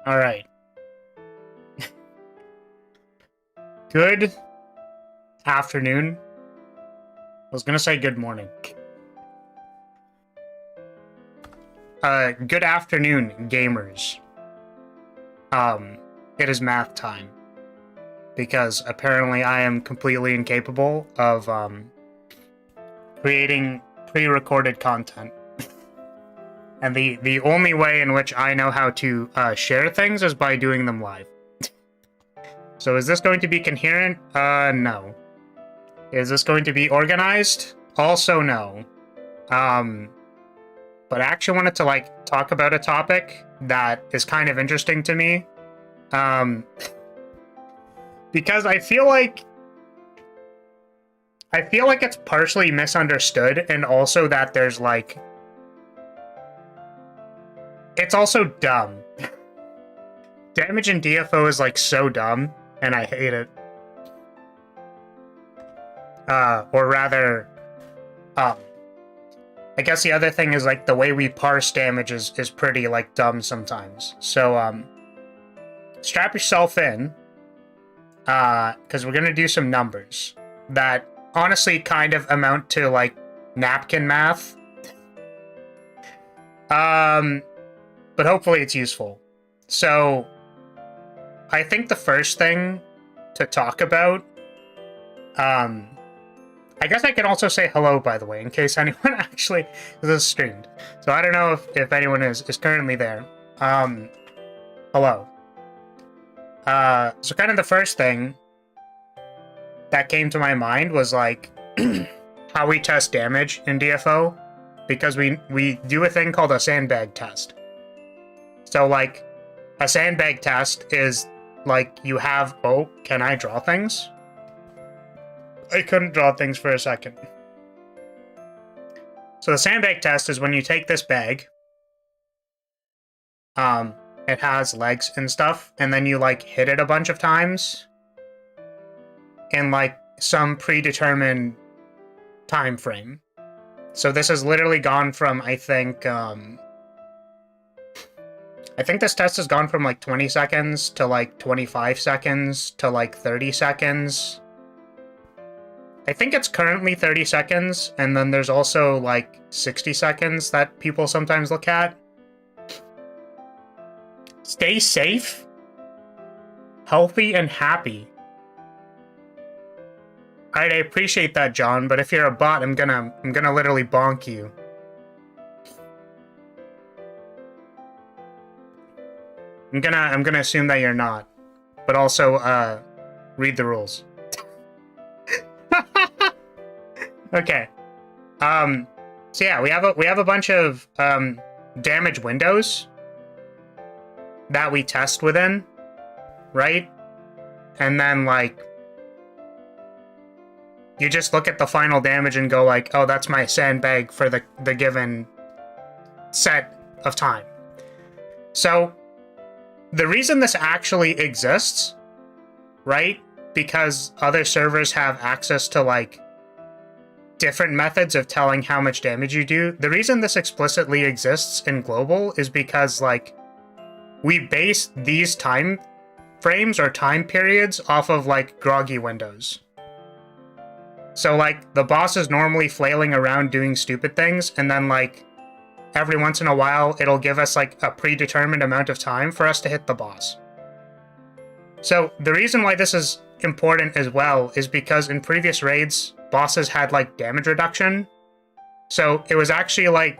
All right. Good afternoon. I was gonna say good morning. Good afternoon, gamers. It is math time. Because apparently I am completely incapable of, creating pre-recorded content. And the only way in which I know how to, share things is by doing them live. So is this going to be coherent? No. Is this going to be organized? Also no. But I actually wanted to, like, talk about a topic that is kind of interesting to me. Because I feel like it's partially misunderstood, and also that there's, like... It's also dumb. Damage in DFO is, like, so dumb, and I hate it. Or rather, I guess the other thing is, like, the way we parse damage is pretty, like, dumb sometimes. So, strap yourself in, because we're gonna do some numbers that honestly kind of amount to, like, napkin math. But hopefully it's useful. So, I think the first thing to talk about, I guess I can also say hello, by the way, in case anyone actually is streamed. So I don't know if anyone is currently there. Hello. So kind of the first thing that came to my mind was, like, how we test damage in DFO, because we do a thing called a sandbag test. So, like, a sandbag test is, like, you have... Oh, can I draw things? I couldn't draw things for a second. So the sandbag test is when you take this bag, it has legs and stuff, and then you, like, hit it a bunch of times in, like, some predetermined time frame. So this has literally gone from, I think this test has gone from, like, 20 seconds to, like, 25 seconds to, like, 30 seconds. I think it's currently 30 seconds, and then there's also, like, 60 seconds that people sometimes look at. Stay safe, healthy, and happy. Alright, I appreciate that, John, but if you're a bot, I'm gonna literally bonk you. I'm gonna assume that you're not. But also, read the rules. Okay. So yeah, we have a bunch of damage windows that we test within, right? And then, like, you just look at the final damage and go, like, oh, that's my sandbag for the given set of time. So the reason this actually exists, right? Because other servers have access to, like, different methods of telling how much damage you do. The reason this explicitly exists in global is because, like, we base these time frames or time periods off of, like, groggy windows. So, like, the boss is normally flailing around doing stupid things, and then, like, every once in a while, it'll give us, like, a predetermined amount of time for us to hit the boss. So, the reason why this is important as well is because in previous raids, bosses had, like, damage reduction. So, it was actually, like,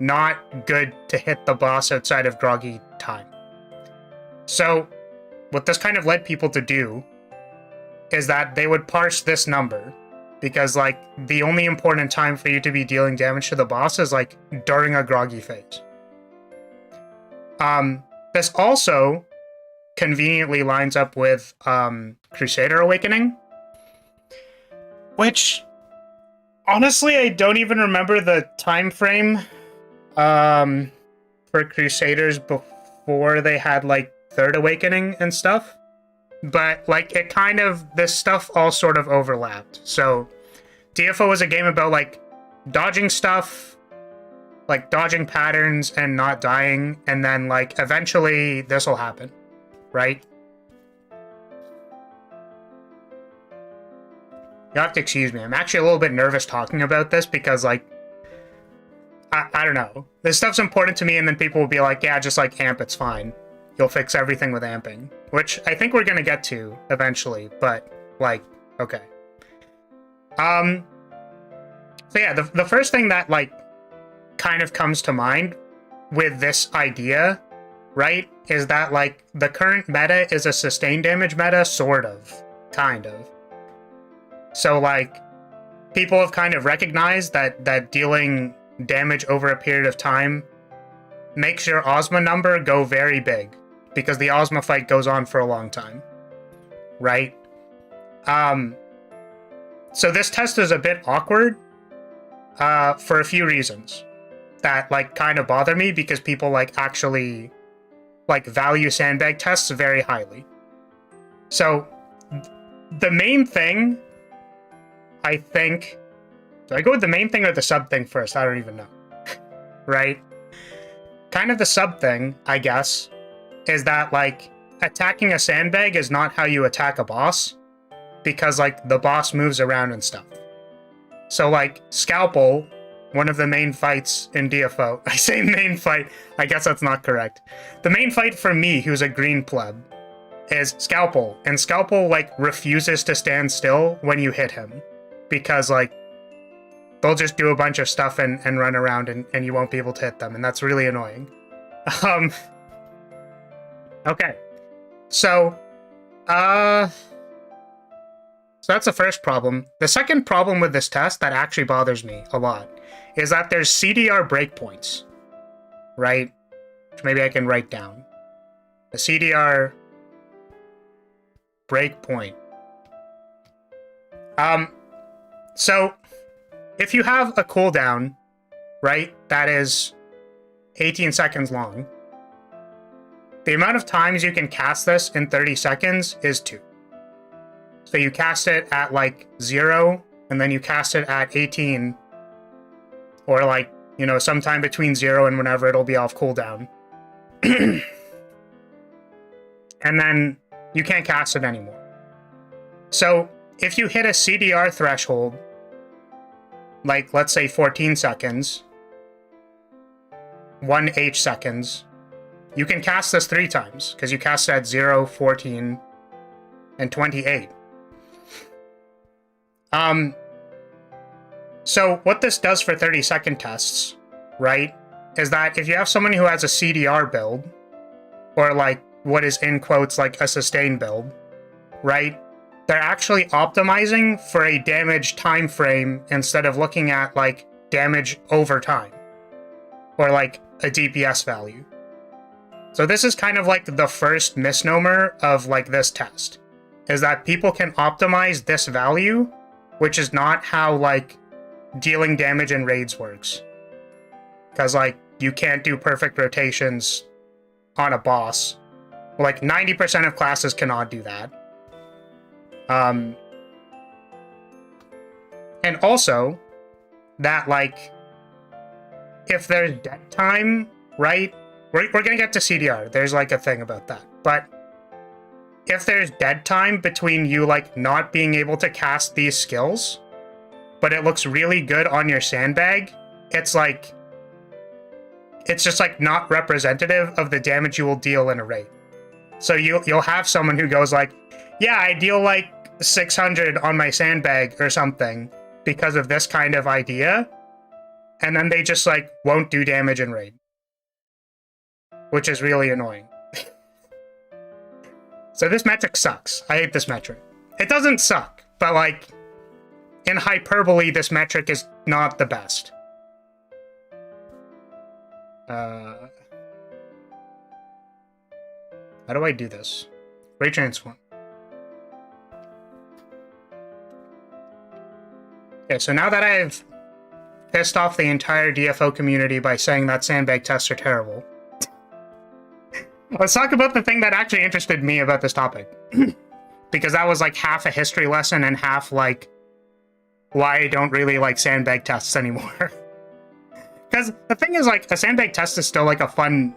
not good to hit the boss outside of groggy time. So, what this kind of led people to do is that they would parse this number, because, like, the only important time for you to be dealing damage to the boss is, like, during a groggy phase. This also conveniently lines up with Crusader Awakening, which, honestly, I don't even remember the time frame for Crusaders before they had, like, Third Awakening and stuff. But, like, it kind of... this stuff all sort of overlapped. So, DFO was a game about, like, dodging stuff, like dodging patterns and not dying, and then like eventually this will happen, right? You have to excuse me. I'm actually a little bit nervous talking about this because like I don't know. This stuff's important to me, and then people will be like, yeah, just like amp, it's fine. You'll fix everything with amping, which I think we're gonna get to eventually, but like, okay. So yeah, the first thing that like kind of comes to mind with this idea, right, is that like the current meta is a sustained damage meta, sort of, kind of. So like people have kind of recognized that dealing damage over a period of time makes your Ozma number go very big, because the Ozma fight goes on for a long time, right? So this test is a bit awkward for a few reasons that like kind of bother me, because people like actually like value sandbag tests very highly. So the main thing, I think, do I go with the main thing or the sub thing first? I don't even know. Right? Kind of the sub thing, I guess, is that like attacking a sandbag is not how you attack a boss, because like the boss moves around and stuff. So like Scalpel, one of the main fights in DFO, I say main fight, I guess that's not correct. The main fight for me, who's a green pleb, is Scalpel, and Scalpel like refuses to stand still when you hit him, because like they'll just do a bunch of stuff and run around and you won't be able to hit them, and that's really annoying. Okay. So that's the first problem. The second problem with this test that actually bothers me a lot is that there's CDR breakpoints, right? Which maybe I can write down. The CDR breakpoint. So if you have a cooldown, right, that is 18 seconds long, the amount of times you can cast this in 30 seconds is 2. So you cast it at like 0, and then you cast it at 18, or like, you know, sometime between 0 and whenever it'll be off cooldown. And then you can't cast it anymore. So if you hit a CDR threshold, like let's say 14 seconds, 1 H seconds, you can cast this 3 times, because you cast it at 0, 14, and 28. So what this does for 30-second tests, right, is that if you have someone who has a CDR build, or like what is in quotes like a sustain build, right, they're actually optimizing for a damage time frame instead of looking at like damage over time, or like a DPS value. So this is kind of like the first misnomer of like this test, is that people can optimize this value, which is not how like dealing damage in raids works. Because like you can't do perfect rotations on a boss. Like 90% of classes cannot do that. And also that like if there's dead time, right? We're gonna get to CDR. There's like a thing about that. But if there's dead time between you like not being able to cast these skills, but it looks really good on your sandbag, it's like, it's just like not representative of the damage you will deal in a raid. So you'll have someone who goes like, yeah, I deal like 600 on my sandbag or something because of this kind of idea, and then they just like won't do damage in raid, which is really annoying. So this metric sucks. I hate this metric. It doesn't suck, but like in hyperbole, this metric is not the best. How do I do this? Ray transform. Okay, so now that I've pissed off the entire DFO community by saying that sandbag tests are terrible, let's talk about the thing that actually interested me about this topic. Because that was like half a history lesson and half like why I don't really like sandbag tests anymore. Because the thing is, like, a sandbag test is still, like, a fun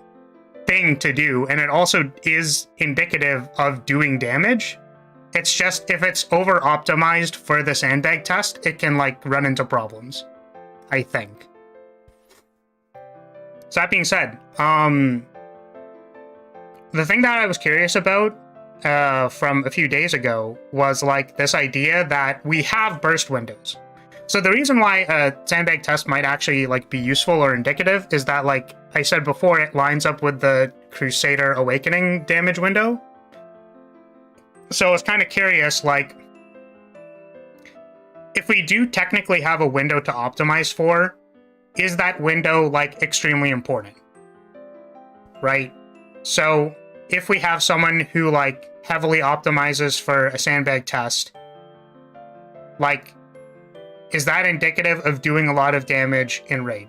thing to do, and it also is indicative of doing damage. It's just, if it's over-optimized for the sandbag test, it can, like, run into problems, I think. So that being said, the thing that I was curious about from a few days ago was, like, this idea that we have burst windows. So the reason why a sandbag test might actually, like, be useful or indicative is that, like I said before, it lines up with the Crusader Awakening damage window. So I was kind of curious, like, if we do technically have a window to optimize for, is that window, like, extremely important? Right? So if we have someone who, like, heavily optimizes for a sandbag test, like, is that indicative of doing a lot of damage in raid?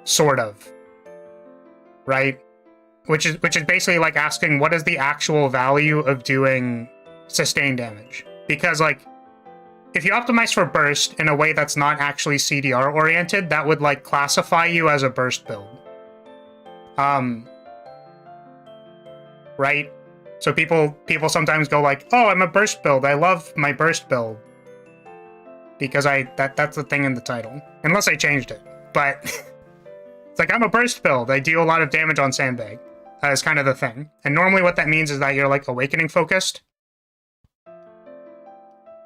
Sort of. Right? Which is basically like asking, what is the actual value of doing sustained damage? Because, like, if you optimize for burst in a way that's not actually CDR oriented, that would, like, classify you as a burst build. Right? So people sometimes go like, oh, I'm a burst build. I love my burst build. Because that's the thing in the title. Unless I changed it. But it's like, I'm a burst build. I do a lot of damage on sandbag. That is kind of the thing. And normally what that means is that you're, like, awakening focused.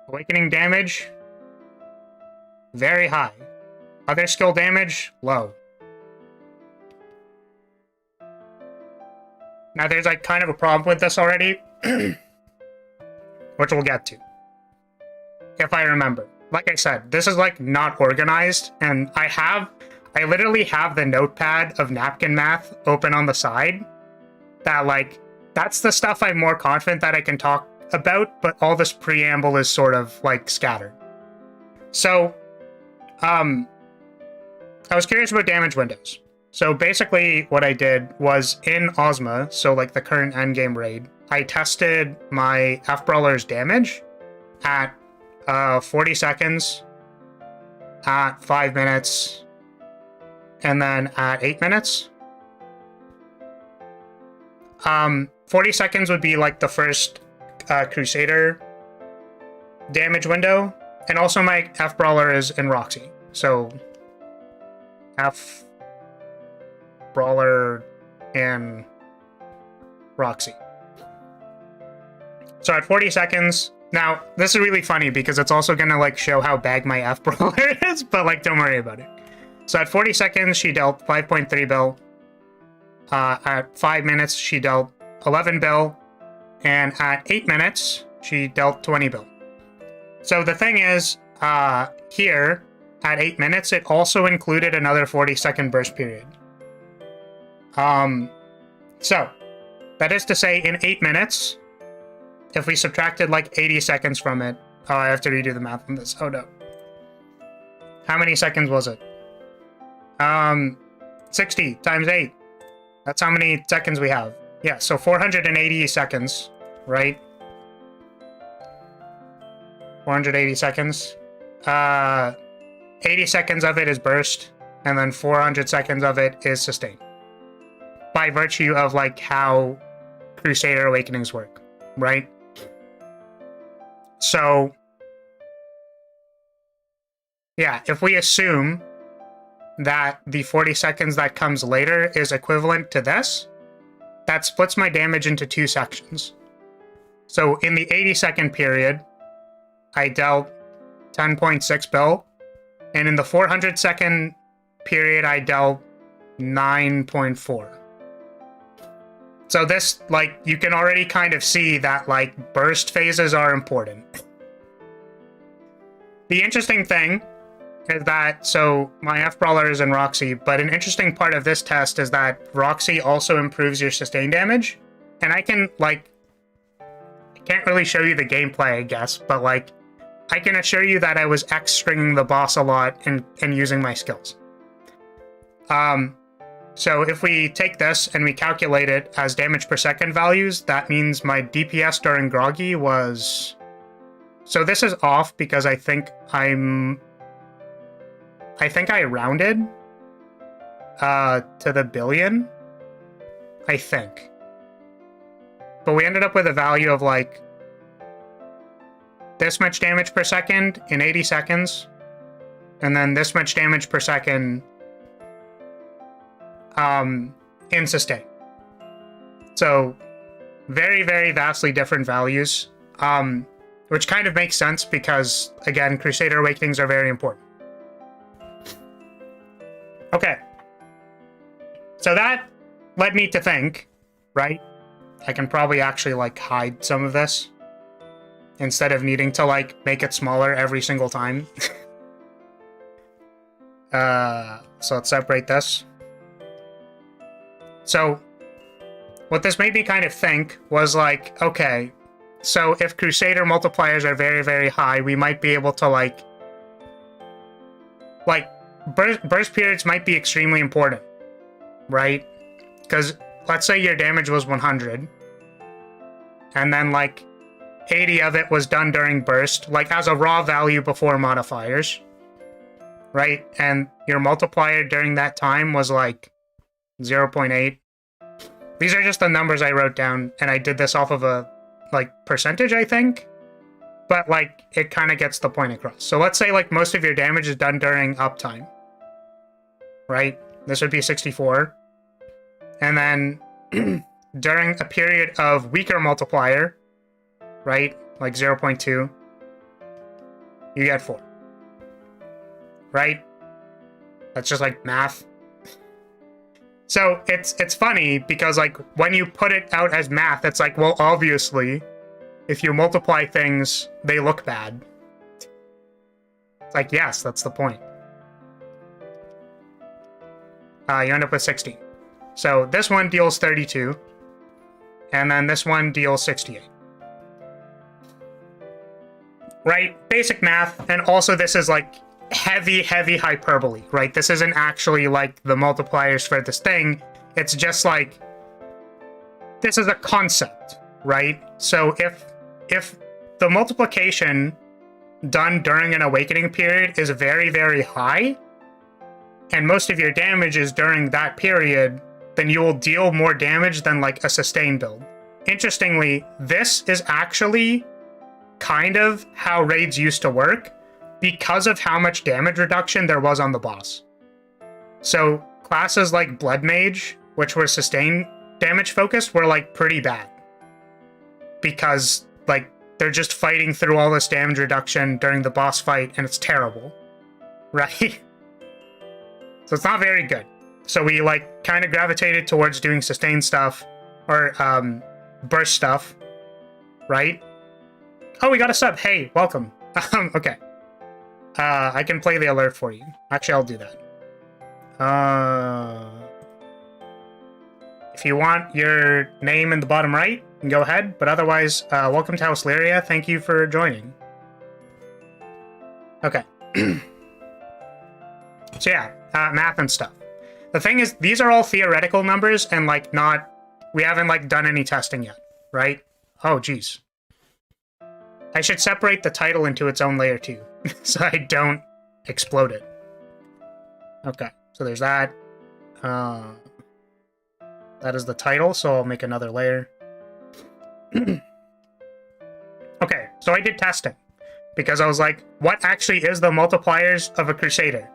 Awakening damage, very high. Other skill damage, low. Now there's, like, kind of a problem with this already. Which we'll get to. If I remember. Like I said, this is, like, not organized, and I literally have the notepad of Napkin Math open on the side. That, like, that's the stuff I'm more confident that I can talk about, but all this preamble is sort of, like, scattered. So, I was curious about damage windows. So basically what I did was in Ozma, so, like, the current endgame raid, I tested my F-Brawler's damage at 40 seconds, at 5 minutes, and then at 8 minutes. 40 seconds would be, like, the first Crusader damage window, and also my F-Brawler is in Roxy, so F-Brawler in Roxy. So at 40 seconds, now this is really funny because it's also gonna, like, show how bad my F-Brawler is, but, like, don't worry about it. So at 40 seconds, she dealt 5.3 bill. At 5 minutes, she dealt 11 bill. And at 8 minutes, she dealt 20 bill. So the thing is, here, at 8 minutes, it also included another 40-second burst period. So, that is to say, in 8 minutes, if we subtracted, like, 80 seconds from it... Oh, I have to redo the math on this. Oh, no. How many seconds was it? 60 times 8. That's how many seconds we have. Yeah, so 480 seconds, right? 480 seconds. 80 seconds of it is burst, and then 400 seconds of it is sustained. By virtue of, like, how Crusader Awakenings work, right? So, yeah, if we assume that the 40 seconds that comes later is equivalent to this, that splits my damage into 2 sections. So in the 80-second period, I dealt 10.6 bill, and in the 400-second period, I dealt 9.4. So this, like, you can already kind of see that, like, burst phases are important. The interesting thing is that, so my F-Brawler is in Roxy, but an interesting part of this test is that Roxy also improves your sustain damage. And I can, like, I can't really show you the gameplay, I guess, but, like, I can assure you that I was X-stringing the boss a lot and using my skills. So if we take this and we calculate it as damage per second values, that means my DPS during Groggy was... So this is off because I think I rounded. to the billion, I think. But we ended up with a value of like this much damage per second in 80 seconds, and then this much damage per second in sustain. So very, very vastly different values, which kind of makes sense because, again, Crusader Awakenings are very important. Okay. So that led me to think, right? I can probably actually, like, hide some of this instead of needing to, like, make it smaller every single time. So let's separate this. So what this made me kind of think was like, okay, so if Crusader multipliers are very, very high, we might be able to like burst periods might be extremely important, right? Because let's say your damage was 100, and then like 80 of it was done during burst, like as a raw value before modifiers, right? And your multiplier during that time was like 0.8. These are just the numbers I wrote down, and I did this off of a like percentage, I think. But like it kind of gets the point across. So let's say like most of your damage is done during uptime, right? This would be 64. And then during a period of weaker multiplier, right? Like 0.2, you get 4. Right? That's just like math. So it's funny because like when you put it out as math, it's like, well, obviously, if you multiply things, they look bad. It's like, yes, that's the point. You end up with 16. So this one deals 32, and then this one deals 68. Right? Basic math, and also this is like heavy hyperbole, right? This isn't actually like the multipliers for this thing. It's just like, this is a concept, right? So if the multiplication done during an awakening period is very, very high, and most of your damage is during that period, then you will deal more damage than like a sustain build. Interestingly, this is actually kind of how raids used to work because of how much damage reduction there was on the boss. So classes like Blood Mage, which were sustain damage focused, were like pretty bad. Because like they're just fighting through all this damage reduction during the boss fight, and it's terrible. Right? So it's not very good. So we like kind of gravitated towards doing sustain stuff or burst stuff, right? Oh, we got a sub. Hey, welcome. Okay. I can play the alert for you. Actually, I'll do that. If you want your name in the bottom right, you can go ahead. But otherwise, welcome to House Lyria. Thank you for joining. Okay. So yeah, math and stuff. The thing is, these are all theoretical numbers and like not, we haven't like done any testing yet, right? Oh, geez. I should separate the title into its own layer too, so I don't explode it. Okay, so there's that. That is the title, so I'll make another layer. Okay, so I did testing, because I was like, what actually is the multipliers of a Crusader?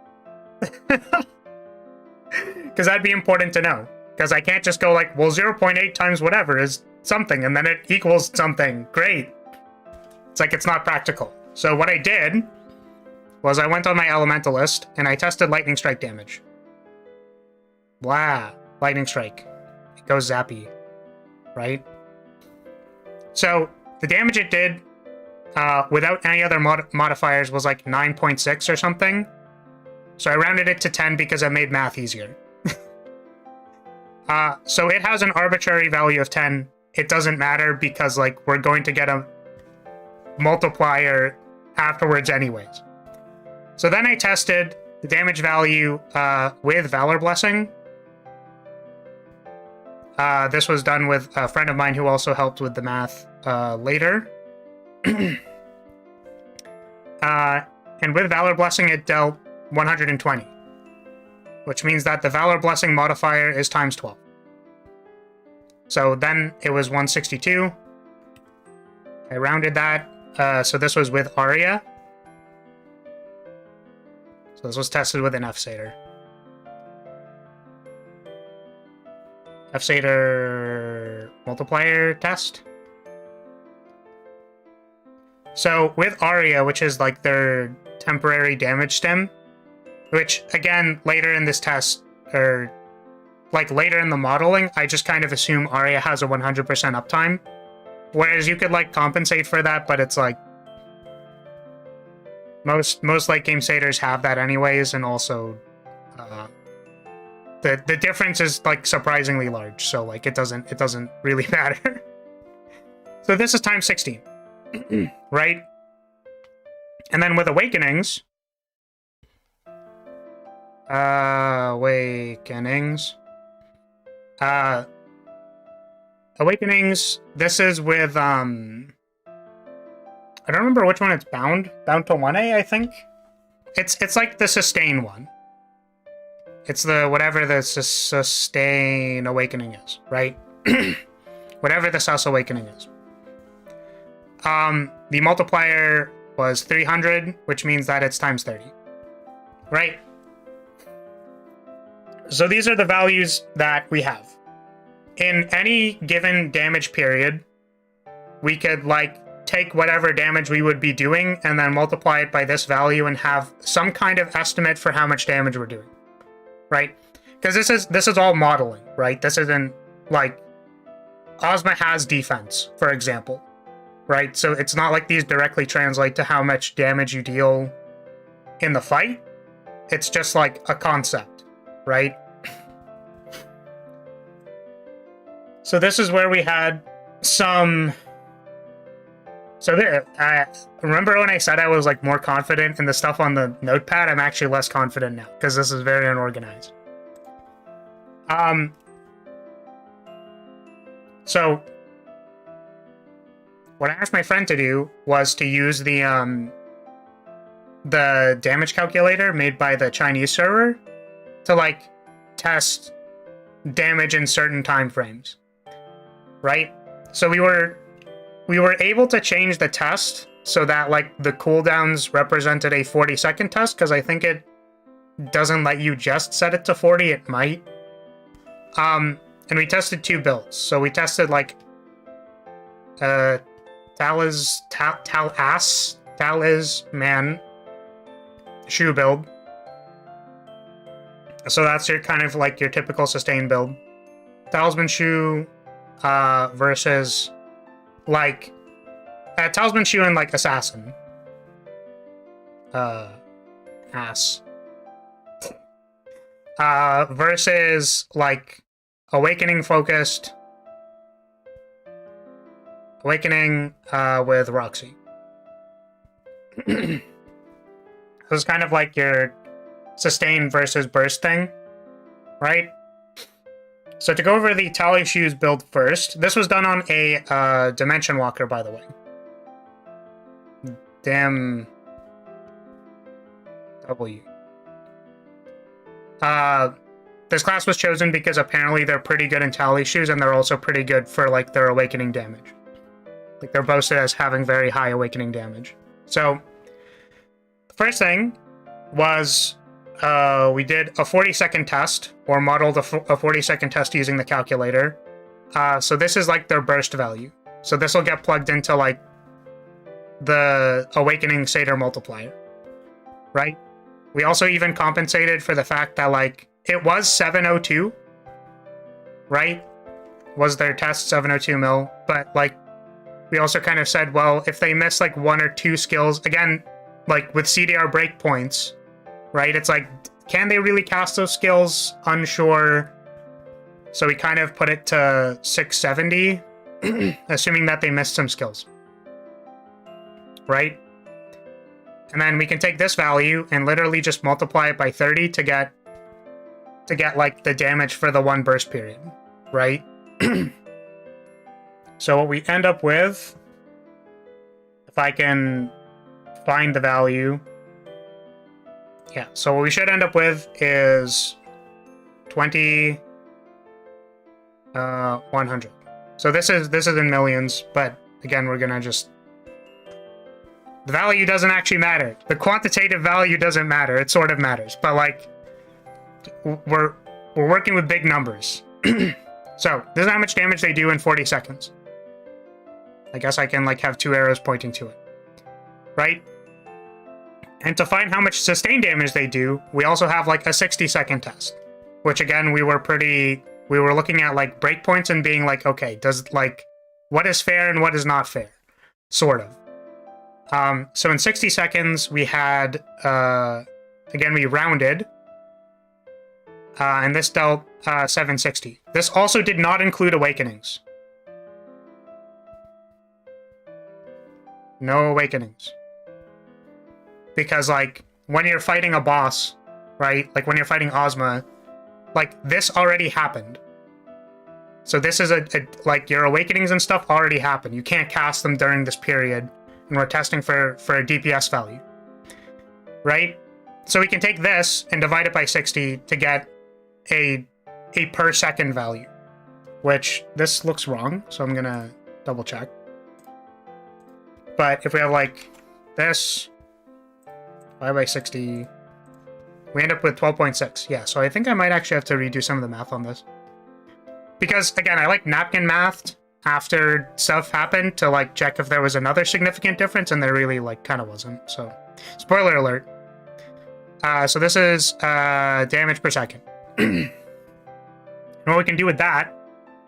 Because that'd be important to know. Because I can't just go like, well, 0.8 times whatever is something, and then it equals something. Great. It's like, it's not practical. So what I did was I went on my Elementalist, and I tested Lightning Strike damage. Blah. Lightning Strike. It goes zappy. Right? So the damage it did without any other modifiers was like 9.6 or something. So I rounded it to 10 because it made math easier. So it has an arbitrary value of 10. It doesn't matter because like we're going to get a multiplier afterwards anyways. So then I tested the damage value with Valor Blessing. This was done with a friend of mine who also helped with the math later. And with Valor Blessing, it dealt 120, which means that the Valor Blessing modifier is times 12. So then it was 162. I rounded that. So this was with Aria. So this was tested with an F-Satyr. F-Satyr multiplier test. So with Aria, which is like their temporary damage stem, which again, later in this test, or like later in the modeling, I just kind of assume Aria has a 100% uptime. Whereas you could like compensate for that, but it's like most late game satyrs have that anyways, and also the difference is like surprisingly large, so like it doesn't really matter. So this is times 16, right? And then with awakenings, awakenings, this is with I don't remember which one it's bound to 1A, I think. It's like the sustain one. It's the whatever the sustain awakening is, right? Whatever the sus awakening is. The multiplier was 300, which means that it's times 30, right? So these are the values that we have. In any given damage period, we could like take whatever damage we would be doing and then multiply it by this value and have some kind of estimate for how much damage we're doing, right? Because this is all modeling, right? This isn't like Ozma has defense, for example, right? So it's not like these directly translate to how much damage you deal in the fight. It's just like a concept, right? So this is where we had some... So there, remember when I said I was like more confident in the stuff on the notepad? I'm actually less confident now because this is very unorganized. So what I asked my friend to do was to use the damage calculator made by the Chinese server to like test damage in certain time frames, right? So we were able to change the test so that like the cooldowns represented a 40-second test, because I think it doesn't let you just set it to 40, it might. And we tested two builds. So we tested like Talisman shoe build. So that's your kind of like your typical sustain build. Talisman shoe versus like Talisman shoe and like assassin. Ass. Versus like awakening focused. Awakening with Roxy. This is kind of like your sustain versus burst thing, right? So to go over the Tally Shoes build first, this was done on a Dimension Walker, by the way. Damn. W. This class was chosen because apparently they're pretty good in Tally Shoes, and they're also pretty good for like their awakening damage. Like they're boasted as having very high awakening damage. So the first thing was we did a 40-second test, or modeled a 40-second test using the calculator. So this is like their burst value. So this will get plugged into like the awakening satyr multiplier, right? We also even compensated for the fact that like it was 702, right? Was their test 702 mil, but like we also kind of said, well, if they miss like one or two skills, again, like with CDR breakpoints, right? It's like, can they really cast those skills? Unsure. So we kind of put it to 670, assuming that they missed some skills, right? And then we can take this value and literally just multiply it by 30 to get like the damage for the one burst period, right? So what we end up with, if I can find the value, yeah, so what we should end up with is 20, 100. So this is in millions, but again, we're gonna just... The value doesn't actually matter. The quantitative value doesn't matter. It sort of matters, but like, we're working with big numbers. So this is how much damage they do in 40 seconds. I guess I can like have 2 arrows pointing to it, right? And to find how much sustained damage they do, we also have like a 60-second test, which again, we were looking at like breakpoints and being like, okay, does like, what is fair and what is not fair? Sort of. So in 60 seconds, we had, again, we rounded, and this dealt 760. This also did not include awakenings. No awakenings. Because, like, when you're fighting a boss, right? Like, when you're fighting Ozma, like, this already happened. So this is like, your awakenings and stuff already happened. You can't cast them during this period. And we're testing for a DPS value, right? So we can take this and divide it by 60 to get a per second value, which this looks wrong, so I'm gonna double check. But if we have like this, divided by 60, we end up with 12.6. Yeah, so I think I might actually have to redo some of the math on this. Because again, I like napkin math after stuff happened to like check if there was another significant difference, and there really like kind of wasn't. So spoiler alert. So this is damage per second. And what we can do with that,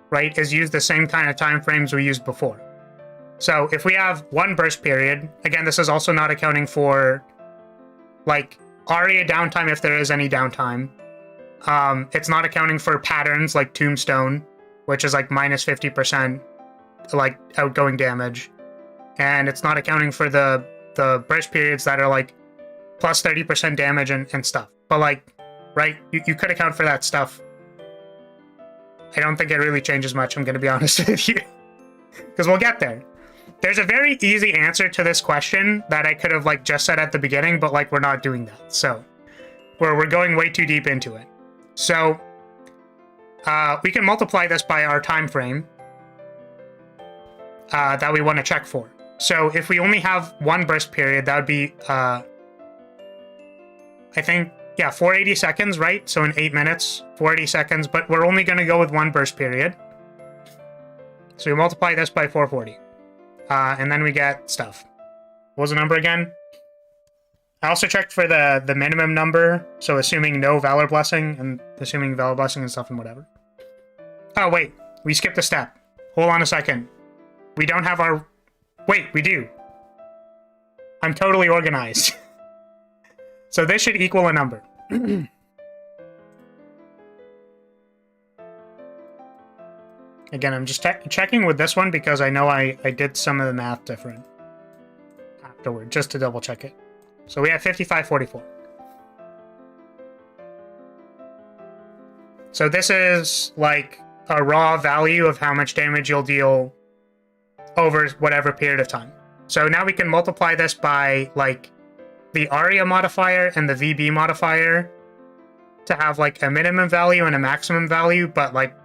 right, is use the same kind of time frames we used before. So if we have one burst period, again, this is also not accounting for like aria downtime if there is any downtime. It's not accounting for patterns like Tombstone, which is like minus 50% like outgoing damage. And it's not accounting for the burst periods that are like plus 30% damage and stuff. But like, right, you could account for that stuff. I don't think it really changes much, I'm going to be honest with you. Because we'll get there. There's a very easy answer to this question that I could have like just said at the beginning, but like we're not doing that. So we're going way too deep into it. So we can multiply this by our time frame that we want to check for. So if we only have one burst period, that would be, I think, yeah, 480 seconds, right? So in 8 minutes, 480 seconds, but we're only going to go with one burst period. So we multiply this by 440. And then we get stuff. What was the number again? I also checked for the minimum number, so assuming no Valor Blessing, and assuming Valor Blessing and stuff and whatever. Oh, wait. We skipped a step. Hold on a second. We don't have our... Wait, we do. I'm totally organized. So this should equal a number. Again, I'm just checking with this one because I know I did some of the math different afterward, just to double check it. So we have 5544. So this is like a raw value of how much damage you'll deal over whatever period of time. So now we can multiply this by like the ARIA modifier and the VB modifier to have like a minimum value and a maximum value, but like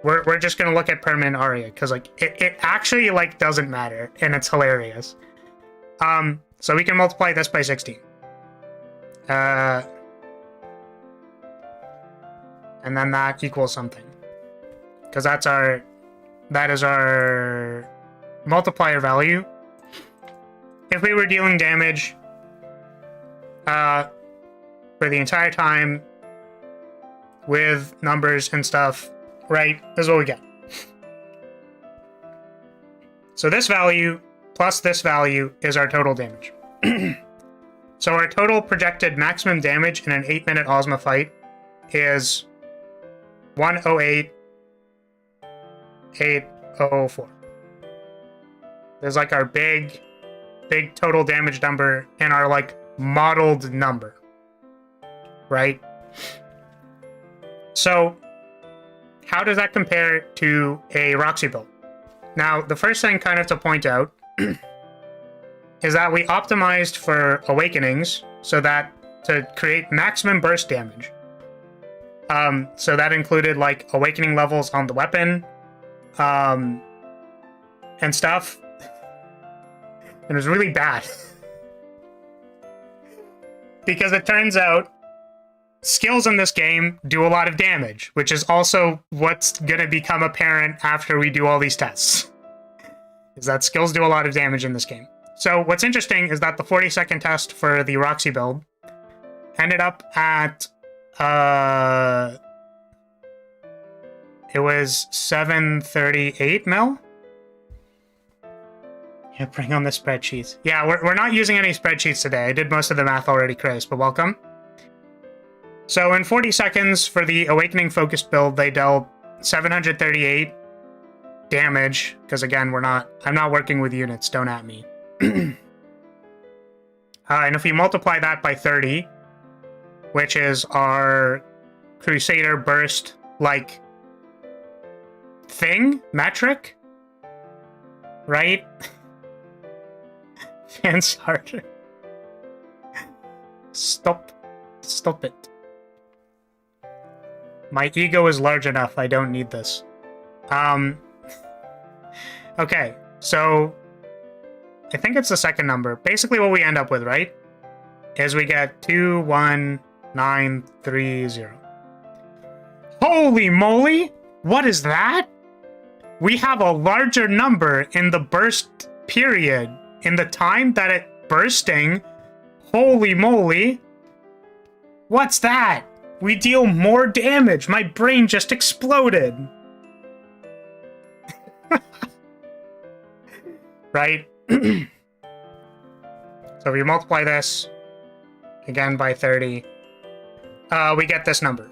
we're just gonna look at permanent ARIA because like it actually like doesn't matter and it's hilarious. So we can multiply this by 16. And then that equals something. Because that is our multiplier value. If we were dealing damage for the entire time with numbers and stuff, right, this is what we get. So this value plus this value is our total damage. So our total projected maximum damage in an 8-minute Ozma fight is 108,804. There's like our big total damage number and our like modeled number, right? So how does that compare to a Roxy build? Now, the first thing kind of to point out is that we optimized for awakenings so that to create maximum burst damage. So that included like awakening levels on the weapon, and stuff. And it was really bad. Because it turns out skills in this game do a lot of damage, which is also what's going to become apparent after we do all these tests. Is that skills do a lot of damage in this game. So what's interesting is that the 40-second test for the Roxy build ended up at, it was 738 mil? Yeah, bring on the spreadsheets. Yeah, we're not using any spreadsheets today. I did most of the math already, Chris, but welcome. So in 40 seconds for the Awakening focused build, they dealt 738 damage, because again, I'm not working with units, don't at me. And if we multiply that by 30, which is our Crusader burst like thing metric, right? Fans harder. Stop it. My ego is large enough. I don't need this. Okay, so I think it's the second number. Basically what we end up with, right, is we get 21930. Holy moly! What is that? We have a larger number in the burst period. In the time that it bursting. Holy moly. What's that? We deal more damage. My brain just exploded. Right? So if we multiply this again by 30, we get this number,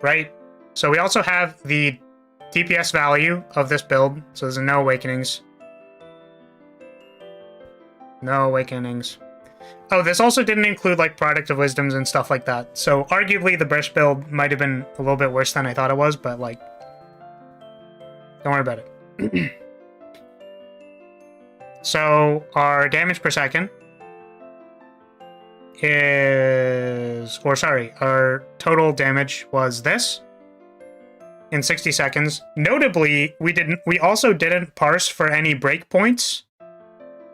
right? So we also have the DPS value of this build. So there's no awakenings. No awakenings. Oh, this also didn't include like Product of Wisdoms and stuff like that. So arguably the burst build might have been a little bit worse than I thought it was, but like, don't worry about it. So our damage per second is, or sorry, our total damage was this in 60 seconds. Notably, we also didn't parse for any breakpoints,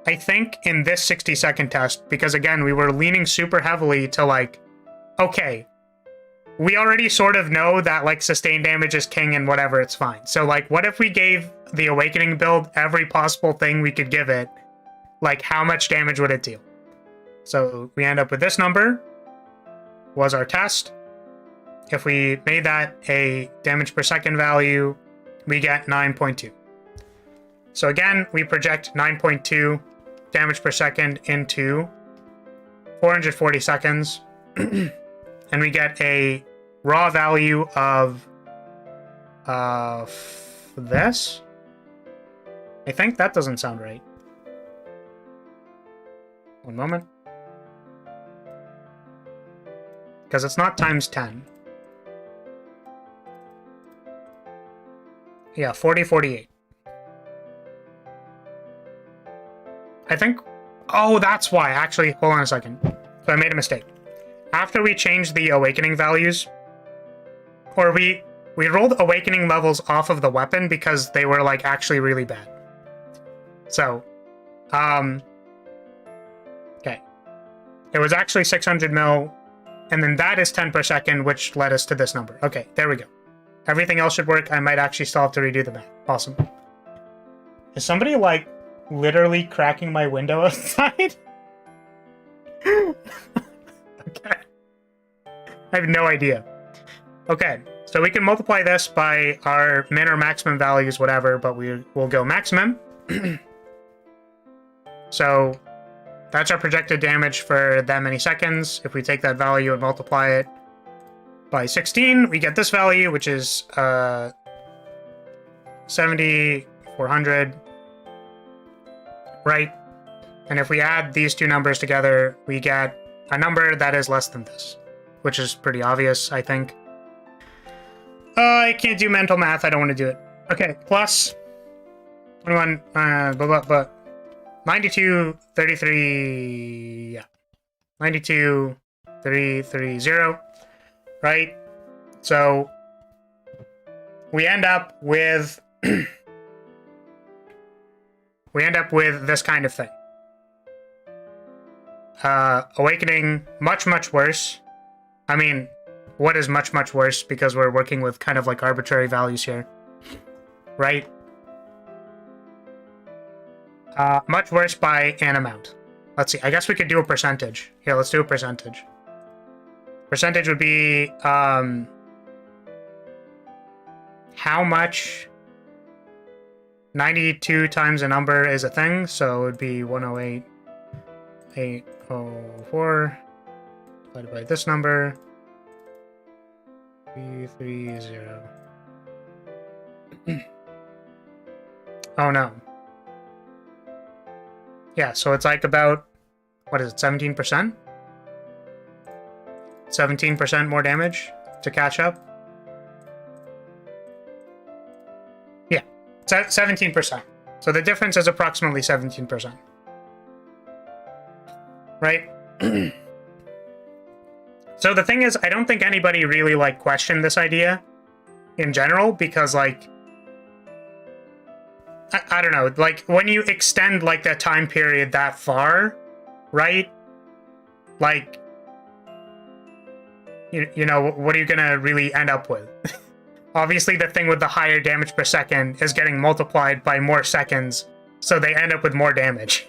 I think, in this 60-second test, because again, we were leaning super heavily to like, okay, we already sort of know that like sustained damage is king and whatever, it's fine. So like, what if we gave the Awakening build every possible thing we could give it? Like, how much damage would it deal? So we end up with this number, was our test. If we made that a damage per second value, we get 9.2. So again, we project 9.2 damage per second into 440 seconds, and we get a raw value of this. I think that doesn't sound right. One moment. Because it's not times 10. Yeah, 4048. I think... Oh, that's why. Actually, hold on a second. So I made a mistake. After we changed the awakening values, or we rolled awakening levels off of the weapon because they were like actually really bad. So, okay. It was actually 600 mil, and then that is 10 per second, which led us to this number. Okay, there we go. Everything else should work. I might actually still have to redo the math. Awesome. Is somebody like literally cracking my window outside? Okay. I have no idea. Okay, so we can multiply this by our min or maximum values, whatever, but we will go maximum. So that's our projected damage for that many seconds. If we take that value and multiply it by 16, we get this value, which is 7,400, right? And if we add these two numbers together, we get a number that is less than this, which is pretty obvious, I think. I can't do mental math. I don't want to do it. Okay, plus 21, 92,330, yeah. 92,330, right? So we end up with this kind of thing. Awakening, much, much worse. I mean, what is much, much worse, because we're working with kind of like arbitrary values here, right? Much worse by an amount. Let's see, I guess we could do a percentage. Here, let's do a percentage. Percentage would be, how much 92 times a number is a thing, so it would be 108,804 divided by this number, 330. Oh no. Yeah, so it's like about, what is it, 17%? 17% more damage to catch up? Yeah, 17%. So the difference is approximately 17%. Right? So the thing is, I don't think anybody really, like, questioned this idea in general, because, like, I don't know, like, when you extend, like, the time period that far, right? Like, you know, what are you gonna really end up with? Obviously, the thing with the higher damage per second is getting multiplied by more seconds, so they end up with more damage,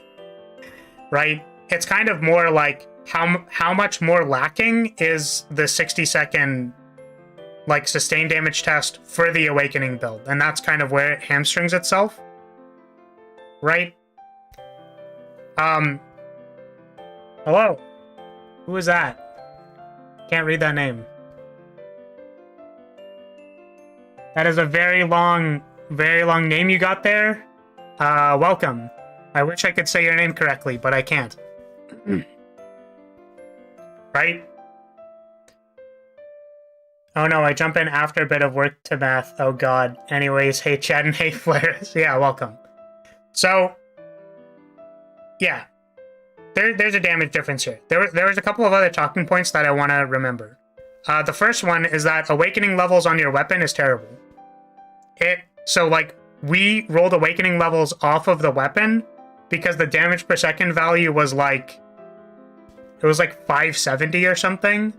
right? It's kind of more like, how much more lacking is the 60-second, like, sustained damage test for the Awakening build, and that's kind of where it hamstrings itself, right? Hello? Who is that? Can't read that name. That is a very long name you got there. Welcome. I wish I could say your name correctly, but I can't. Right? Oh no, I jump in after a bit of work to math. Oh god. Anyways, hey Chad and hey Flarous. Yeah, welcome. So, yeah. There's a damage difference here. There was a couple of other talking points that I want to remember. The first one is that awakening levels on your weapon is terrible. So, like, we rolled awakening levels off of the weapon because the damage per second value was like, it was like 570 or something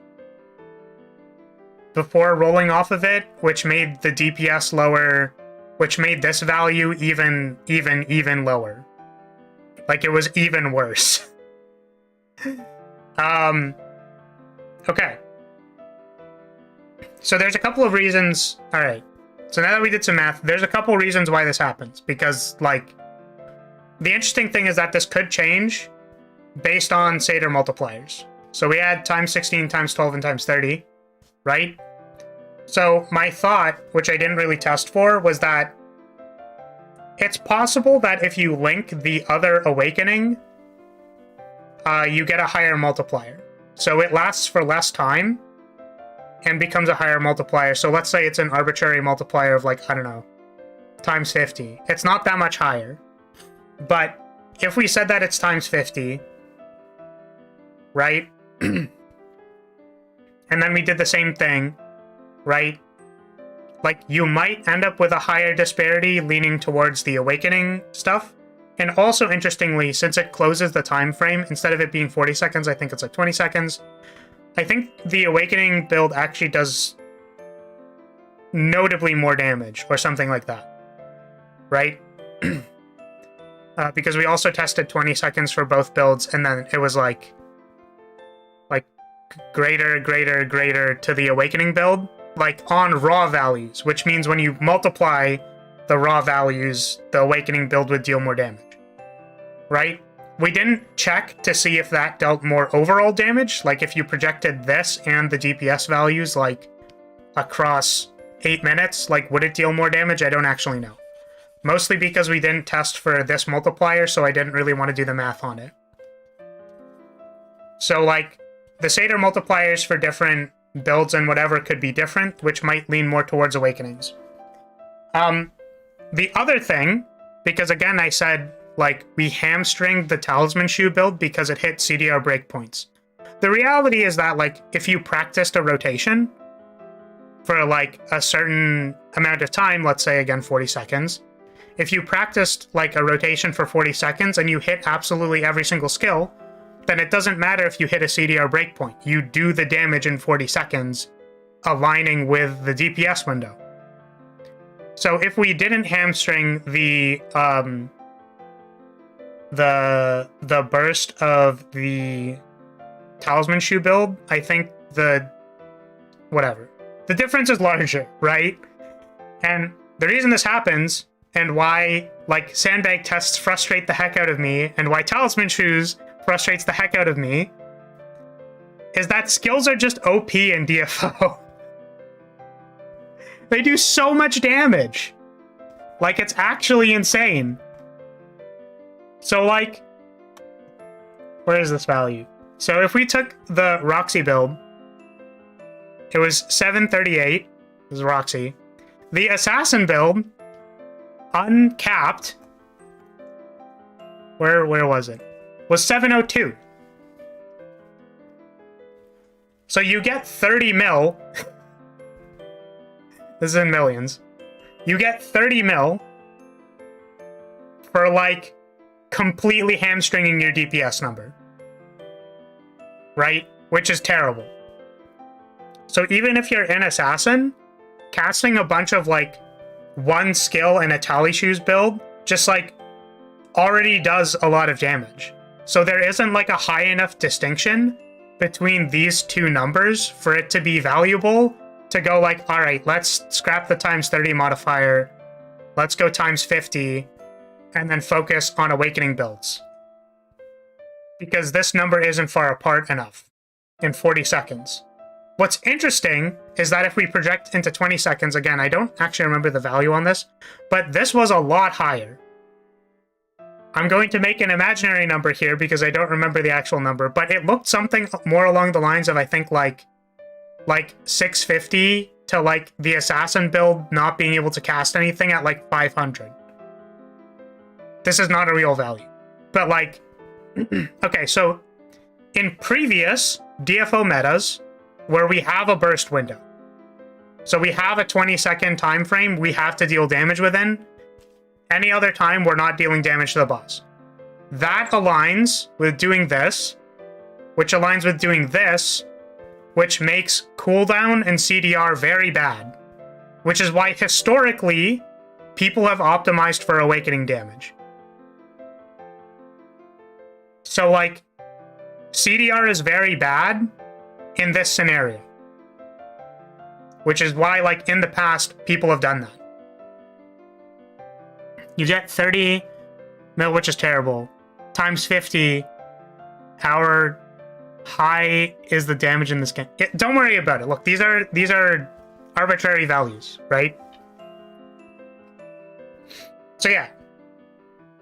before rolling off of it, which made the DPS lower, which made this value even lower. Like, it was even worse. Okay. So there's a couple of reasons. All right. So now that we did some math, there's a couple reasons why this happens. Because, like, the interesting thing is that this could change based on Satyr multipliers. So we had times 16, times 12, and times 30, right? So my thought, which I didn't really test for, was that it's possible that if you link the other awakening, you get a higher multiplier. So it lasts for less time and becomes a higher multiplier. So let's say it's an arbitrary multiplier of, like, I don't know, times 50. It's not that much higher. But if we said that it's times 50, right? And then we did the same thing, right? Like, you might end up with a higher disparity leaning towards the awakening stuff. And also, interestingly, since it closes the time frame, instead of it being 40 seconds, I think it's like 20 seconds. I think the awakening build actually does notably more damage, or something like that, right? Because we also tested 20 seconds for both builds, and then it was like greater to the awakening build, like on raw values, which means when you multiply the raw values, the awakening build would deal more damage, right? We didn't check to see if that dealt more overall damage, like if you projected this and the DPS values, like, across 8 minutes, like, would it deal more damage? I don't actually know. Mostly because we didn't test for this multiplier, so I didn't really want to do the math on it. So, like, the Satyr multipliers for different builds and whatever could be different, which might lean more towards awakenings. The other thing, because again I said, like, we hamstringed the Talisman Shoe build because it hit CDR breakpoints. The reality is that, like, if you practiced a rotation, for like a certain amount of time, let's say again 40 seconds, if you practiced like a rotation for 40 seconds and you hit absolutely every single skill, then it doesn't matter if you hit a CDR breakpoint. You do the damage in 40 seconds, aligning with the DPS window. So if we didn't hamstring the burst of the Talisman Shoe build, I think the difference is larger, right? And the reason this happens, and why like sandbag tests frustrate the heck out of me, and why Talisman Shoes frustrates the heck out of me, is that skills are just OP in DFO. They do so much damage. Like, it's actually insane. So, like, where is this value? So if we took the Roxy build, it was 738. This is Roxy. The Assassin build, uncapped, where was it? Was 702. So you get 30 mil. This is in millions. You get 30 mil for, like, completely hamstringing your DPS number. Right? Which is terrible. So even if you're an Assassin, casting a bunch of, like, one skill in a Tally Shoes build just, like, already does a lot of damage. So there isn't, like, a high enough distinction between these two numbers for it to be valuable to go like, all right, let's scrap the times 30 modifier, let's go times 50, and then focus on awakening builds. Because this number isn't far apart enough in 40 seconds. What's interesting is that if we project into 20 seconds, again, I don't actually remember the value on this, but this was a lot higher. I'm going to make an imaginary number here because I don't remember the actual number, but it looked something more along the lines of, I think, like 650 to, like, the Assassin build not being able to cast anything at, like, 500. This is not a real value. But, like, okay, so in previous DFO metas, where we have a burst window, so we have a 20-second time frame we have to deal damage within. Any other time, we're not dealing damage to the boss. That aligns with doing this, which aligns with doing this, which makes cooldown and CDR very bad, which is why historically people have optimized for awakening damage. So, like, CDR is very bad in this scenario, which is why, like, in the past, people have done that. You get 30 mil, which is terrible, times 50. How high is the damage in this game? Don't worry about it. Look, these are arbitrary values, right? So yeah.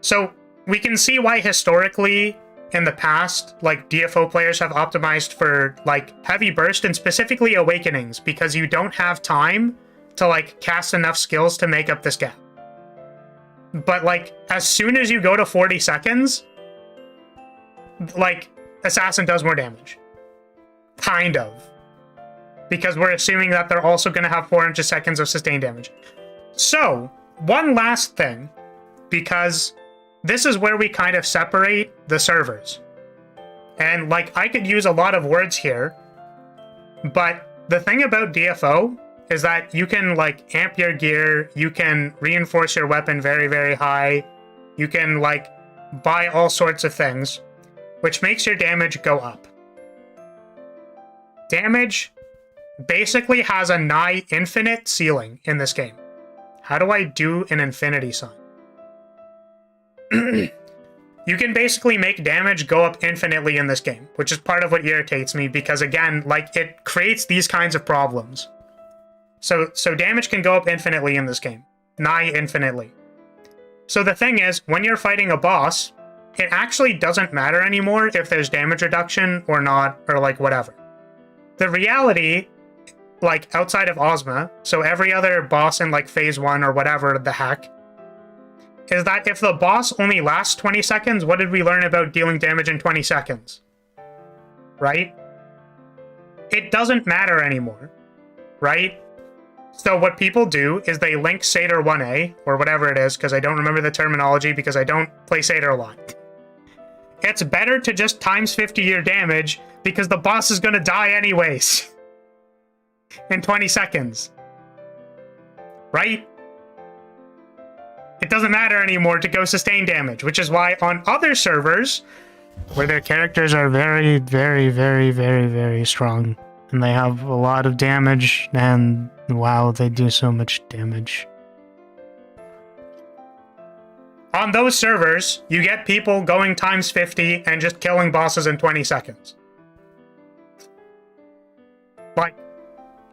So we can see why historically in the past, like, DFO players have optimized for, like, heavy burst and specifically awakenings, because you don't have time to, like, cast enough skills to make up this gap. But, like, as soon as you go to 40 seconds, like, Assassin does more damage. Kind of. Because we're assuming that they're also going to have 400 seconds of sustained damage. So, one last thing, because this is where we kind of separate the servers. And, like, I could use a lot of words here, but the thing about DFO is that you can, like, amp your gear, you can reinforce your weapon very, very high, you can, like, buy all sorts of things, which makes your damage go up. Damage basically has a nigh infinite ceiling in this game. How do I do an infinity sign? You can basically make damage go up infinitely in this game, which is part of what irritates me, because, again, like, it creates these kinds of problems. So damage can go up infinitely in this game. Nigh infinitely. So the thing is, when you're fighting a boss, it actually doesn't matter anymore if there's damage reduction or not, or, like, whatever. The reality, like, outside of Ozma, so every other boss in, like, phase 1 or whatever the heck, is that if the boss only lasts 20 seconds, what did we learn about dealing damage in 20 seconds? Right? It doesn't matter anymore, right? So what people do is they link Satyr 1A, or whatever it is, because I don't remember the terminology because I don't play Satyr a lot. It's better to just times 50 your damage because the boss is going to die anyways. In 20 seconds. Right? It doesn't matter anymore to go sustain damage, which is why on other servers, where their characters are very, very, very, very, very strong, and they have a lot of damage, and wow, they do so much damage. On those servers, you get people going times 50 and just killing bosses in 20 seconds. Like,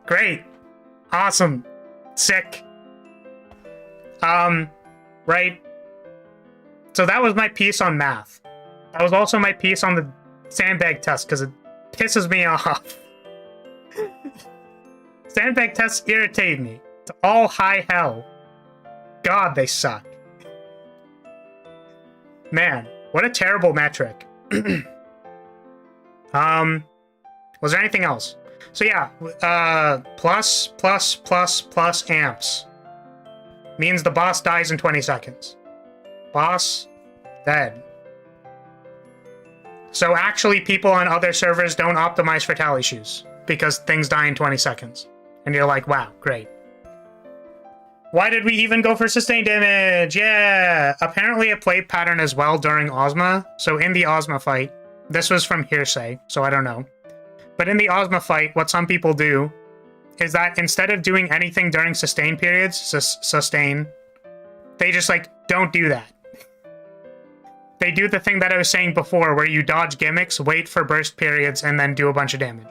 great. Awesome. Sick. Right? So that was my piece on math. That was also my piece on the sandbag test, because it pisses me off. Sandbag tests irritate me. It's all high hell. God, they suck. Man, what a terrible metric. Was there anything else? So yeah, plus amps means the boss dies in 20 seconds. Boss dead. So actually people on other servers don't optimize for tally shoes because things die in 20 seconds. And you're like, wow, great. Why did we even go for sustained damage? Yeah! Apparently it played pattern as well during Ozma. So in the Ozma fight, this was from hearsay, so I don't know. But in the Ozma fight, what some people do is that instead of doing anything during sustain periods, sustain, they just like, don't do that. They do the thing that I was saying before, where you dodge gimmicks, wait for burst periods, and then do a bunch of damage.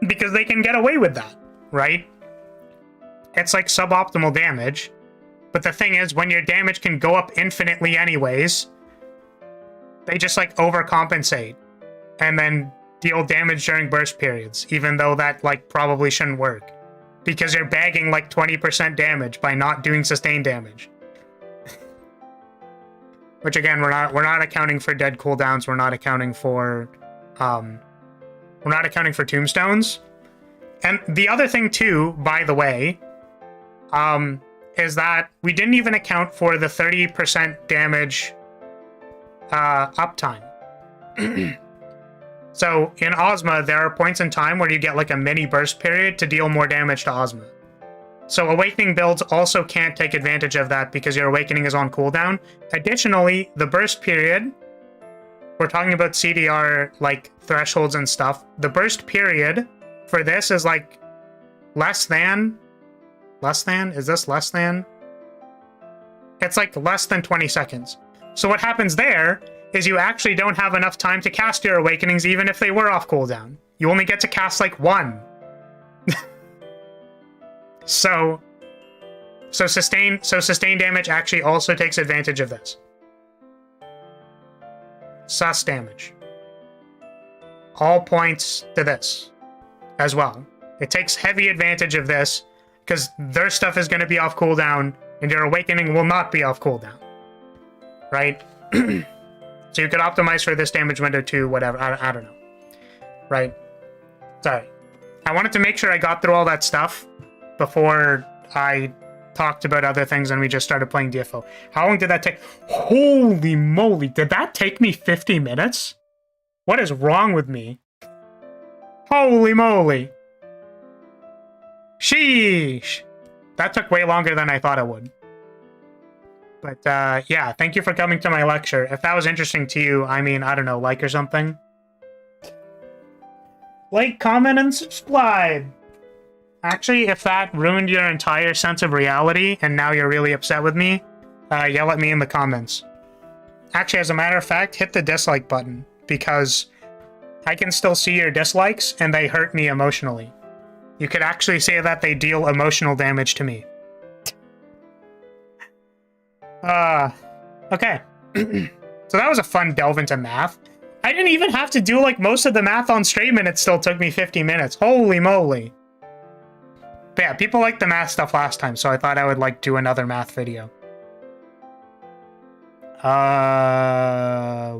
Because they can get away with that, right? It's like suboptimal damage. But the thing is, when your damage can go up infinitely anyways, they just like overcompensate and then deal damage during burst periods, even though that like probably shouldn't work. Because you're bagging like 20% damage by not doing sustained damage. Which again, we're not accounting for dead cooldowns, we're not accounting for tombstones. And the other thing too, by the way, is that we didn't even account for the 30% damage uptime. So in Ozma, there are points in time where you get like a mini burst period to deal more damage to Ozma. So Awakening builds also can't take advantage of that because your Awakening is on cooldown. Additionally, the burst period, we're talking about CDR like thresholds and stuff. The burst period for this is like less than? Is this less than? It's like less than 20 seconds. So what happens there is you actually don't have enough time to cast your Awakenings even if they were off cooldown. You only get to cast like one. So sustain damage actually also takes advantage of this. Sus damage. All points to this as well. It takes heavy advantage of this because their stuff is going to be off cooldown and your Awakening will not be off cooldown. Right? So you could optimize for this damage window too, whatever. I don't know. Right? Sorry. I wanted to make sure I got through all that stuff before I talked about other things and we just started playing DFO. How long did that take? Holy moly, did that take me 50 minutes? What is wrong with me? Holy moly. Sheesh. That took way longer than I thought it would. But yeah, thank you for coming to my lecture. If that was interesting to you, I mean, I don't know, like or something. Like, comment, and subscribe. Actually, if that ruined your entire sense of reality and now you're really upset with me, yell at me in the comments. Actually, as a matter of fact, hit the dislike button because I can still see your dislikes and they hurt me emotionally. You could actually say that they deal emotional damage to me. Okay. So that was a fun delve into math. I didn't even have to do like most of the math on stream and it still took me 50 minutes. Holy moly. But yeah, people liked the math stuff last time, so I thought I would like do another math video.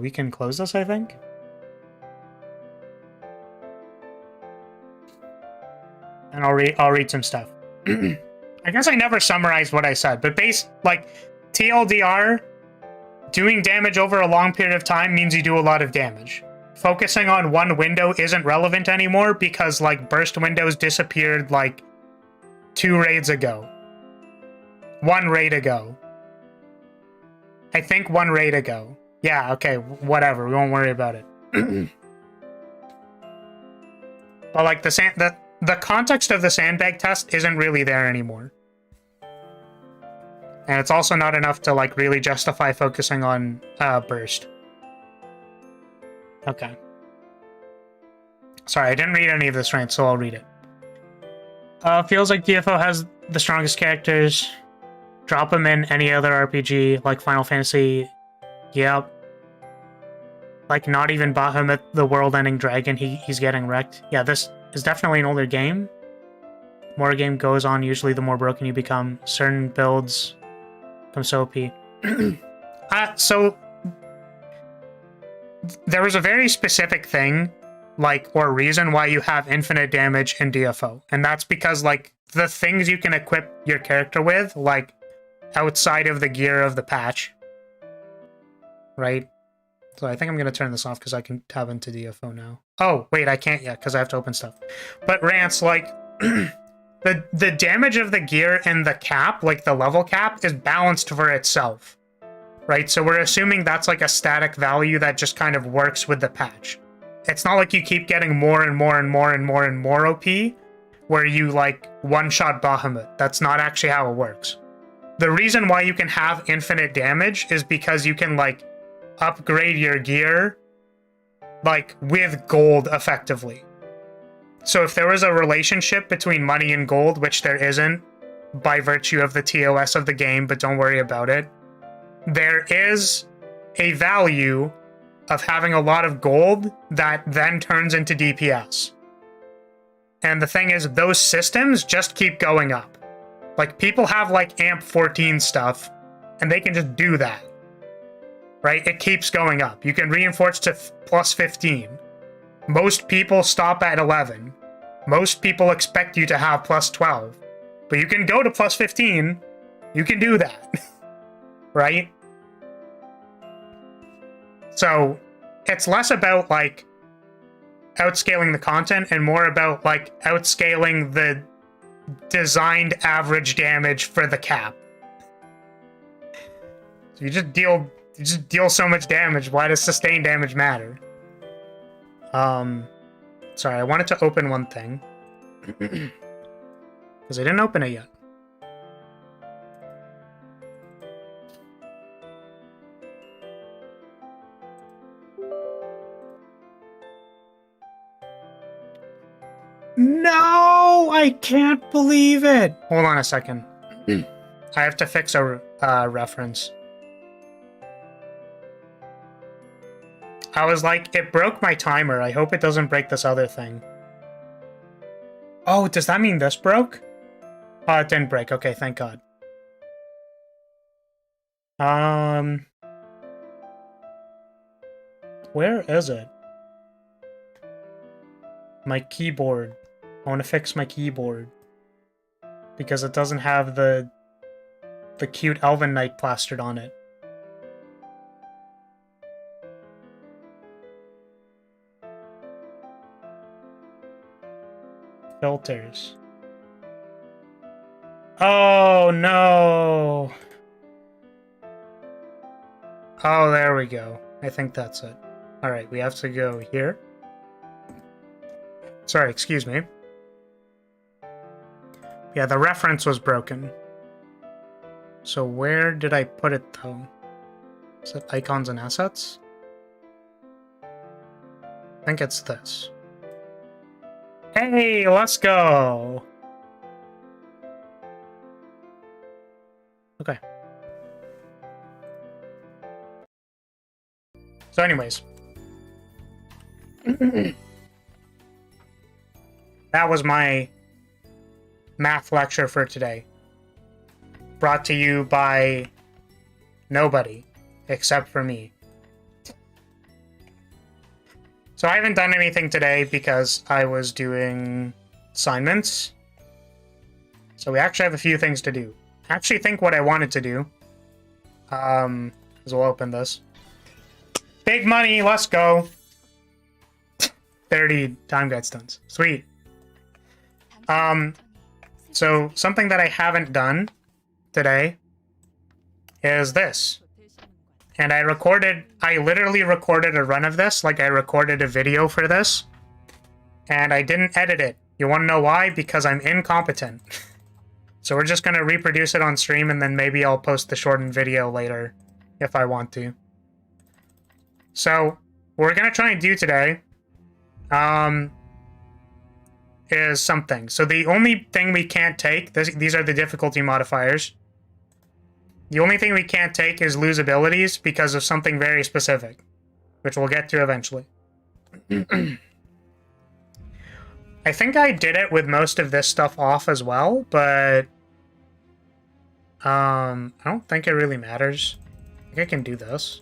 We can close this, I think. And I'll read some stuff. I guess I never summarized what I said, but TLDR, doing damage over a long period of time means you do a lot of damage. Focusing on one window isn't relevant anymore because, like, burst windows disappeared, like, 2 raids ago. 1 raid ago. I think 1 raid ago. Yeah, okay, whatever, we won't worry about it. But, like, the context of the sandbag test isn't really there anymore. And it's also not enough to, like, really justify focusing on burst. Okay. Sorry, I didn't read any of this rant, so I'll read it. Feels like DFO has the strongest characters. Drop them in any other RPG, like Final Fantasy. Yep. Like, not even Bahamut, the world-ending dragon, he's getting wrecked. Yeah, this is definitely an older game. The more a game goes on, usually the more broken you become. Certain builds become so OP. So there was a very specific thing, like, or reason why you have infinite damage in DFO. And that's because, like, the things you can equip your character with, like, outside of the gear of the patch, right? So I think I'm going to turn this off because I can tab into DFO now. Oh, wait, I can't yet because I have to open stuff. But rants, like, the damage of the gear and the cap, like the level cap, is balanced for itself, right? So we're assuming that's like a static value that just kind of works with the patch. It's not like you keep getting more and more and more and more and more OP, where you, like, one-shot Bahamut. That's not actually how it works. The reason why you can have infinite damage is because you can, like, upgrade your gear, like, with gold, effectively. So if there was a relationship between money and gold, which there isn't, by virtue of the TOS of the game, but don't worry about it, there is a value of having a lot of gold that then turns into DPS. And the thing is, those systems just keep going up. Like, people have, like, AMP 14 stuff, and they can just do that. Right? It keeps going up. You can reinforce to plus 15. Most people stop at 11. Most people expect you to have plus 12. But you can go to plus 15. You can do that. Right? So, it's less about, like, outscaling the content and more about, like, outscaling the designed average damage for the cap. So you just deal so much damage. Why does sustained damage matter? Sorry, I wanted to open one thing. Because I didn't open it yet. No! I can't believe it! Hold on a second. I have to fix a reference. I was like, it broke my timer. I hope it doesn't break this other thing. Oh, does that mean this broke? Oh, it didn't break. Okay, thank God. Where is it? My keyboard. I want to fix my keyboard. Because it doesn't have the cute Elven Knight plastered on it. Filters. Oh, no! Oh, there we go. I think that's it. Alright, we have to go here. Sorry, excuse me. Yeah, the reference was broken. So where did I put it, though? Is it icons and assets? I think it's this. Hey, let's go! Okay. So anyways. That was my math lecture for today. Brought to you by nobody, except for me. So I haven't done anything today because I was doing assignments. So we actually have a few things to do. I actually think what I wanted to do is we'll open this. Big money, let's go. 30 time guide stones. Sweet. So something that I haven't done today is this. And I literally recorded a run of this, like I recorded a video for this, and I didn't edit it. You want to know why? Because I'm incompetent. So we're just going to reproduce it on stream, and then maybe I'll post the shortened video later if I want to. So what we're going to try and do today is something. So the only thing we can't take, these are the difficulty modifiers. The only thing we can't take is lose abilities because of something very specific, which we'll get to eventually. I think I did it with most of this stuff off as well, but I don't think it really matters. I think I can do this.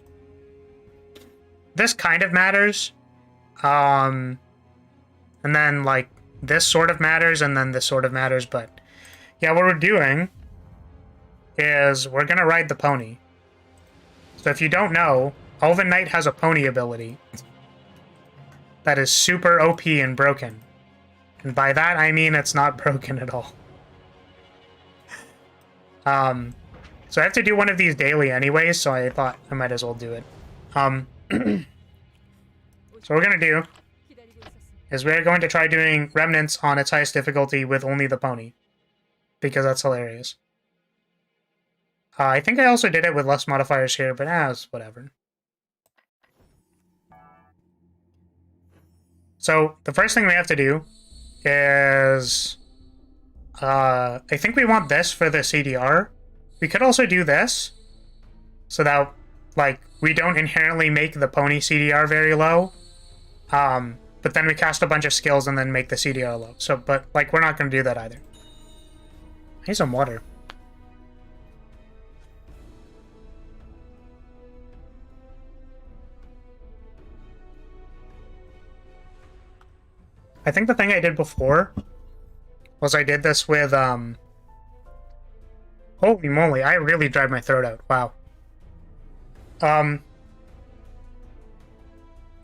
This kind of matters. And then, like, this sort of matters, and then this sort of matters, but yeah, what we're doing is we're gonna ride the pony. So if you don't know, Elven Knight has a pony ability that is super OP and broken. And by that, I mean it's not broken at all. So I have to do one of these daily anyways, so I thought I might as well do it. So what we're gonna do is we're going to try doing Remnants on its highest difficulty with only the pony, because that's hilarious. I think I also did it with less modifiers here, but it's whatever. So the first thing we have to do is I think we want this for the CDR. We could also do this so that, like, we don't inherently make the pony CDR very low. But then we cast a bunch of skills and then make the CDR low. So, but, like, we're not going to do that either. I need some water. I think the thing I did before was I did this with, holy moly, I really dried my throat out. Wow.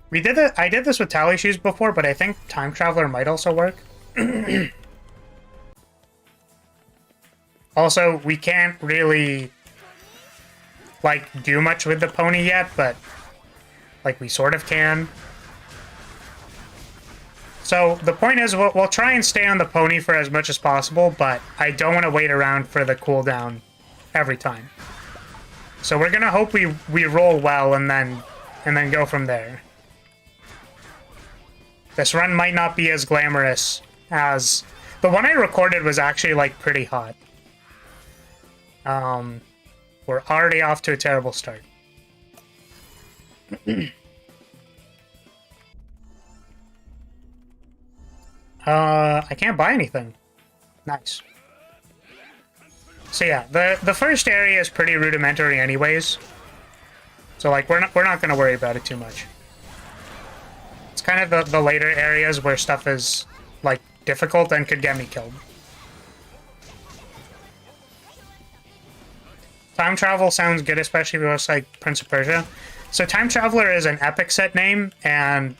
I did this with Tally Shoes before, but I think Time Traveler might also work. Also, we can't really, like, do much with the pony yet, but, like, we sort of can. So the point is, we'll try and stay on the pony for as much as possible, but I don't want to wait around for the cooldown every time. So we're gonna hope we roll well and then go from there. This run might not be as glamorous as the one I recorded was actually, like, pretty hot. We're already off to a terrible start. I can't buy anything. Nice. So yeah, the first area is pretty rudimentary anyways. So, like, we're not going to worry about it too much. It's kind of the later areas where stuff is, like, difficult and could get me killed. Time Travel sounds good, especially if it was, like, Prince of Persia. So Time Traveler is an epic set name, and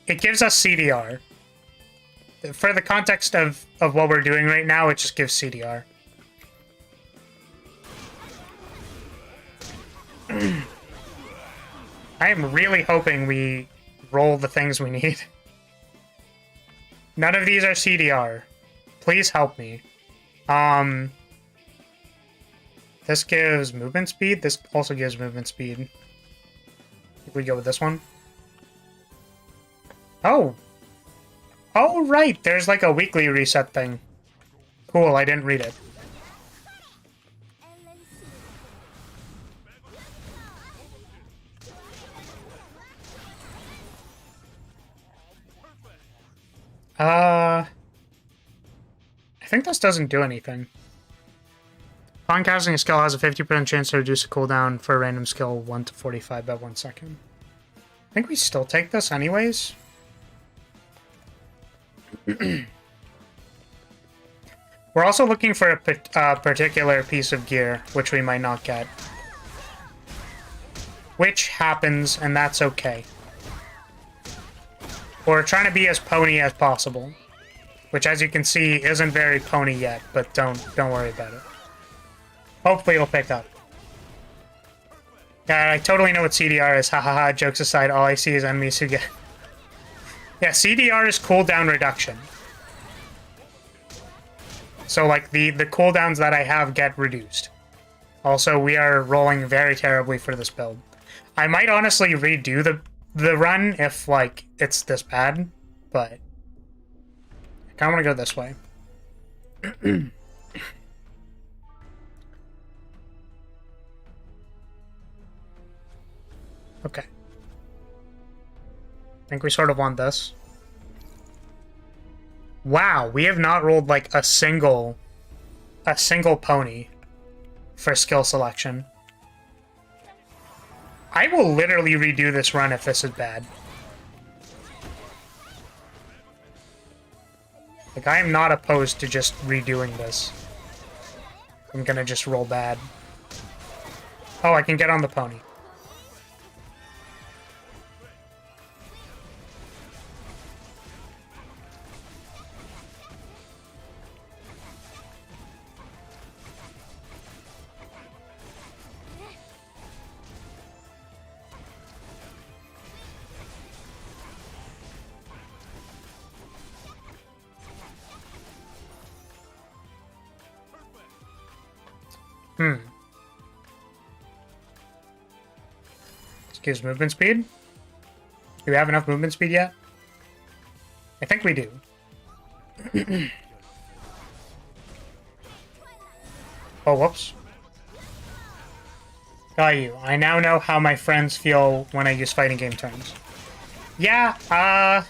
it gives us CDR. For the context of what we're doing right now, it just gives CDR. I am really hoping we roll the things we need. None of these are CDR. Please help me. This gives movement speed. This also gives movement speed. If we go with this one. Oh! Oh, right! There's like a weekly reset thing. Cool, I didn't read it. I think this doesn't do anything. Upon casting a skill has a 50% chance to reduce a cooldown for a random skill 1 to 45 by 1 second. I think we still take this anyways. We're also looking for a particular piece of gear, which we might not get. Which happens, and that's okay. We're trying to be as pony as possible. Which, as you can see, isn't very pony yet, but don't worry about it. Hopefully it'll pick up. Yeah, I totally know what CDR is, hahaha, jokes aside, all I see is enemies who get... Yeah, CDR is cooldown reduction. So, like, the cooldowns that I have get reduced. Also, we are rolling very terribly for this build. I might honestly redo the run if, like, it's this bad, but... I kind of want to go this way. Okay. I think we sort of want this. Wow, we have not rolled like a single pony for skill selection. I will literally redo this run if this is bad. Like, I am not opposed to just redoing this. I'm gonna just roll bad. Oh, I can get on the pony. Excuse movement speed? Do we have enough movement speed yet? I think we do. Oh, whoops. Got you. I now know how my friends feel when I use fighting game terms. Yeah, I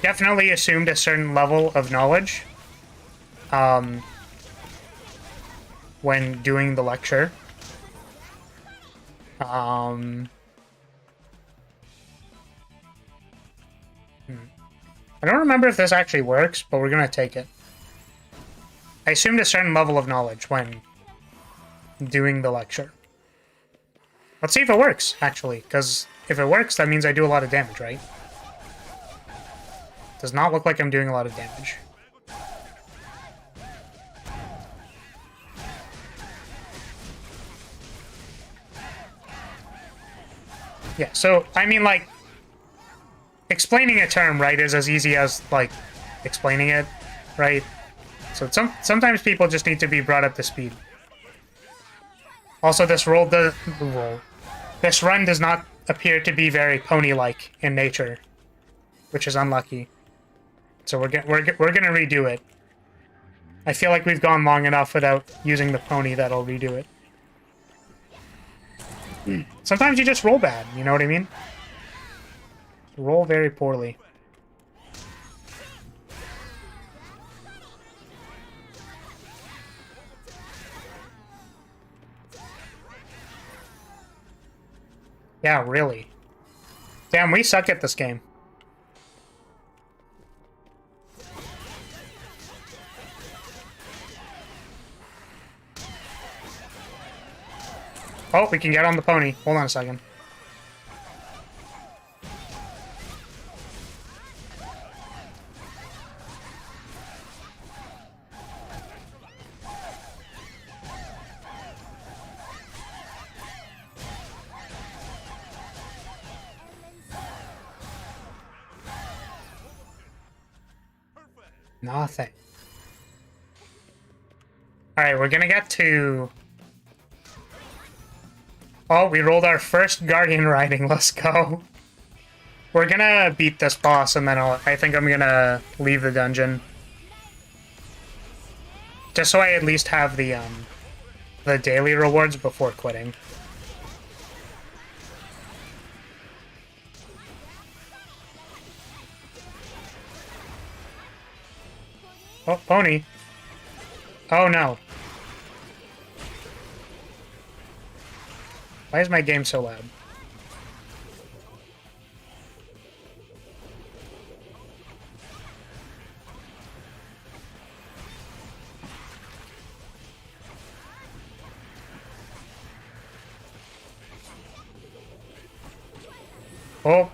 definitely assumed a certain level of knowledge when doing the lecture. I don't remember if this actually works, but we're gonna take it. I assumed a certain level of knowledge when doing the lecture. Let's see if it works, actually, because if it works, that means I do a lot of damage, right? Does not look like I'm doing a lot of damage. Yeah, so, I mean, like, explaining a term, right, is as easy as, like, explaining it, right? So sometimes people just need to be brought up to speed. Also, this run does not appear to be very pony-like in nature, which is unlucky. So we're gonna redo it. I feel like we've gone long enough without using the pony that I'll redo it. Sometimes you just roll bad, you know what I mean? Roll very poorly. Yeah, really. Damn, we suck at this game. Oh, we can get on the pony. Hold on a second. Nothing. Alright, we're gonna get to... Oh, we rolled our first Guardian riding. Let's go. We're gonna beat this boss, and then I think I'm gonna leave the dungeon. Just so I at least have the daily rewards before quitting. Oh, pony. Oh, no. Why is my game so loud? Oh,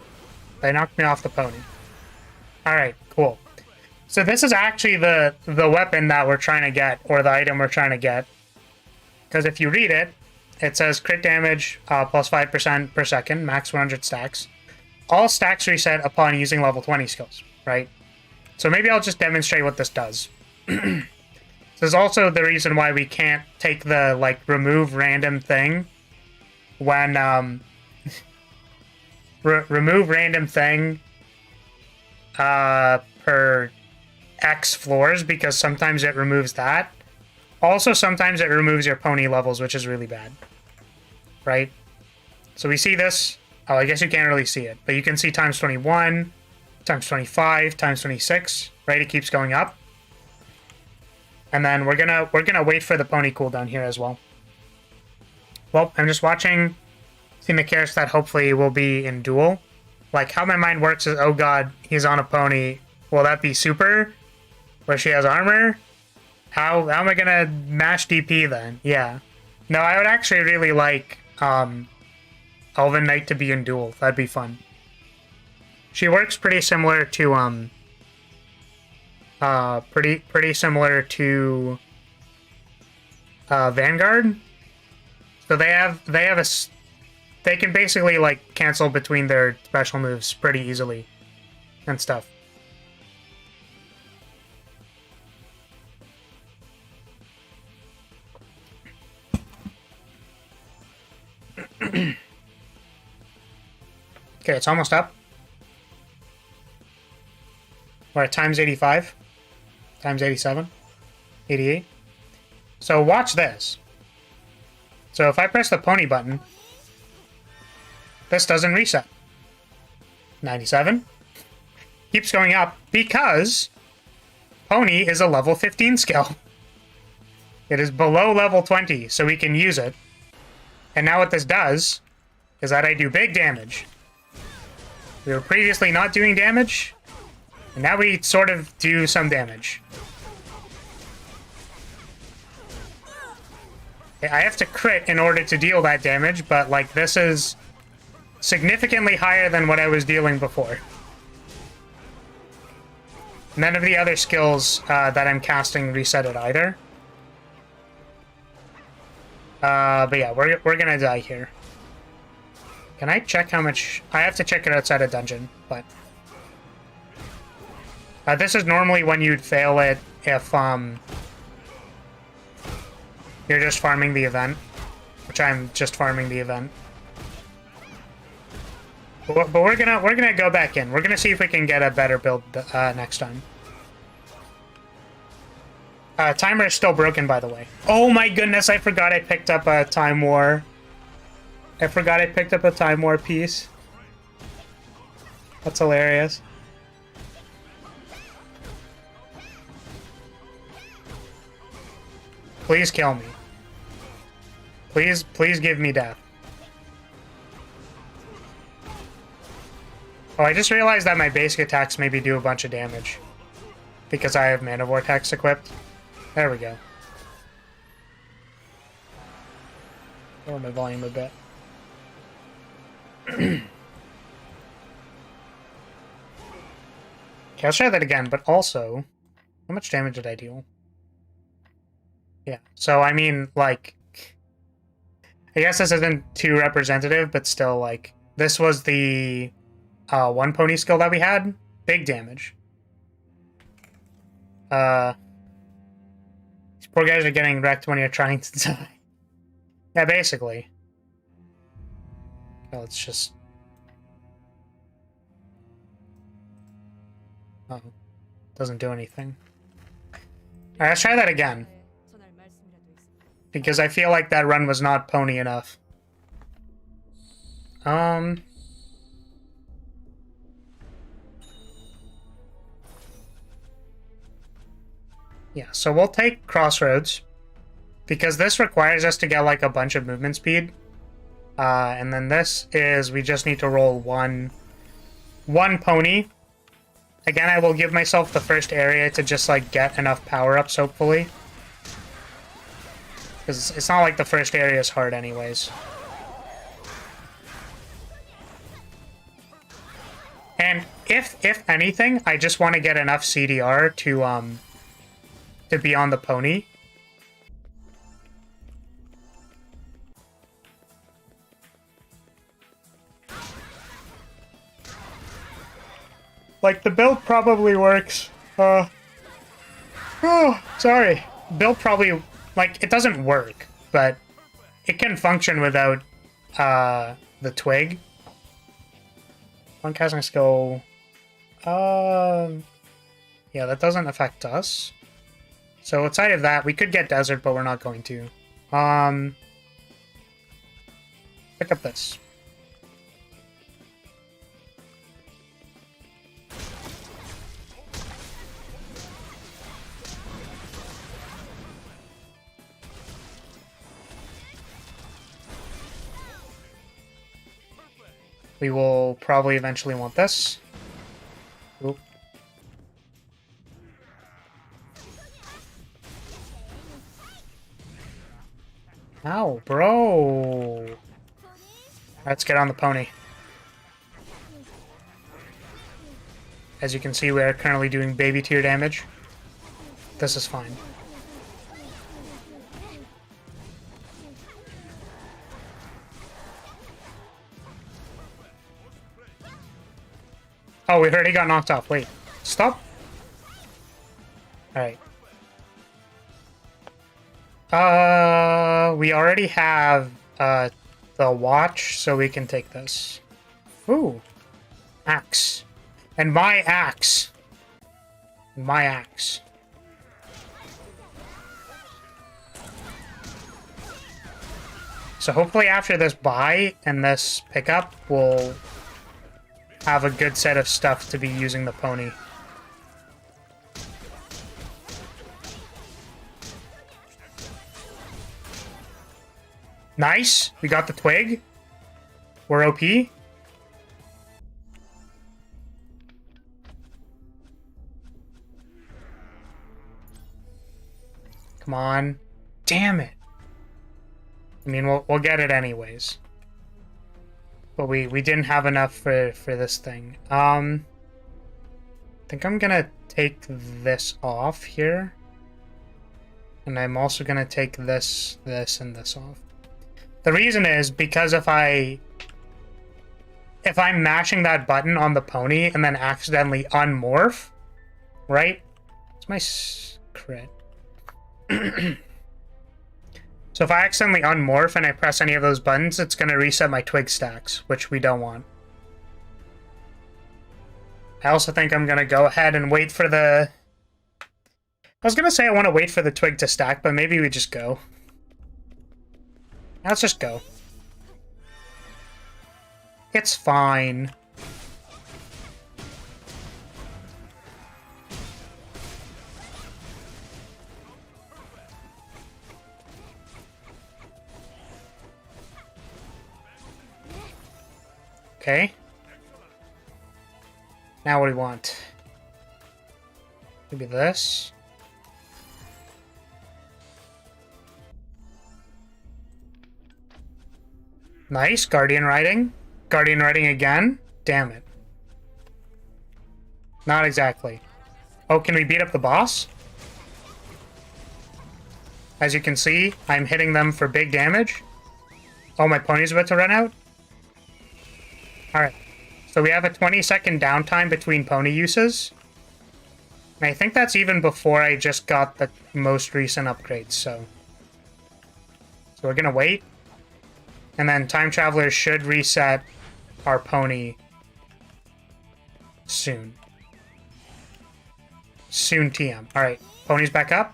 they knocked me off the pony. Alright, cool. So this is actually the weapon that we're trying to get, or the item we're trying to get. Because if you read it, it says crit damage plus 5% per second, max 100 stacks. All stacks reset upon using level 20 skills, right? So maybe I'll just demonstrate what this does. This is also the reason why we can't take the, like, remove random thing when, remove random thing per X floors, because sometimes it removes that. Also, sometimes it removes your pony levels, which is really bad. Right? So we see this. Oh, I guess you can't really see it, but you can see times 21, times 25, times 26, right? It keeps going up. And then we're gonna wait for the pony cooldown here as well. Well, I'm just watching, seeing the characters that hopefully will be in duel. Like, how my mind works is, oh god, he's on a pony. Will that be super? Where she has armor? How am I gonna mash DP then? Yeah. No, I would actually really like Elven Knight to be in duel. That'd be fun. She works pretty similar to pretty similar to Vanguard. So they can basically like cancel between their special moves pretty easily and stuff. Okay, it's almost up. We're at times 85, times 87, 88. So watch this. So if I press the pony button, this doesn't reset. 97. Keeps going up because pony is a level 15 skill. It is below level 20, so we can use it. And now what this does is that I do big damage. We were previously not doing damage, and now we sort of do some damage. I have to crit in order to deal that damage, but like this is significantly higher than what I was dealing before. None of the other skills that I'm casting reset it either. But yeah, we're gonna die here. Can I check how much? I have to check it outside a dungeon, but this is normally when you'd fail it if you're just farming the event, which I'm just farming the event. But we're gonna go back in. We're gonna see if we can get a better build next time. Timer is still broken, by the way. Oh my goodness, I forgot I picked up a Time War. I forgot I picked up a Time War piece. That's hilarious. Please kill me. Please give me death. Oh, I just realized that my basic attacks maybe do a bunch of damage. Because I have Mana Vortex equipped. There we go. Lower my volume a bit. Okay, let's try that again, but also, how much damage did I deal? Yeah, so I mean, like, I guess this isn't too representative, but still, like, this was the one pony skill that we had. Big damage. These poor guys are getting wrecked when you're trying to die. Yeah, basically. Okay, let's just... Oh, doesn't do anything. Alright, let's try that again. Because I feel like that run was not pony enough. Yeah, so we'll take Crossroads. Because this requires us to get like a bunch of movement speed. And then this is, we just need to roll one pony. Again, I will give myself the first area to just like get enough power-ups, hopefully. Because it's not like the first area is hard anyways. And if anything, I just want to get enough CDR to be on the pony. Like, the build probably works. Oh, sorry. Build probably, like, it doesn't work, but it can function without the twig. One casting skill. Yeah, that doesn't affect us. So outside of that, we could get desert, but we're not going to. Pick up this. We will probably eventually want this. Oop. Ow, bro. Let's get on the pony. As you can see, we are currently doing baby tier damage. This is fine. Oh, we already got knocked off. Wait. Stop. Alright. We already have the watch, so we can take this. Ooh. Axe. And my axe. My axe. So hopefully after this buy and this pickup, we'll have a good set of stuff to be using the pony. Nice! We got the twig. We're OP. Come on. Damn it. I mean, we'll get it anyways. But we didn't have enough for this thing. I think I'm gonna take this off here. And I'm also gonna take this, and this off. The reason is because if I'm mashing that button on the pony and then accidentally unmorph, right? It's my crit. So if I accidentally unmorph and I press any of those buttons, it's going to reset my twig stacks, which we don't want. I also think I'm going to go ahead and wait for the... I was going to say I want to wait for the twig to stack, but maybe we just go. Let's just go. It's fine. Okay. Now what do we want? Maybe this. Nice. Guardian riding. Guardian riding again. Damn it. Not exactly. Oh, can we beat up the boss? As you can see, I'm hitting them for big damage. Oh, my pony's about to run out? Alright. So we have a 20-second downtime between pony uses. And I think that's even before I just got the most recent upgrades, so... So we're gonna wait. And then Time Traveler should reset our pony soon. Soon TM. Alright, pony's back up.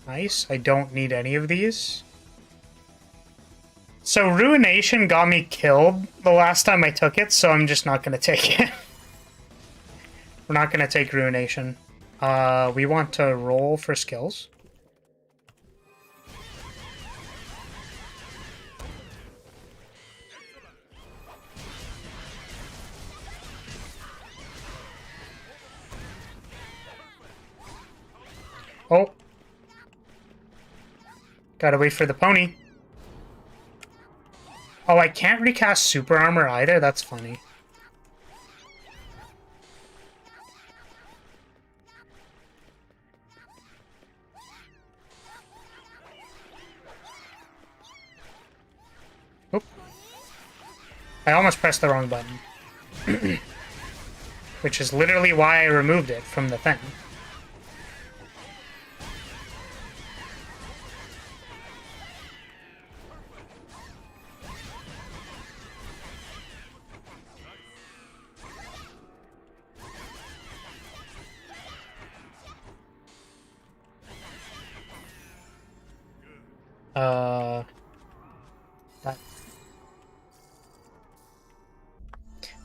Nice. I don't need any of these. So Ruination got me killed the last time I took it, so I'm just not going to take it. We're not going to take Ruination. We want to roll for skills. Oh. Gotta wait for the pony. Oh, I can't recast super armor either? That's funny. Oop. I almost pressed the wrong button. Which is literally why I removed it from the thing. That.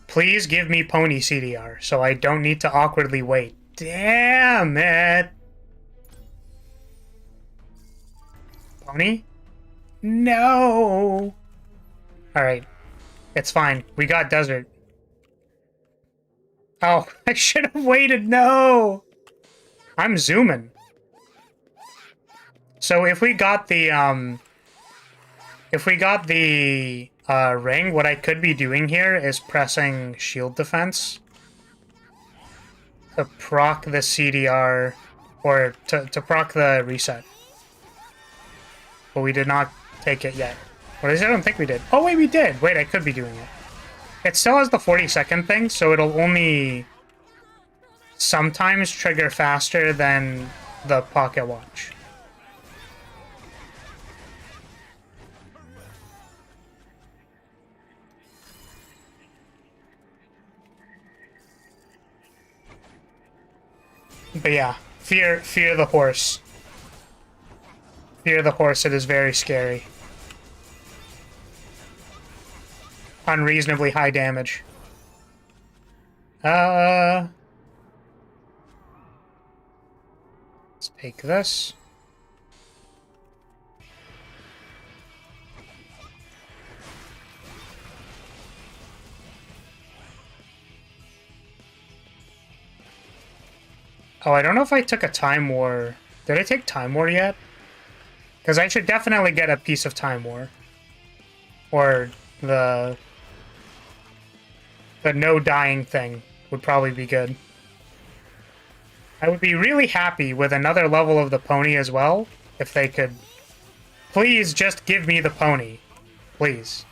Please give me pony CDR, so I don't need to awkwardly wait. Damn it! Pony? No! Alright. It's fine. We got desert. Oh, I should have waited. No! I'm zooming. So if we got the, ring, what I could be doing here is pressing shield defense to proc the CDR, or to proc the reset. But we did not take it yet. Or at least I don't think we did. Oh, wait, we did! Wait, I could be doing it. It still has the 40-second thing, so it'll only sometimes trigger faster than the pocket watch. But yeah, fear the horse. Fear the horse, it is very scary. Unreasonably high damage. Let's take this. Oh, I don't know if I took a Time War. Did I take Time War yet? Because I should definitely get a piece of Time War. Or the no dying thing would probably be good. I would be really happy with another level of the pony as well, if they could. Please just give me the pony. Please.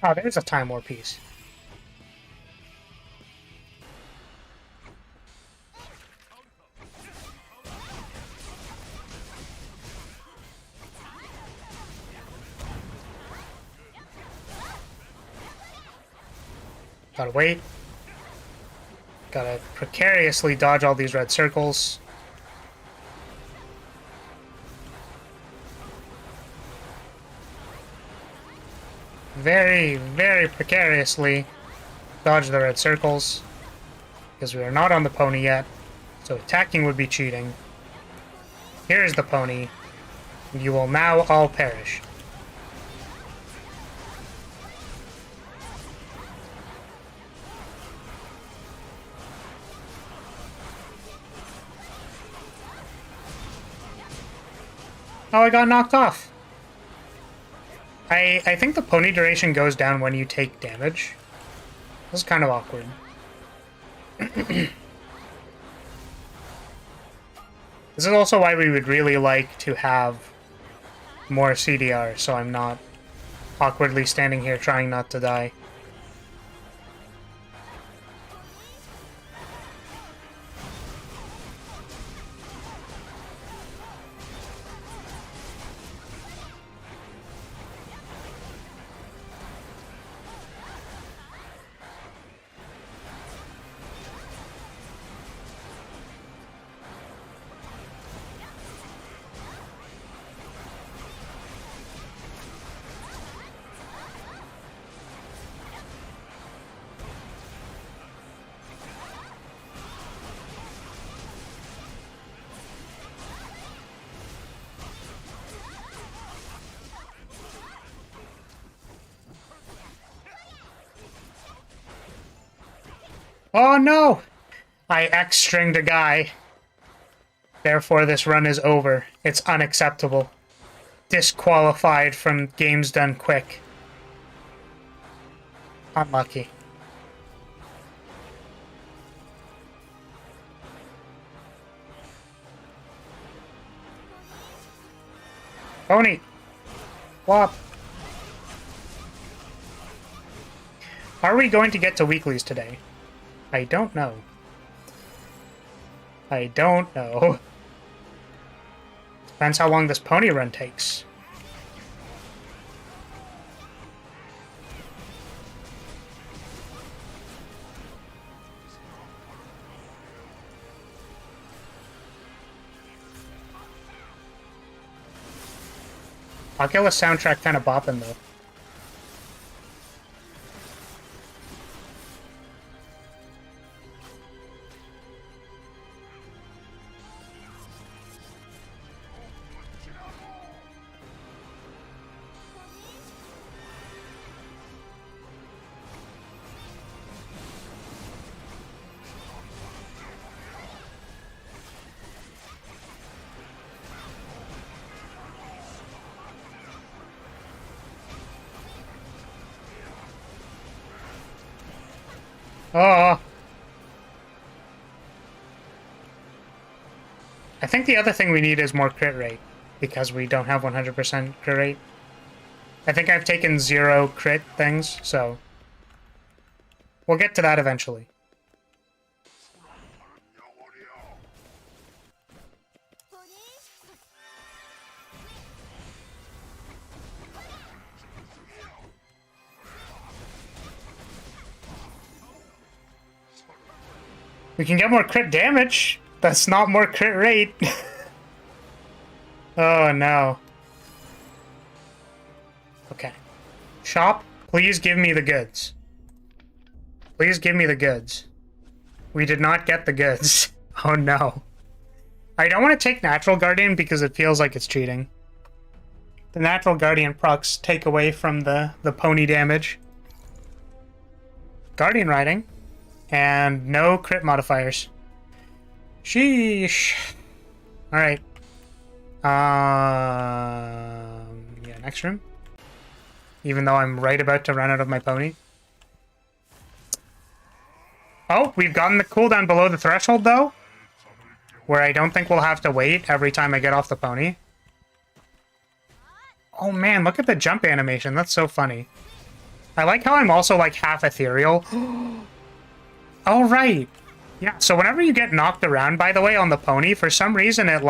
Oh, there's a Time War piece. Gotta wait. Gotta precariously dodge all these red circles. Very, very precariously dodge the red circles, because we are not on the pony yet, so attacking would be cheating. Here is the pony, and you will now all perish. Oh, I got knocked off. I think the pony duration goes down when you take damage. This is kind of awkward. This is also why we would really like to have more CDR, so I'm not awkwardly standing here trying not to die. Oh no! I X-stringed a guy. Therefore, this run is over. It's unacceptable. Disqualified from games done quick. Unlucky. Pony! Wop! Are we going to get to weeklies today? I don't know. I don't know. Depends how long this pony run takes. I'll get the soundtrack kind of bopping though. Oh! I think the other thing we need is more crit rate, because we don't have 100% crit rate. I think I've taken 0 crit things, so we'll get to that eventually. We can get more crit damage. That's not more crit rate. Oh no. Okay. Shop, please give me the goods. Please give me the goods. We did not get the goods. Oh no. I don't want to take Natural Guardian because it feels like it's cheating. The Natural Guardian procs take away from the pony damage. Guardian Riding. And no crit modifiers. Sheesh. Alright. Yeah, next room. Even though I'm right about to run out of my pony. Oh, we've gotten the cooldown below the threshold, though. Where I don't think we'll have to wait every time I get off the pony. Oh man, look at the jump animation. That's so funny. I like how I'm also, like, half ethereal. Oh, right. Yeah, so whenever you get knocked around, by the way, on the pony, for some reason it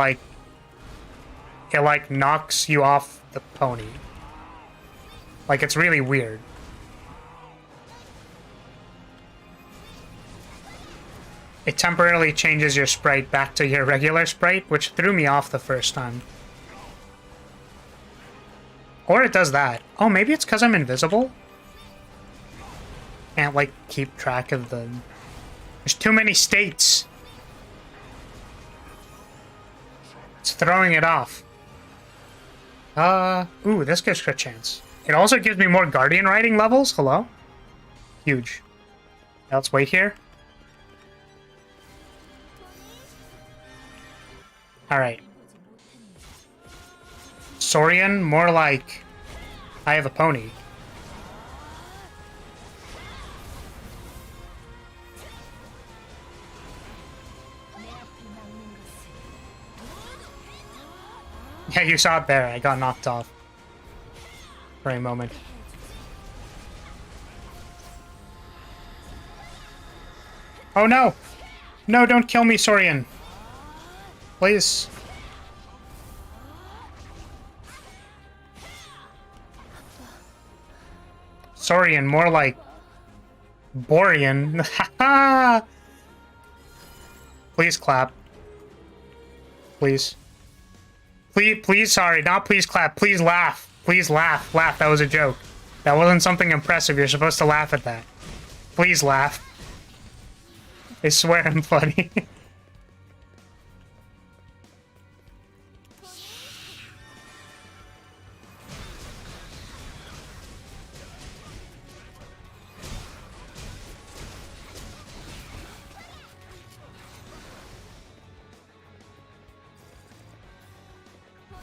knocks you off the pony. Like, it's really weird. It temporarily changes your sprite back to your regular sprite, which threw me off the first time. Or it does that. Oh, maybe it's because I'm invisible? Can't, like, keep track of the... There's too many states. It's throwing it off. Ooh, this gives crit chance. It also gives me more Guardian Riding levels. Hello? Huge. Let's wait here. Alright. Saurian, more like... I have a pony. Yeah, you saw it there. I got knocked off for a moment. Oh no! No, don't kill me, Saurian. Please. Saurian, more like Borean. Haha! Please clap. Please. Please, sorry, not please clap. Please laugh. Please laugh. Laugh, that was a joke. That wasn't something impressive. You're supposed to laugh at that. Please laugh. I swear I'm funny.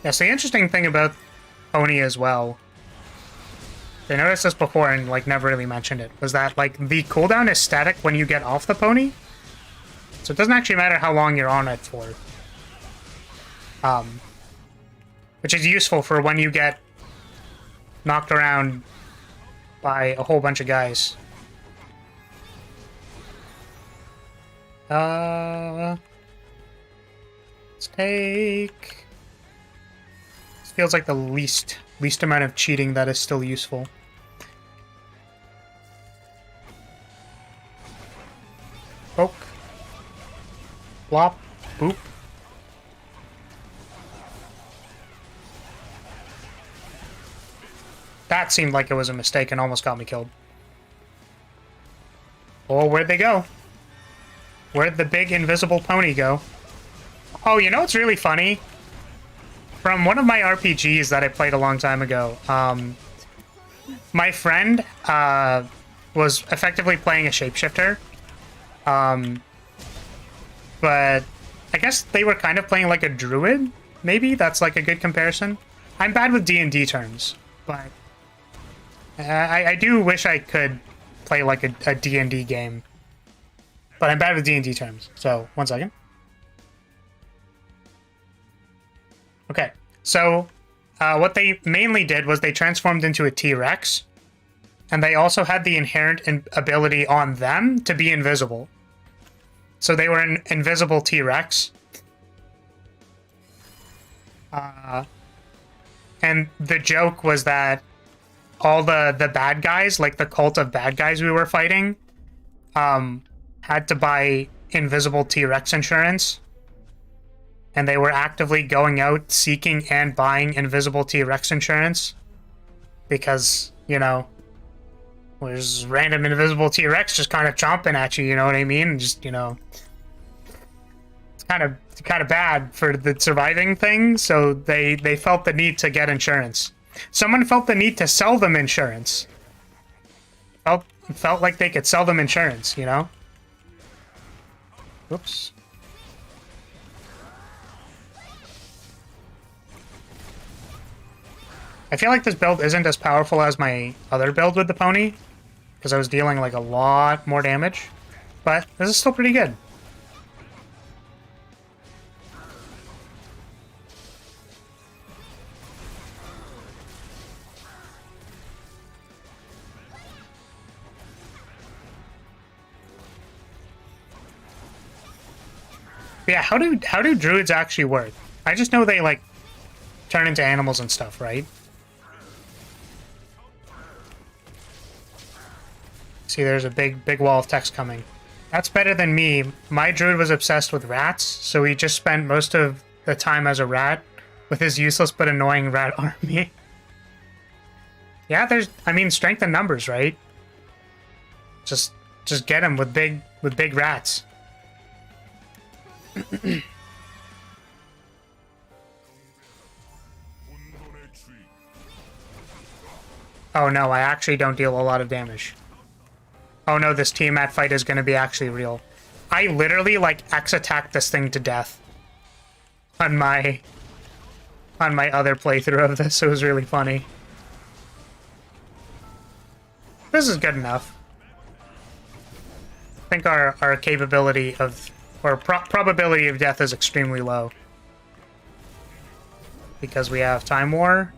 Yes, the interesting thing about Pony as well, I noticed this before and like never really mentioned it, was that like the cooldown is static when you get off the Pony. So it doesn't actually matter how long you're on it for. Which is useful for when you get knocked around by a whole bunch of guys. Let's take... This feels like the least amount of cheating that is still useful. Poke. Flop. Boop. That seemed like it was a mistake and almost got me killed. Oh, where'd they go? Where'd the big invisible pony go? Oh, you know what's really funny? From one of my RPGs that I played a long time ago, my friend was effectively playing a shapeshifter. But I guess they were kind of playing like a druid, maybe? That's like a good comparison. I'm bad with D&D terms, but I do wish I could play like a D&D game. But I'm bad with D&D terms, so 1 second. Okay, so what they mainly did was they transformed into a T-Rex, and they also had the inherent ability on them to be invisible. So they were an invisible T-Rex. And the joke was that all the bad guys, like the cult of bad guys we were fighting, had to buy invisible T-Rex insurance. And they were actively going out seeking and buying invisible T-Rex insurance. Because, you know, there's random invisible T-Rex just kind of chomping at you, you know what I mean? And just, you know, it's kind of bad for the surviving thing, so they felt the need to get insurance. Someone felt the need to sell them insurance. Felt like they could sell them insurance, you know? Oops. I feel like this build isn't as powerful as my other build with the pony, because I was dealing like a lot more damage, but this is still pretty good. But yeah, how do druids actually work? I just know they like turn into animals and stuff, right? See, there's a big wall of text coming. That's better than me. My druid was obsessed with rats, so he just spent most of the time as a rat with his useless but annoying rat army. Yeah, I mean, strength in numbers, right? Just get him with big rats. Oh no, I actually don't deal a lot of damage. Oh no, this Tiamat fight is going to be actually real. I literally, like, X-attacked this thing to death on my other playthrough of this. It was really funny. This is good enough. I think our capability of, or probability of death is extremely low. Because we have Time War.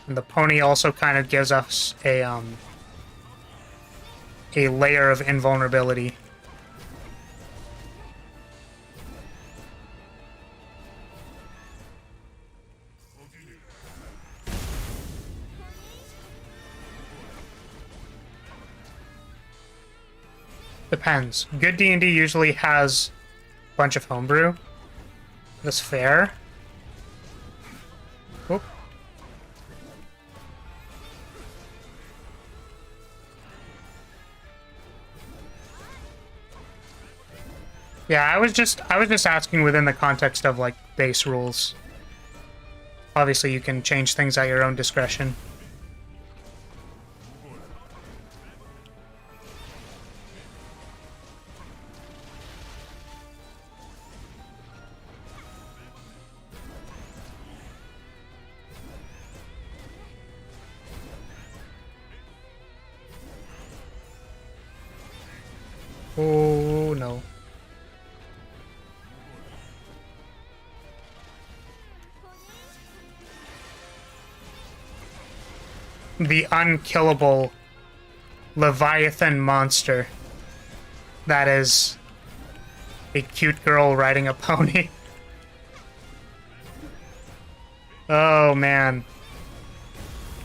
And the pony also kind of gives us a layer of invulnerability. Depends. Good D&D usually has a bunch of homebrew. That's fair. Oop. Yeah, I was just asking within the context of like base rules. Obviously, you can change things at your own discretion. Oh, no. The unkillable Leviathan monster that is a cute girl riding a pony. Oh, man.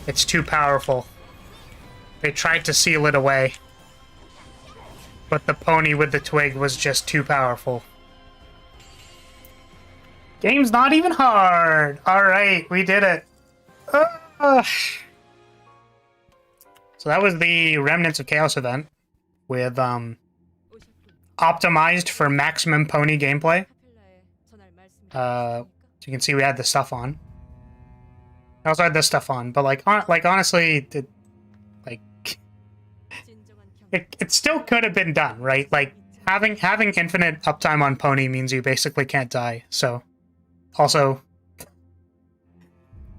It's too powerful. They tried to seal it away, but the pony with the twig was just too powerful. Game's not even hard. All right, we did it. So that was the Remnants of Chaos event with optimized for maximum pony gameplay. So you can see we had the stuff on. I also had this stuff on, but like honestly, it still could have been done, right? Like having infinite uptime on pony means you basically can't die. So also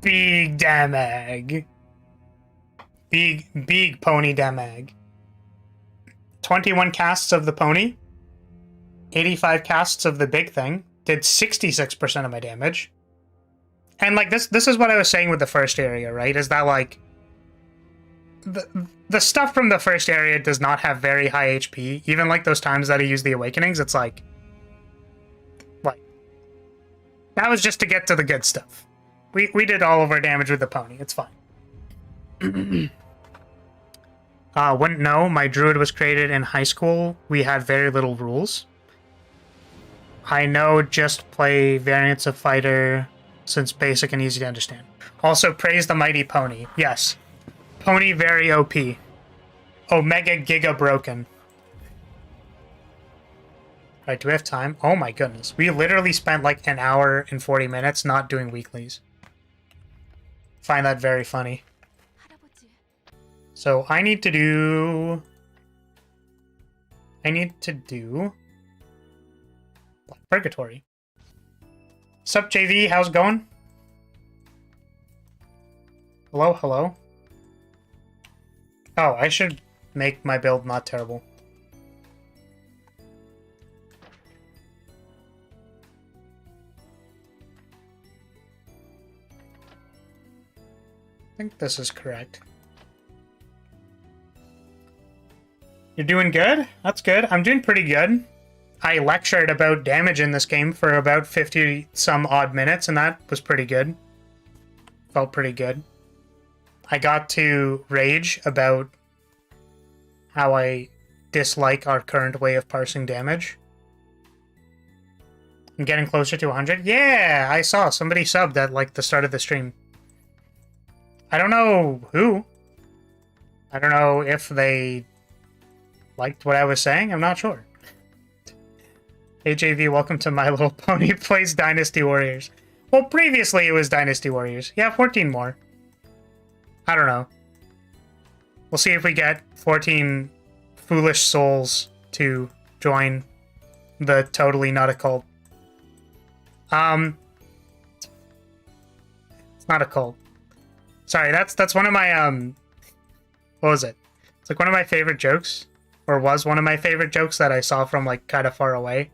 big damage. Big pony damage. 21 casts of the pony, 85 casts of the big thing, did 66% of my damage. And like this is what I was saying with the first area, right? Is that like the stuff from the first area does not have very high HP. Even like those times that I use the awakenings, it's like that was just to get to the good stuff. We did all of our damage with the pony. It's fine. Wouldn't know. My druid was created in high school. We had very little rules. I know just play variants of fighter since basic and easy to understand. Also, praise the mighty pony. Yes. Pony very OP. Omega Giga broken. Alright, do we have time? Oh my goodness. We literally spent like an hour and 40 minutes not doing weeklies. Find that very funny. So I need to do Purgatory. Sup, JV? How's it going? Hello, hello. Oh, I should make my build not terrible. I think this is correct. You're doing good? That's good. I'm doing pretty good. I lectured about damage in this game for about 50 some odd minutes, and that was pretty good. Felt pretty good. I got to rage about how I dislike our current way of parsing damage. I'm getting closer to 100. Yeah, I saw somebody subbed at like the start of the stream. I don't know who. I don't know if they liked what I was saying. I'm not sure. HAV, welcome to My Little Pony Plays Dynasty Warriors. Well, previously it was Dynasty Warriors. Yeah, 14 more. I don't know. We'll see if we get 14 foolish souls to join the totally not a cult. It's not a cult. Sorry, that's one of my what was it? It's like one of my favorite jokes, or was one of my favorite jokes that I saw from like kind of far away.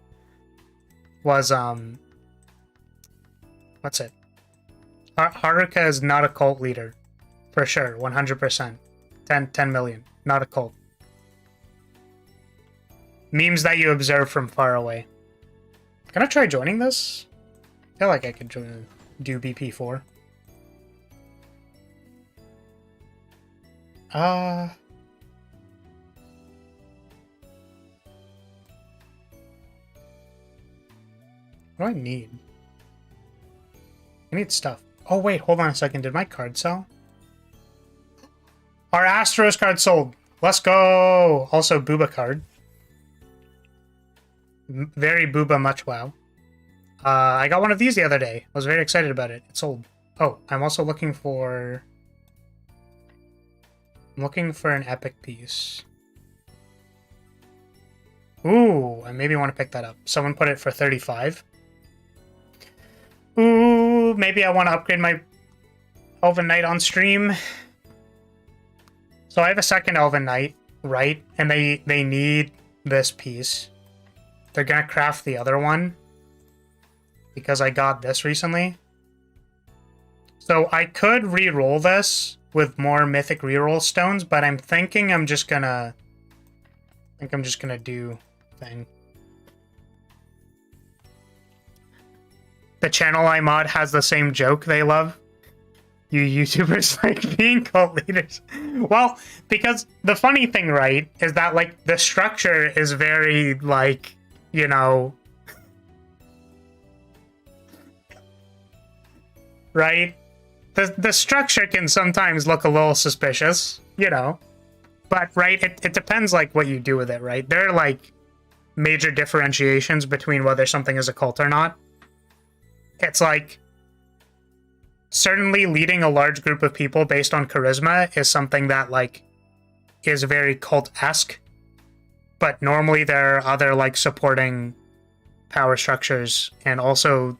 Was what's it? Haruka is not a cult leader, for sure, 100%. 10 million, not a cult. Memes that you observe from far away. Can I try joining this? I feel like I could do BP4. What do I need? I need stuff. Oh, wait, hold on a second. Did my card sell? Our Astros card sold. Let's go! Also, Booba card. Very Booba much wow. I got one of these the other day. I was very excited about it. It sold. Oh, I'm also looking for... I'm looking for an epic piece. Ooh, I maybe want to pick that up. Someone put it for 35. Ooh, maybe I want to upgrade my Elven Knight on stream. So I have a second Elven Knight, right? And they need this piece. They're gonna craft the other one because I got this recently. So I could re-roll this with more mythic reroll stones, but I'm thinking I'm just gonna do thing. The channel I mod has the same joke they love. You YouTubers like being cult leaders. Well, because the funny thing, right, is that, like, the structure is very, like, you know... right? The structure can sometimes look a little suspicious, you know? But, right, it depends, like, what you do with it, right? There are, like, major differentiations between whether something is a cult or not. It's like, certainly leading a large group of people based on charisma is something that, like, is very cult-esque. But normally there are other, like, supporting power structures, and also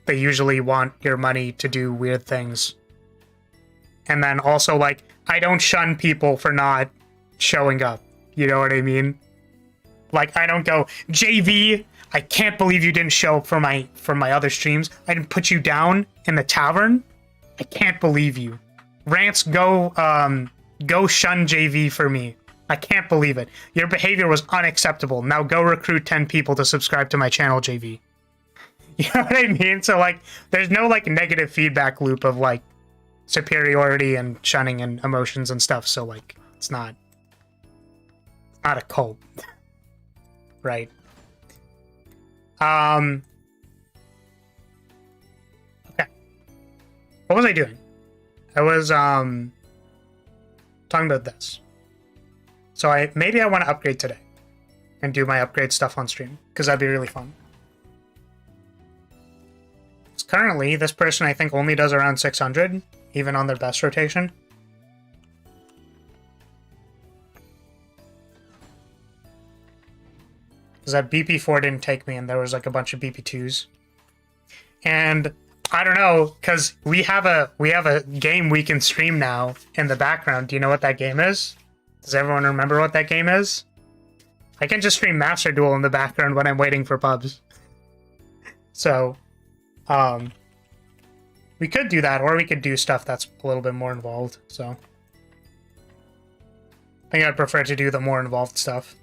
they usually want your money to do weird things. And then also, like, I don't shun people for not showing up. You know what I mean? Like, I don't go, JV, I can't believe you didn't show up for my other streams. I didn't put you down in the tavern. I can't believe you. Rants, go shun JV for me. I can't believe it. Your behavior was unacceptable. Now go recruit 10 people to subscribe to my channel, JV. You know what I mean? So, like, there's no, like, negative feedback loop of, like, superiority and shunning and emotions and stuff. So, like, it's not a cult. Right. Okay. What was I doing? I was talking about this. So maybe I want to upgrade today and do my upgrade stuff on stream, because that'd be really fun. Currently, this person I think only does around 600, even on their best rotation. Because that BP4 didn't take me, and there was like a bunch of BP2s. And I don't know, because we have a game we can stream now in the background. Do you know what that game is? Does everyone remember what that game is? I can just stream Master Duel in the background when I'm waiting for pubs. So, we could do that, or we could do stuff that's a little bit more involved, so. I think I'd prefer to do the more involved stuff.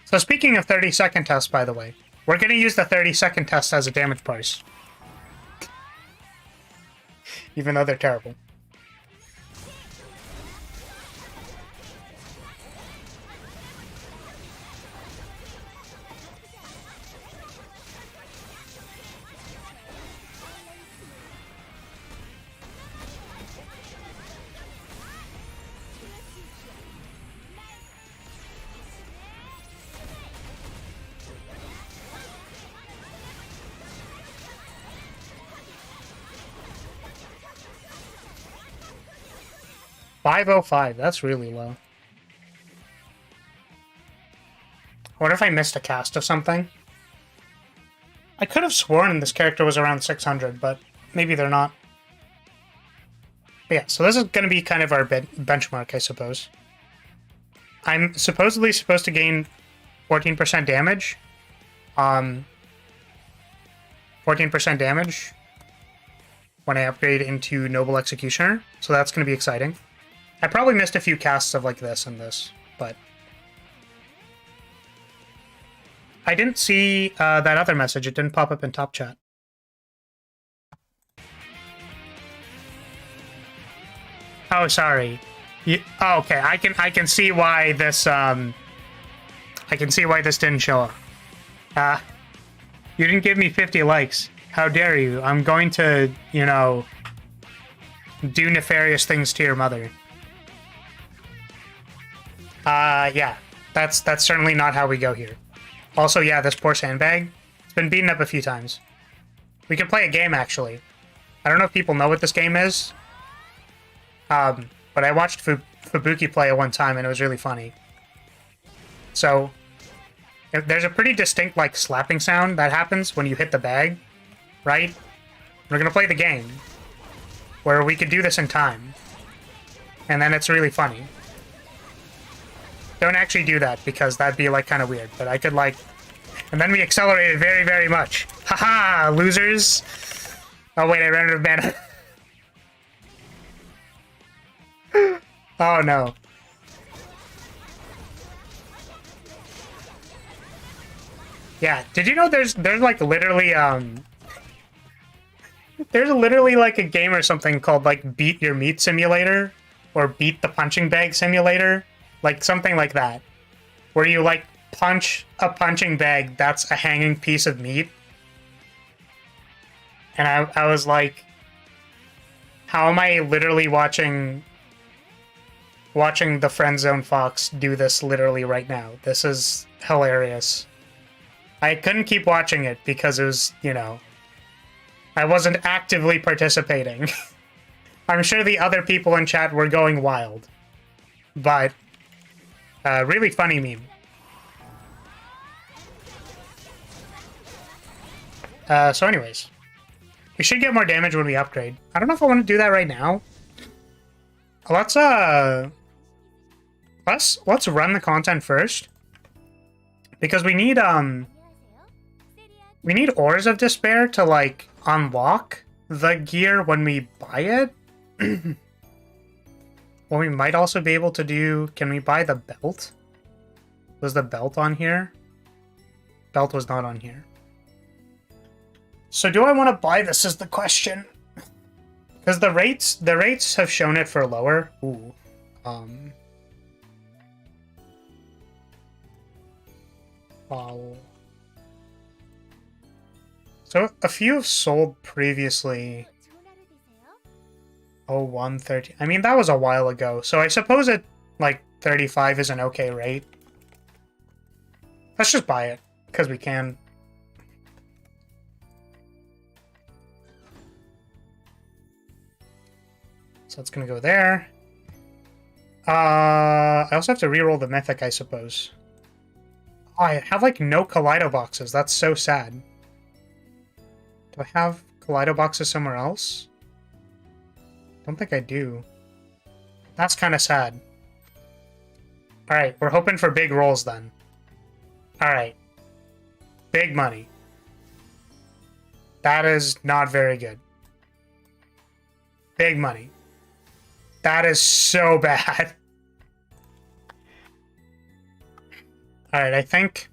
So speaking of 30-second tests, by the way, we're going to use the 30-second test as a damage price. Even though they're terrible. $505, that's really low. I wonder if I missed a cast of something. I could have sworn this character was around 600, but maybe they're not. But yeah, so this is going to be kind of our benchmark, I suppose. I'm supposedly supposed to gain 14% damage. 14% damage when I upgrade into Noble Executioner, so that's going to be exciting. I probably missed a few casts of like this and this, but I didn't see that other message. It didn't pop up in top chat. Oh, sorry. Oh, okay. I can see why this I can see why this didn't show up. You didn't give me 50 likes. How dare you? I'm going to, you know, do nefarious things to your mother. Yeah, that's certainly not how we go here. Also, yeah, this poor sandbag, it's been beaten up a few times. We could play a game, actually. I don't know if people know what this game is, but I watched Fubuki play it one time, and it was really funny. So there's a pretty distinct like slapping sound that happens when you hit the bag, right? We're gonna play the game where we could do this in time, and then it's really funny. Don't actually do that because that'd be like kind of weird, but I could like, and then we accelerated very, very much. Haha, losers. Oh wait, I ran out of mana. Oh no. Yeah, did you know there's like literally there's literally like a game or something called like Beat Your Meat Simulator or Beat the Punching Bag Simulator, like something like that, where you like punch a punching bag that's a hanging piece of meat. And I was like, how am I literally watching the Friend Zone Fox do this literally right now? This is hilarious. I couldn't keep watching it because it was, you know, I wasn't actively participating. I'm sure the other people in chat were going wild. But, really funny meme. So anyways. We should get more damage when we upgrade. I don't know if I want to do that right now. Let's run the content first. Because we need Ores of Despair to, like, unlock the gear when we buy it. What we might also be able to do... Can we buy the belt? Was the belt on here? Belt was not on here. So do I want to buy this is the question. Because the rates have shown it for lower. Ooh. So a few have sold previously. Oh, 130. I mean, that was a while ago. So I suppose it, like, 35 is an okay rate. Let's just buy it, because we can. So it's going to go there. I also have to reroll the Mythic, I suppose. Oh, I have, like, no Kaleido boxes. That's so sad. Do I have Kaleido boxes somewhere else? Don't think I do. That's kind of sad. Alright, we're hoping for big rolls then. Alright. Big money. That is not very good. Big money. That is so bad. Alright, I think...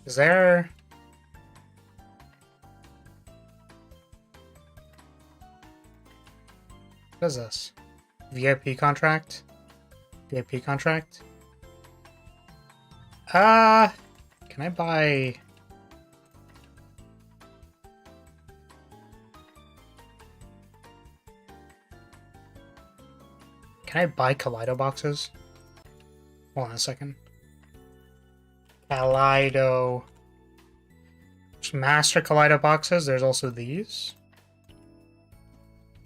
Is there... What is this? VIP contract? VIP contract? Can I buy... Can I buy Kaleido boxes? Hold on a second. Kaleido. There's Master Kaleido boxes. There's also these.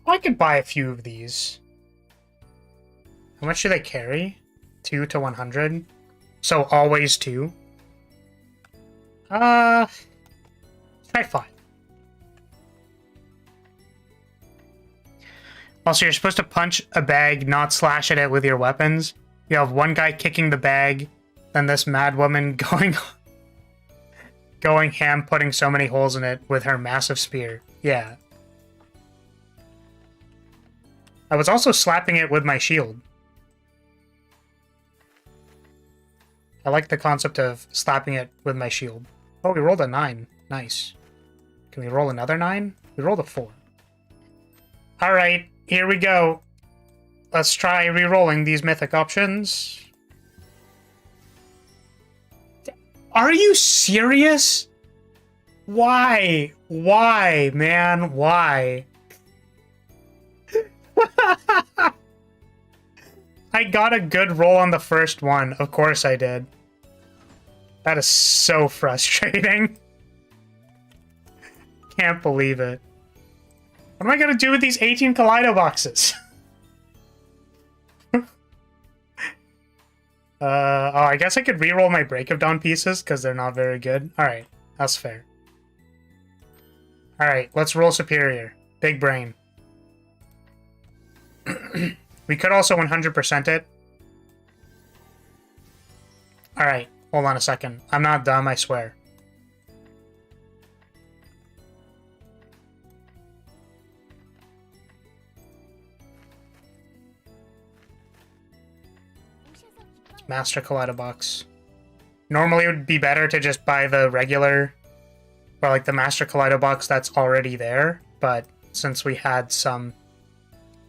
I could buy a few of these. How much do they carry? 2 to 100. So always 2. Let's try 5. Also, you're supposed to punch a bag, not slash at it with your weapons. You have one guy kicking the bag, then this mad woman going ham, putting so many holes in it with her massive spear. Yeah. I was also slapping it with my shield. I like the concept of slapping it with my shield. Oh, we rolled a 9. Nice. Can we roll another 9? We rolled a 4. Alright, here we go. Let's try re-rolling these mythic options. Are you serious? Why? Why, man? Why? I got a good roll on the first one. Of course I did. That is so frustrating. Can't believe it. What am I gonna do with these 18 Kaleido boxes? Oh, I guess I could reroll my Break of Dawn pieces because they're not very good. Alright, that's fair. Alright, let's roll Superior. Big brain. We could also 100% it. Alright, hold on a second. I'm not dumb, I swear. Master Kaleido Box. Normally it would be better to just buy the regular, or like the Master Kaleido Box that's already there, but since we had some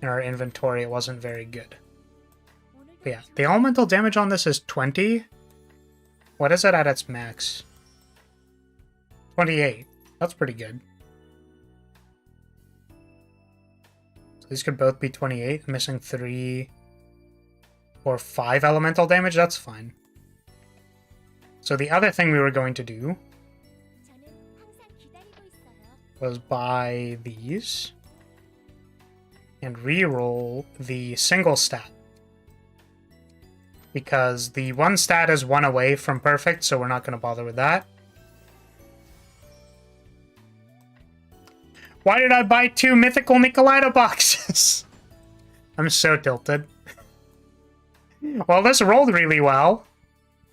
in our inventory, it wasn't very good. But yeah, the elemental damage on this is 20. What is it at its max? 28. That's pretty good. So these could both be 28. I'm missing 3 or 5 elemental damage. That's fine. So the other thing we were going to do was buy these and re-roll the single stat. Because the one stat is 1 away from perfect, so we're not going to bother with that. Why did I buy 2 mythical Kaleido boxes? I'm so tilted. Well, this rolled really well.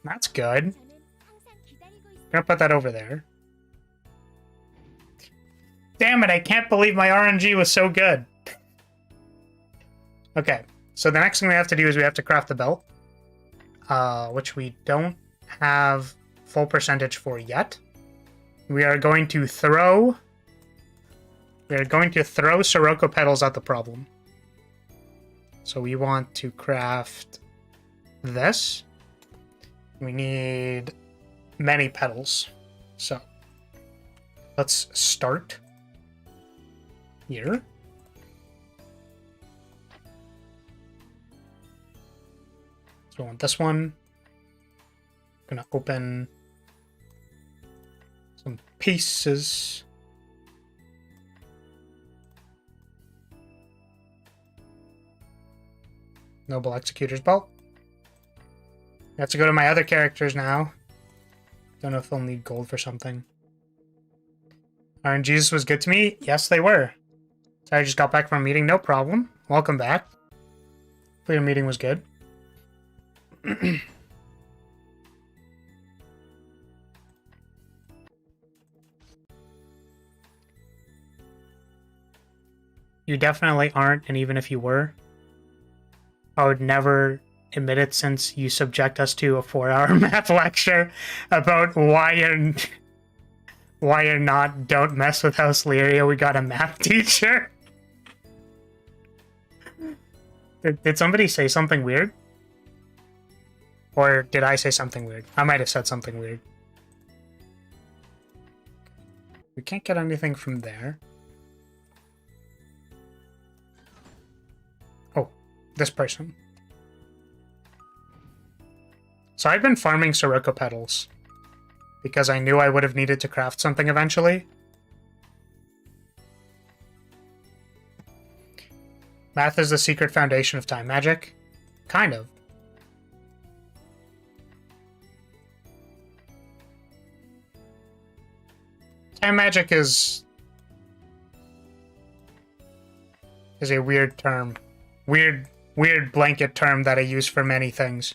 That's good. I'm gonna put that over there. Damn it, I can't believe my RNG was so good. Okay, so the next thing we have to do is we have to craft the belt. Which we don't have full percentage for yet. We are going to throw Sirocco petals at the problem. So we want to craft this. We need many petals. So let's start here. So I want this one. I'm gonna open some pieces. Noble Executor's Belt. I have to go to my other characters now. Don't know if they'll need gold for something. RNGs was good to me? Yes, they were. Sorry, I just got back from a meeting. No problem. Welcome back. Hopefully your meeting was good. You definitely aren't, and even if you were, I would never admit it since you subject us to a 4-hour math lecture about why you're not don't mess with House Lyria. We got a math teacher. Did somebody say something weird? Or did I say something weird? I might have said something weird. We can't get anything from there. Oh, this person. So I've been farming Sirocco petals because I knew I would have needed to craft something eventually. Math is the secret foundation of time magic? Kind of. Time magic is a weird term. Weird blanket term that I use for many things.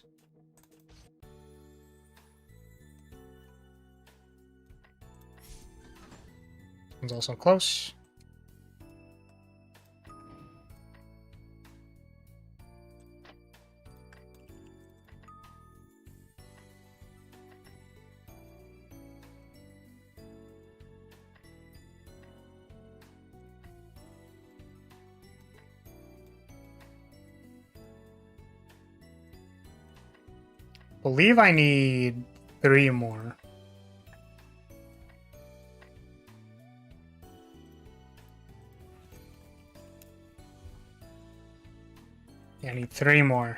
One's also close. Believe I need 3 more. Yeah, I need 3 more.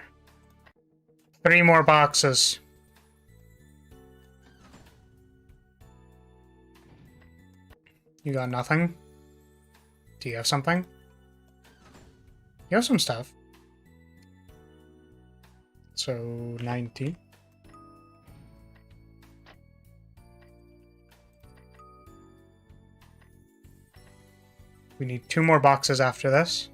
3 more boxes. You got nothing? Do you have something? You have some stuff. So 90. We need 2 more boxes after this.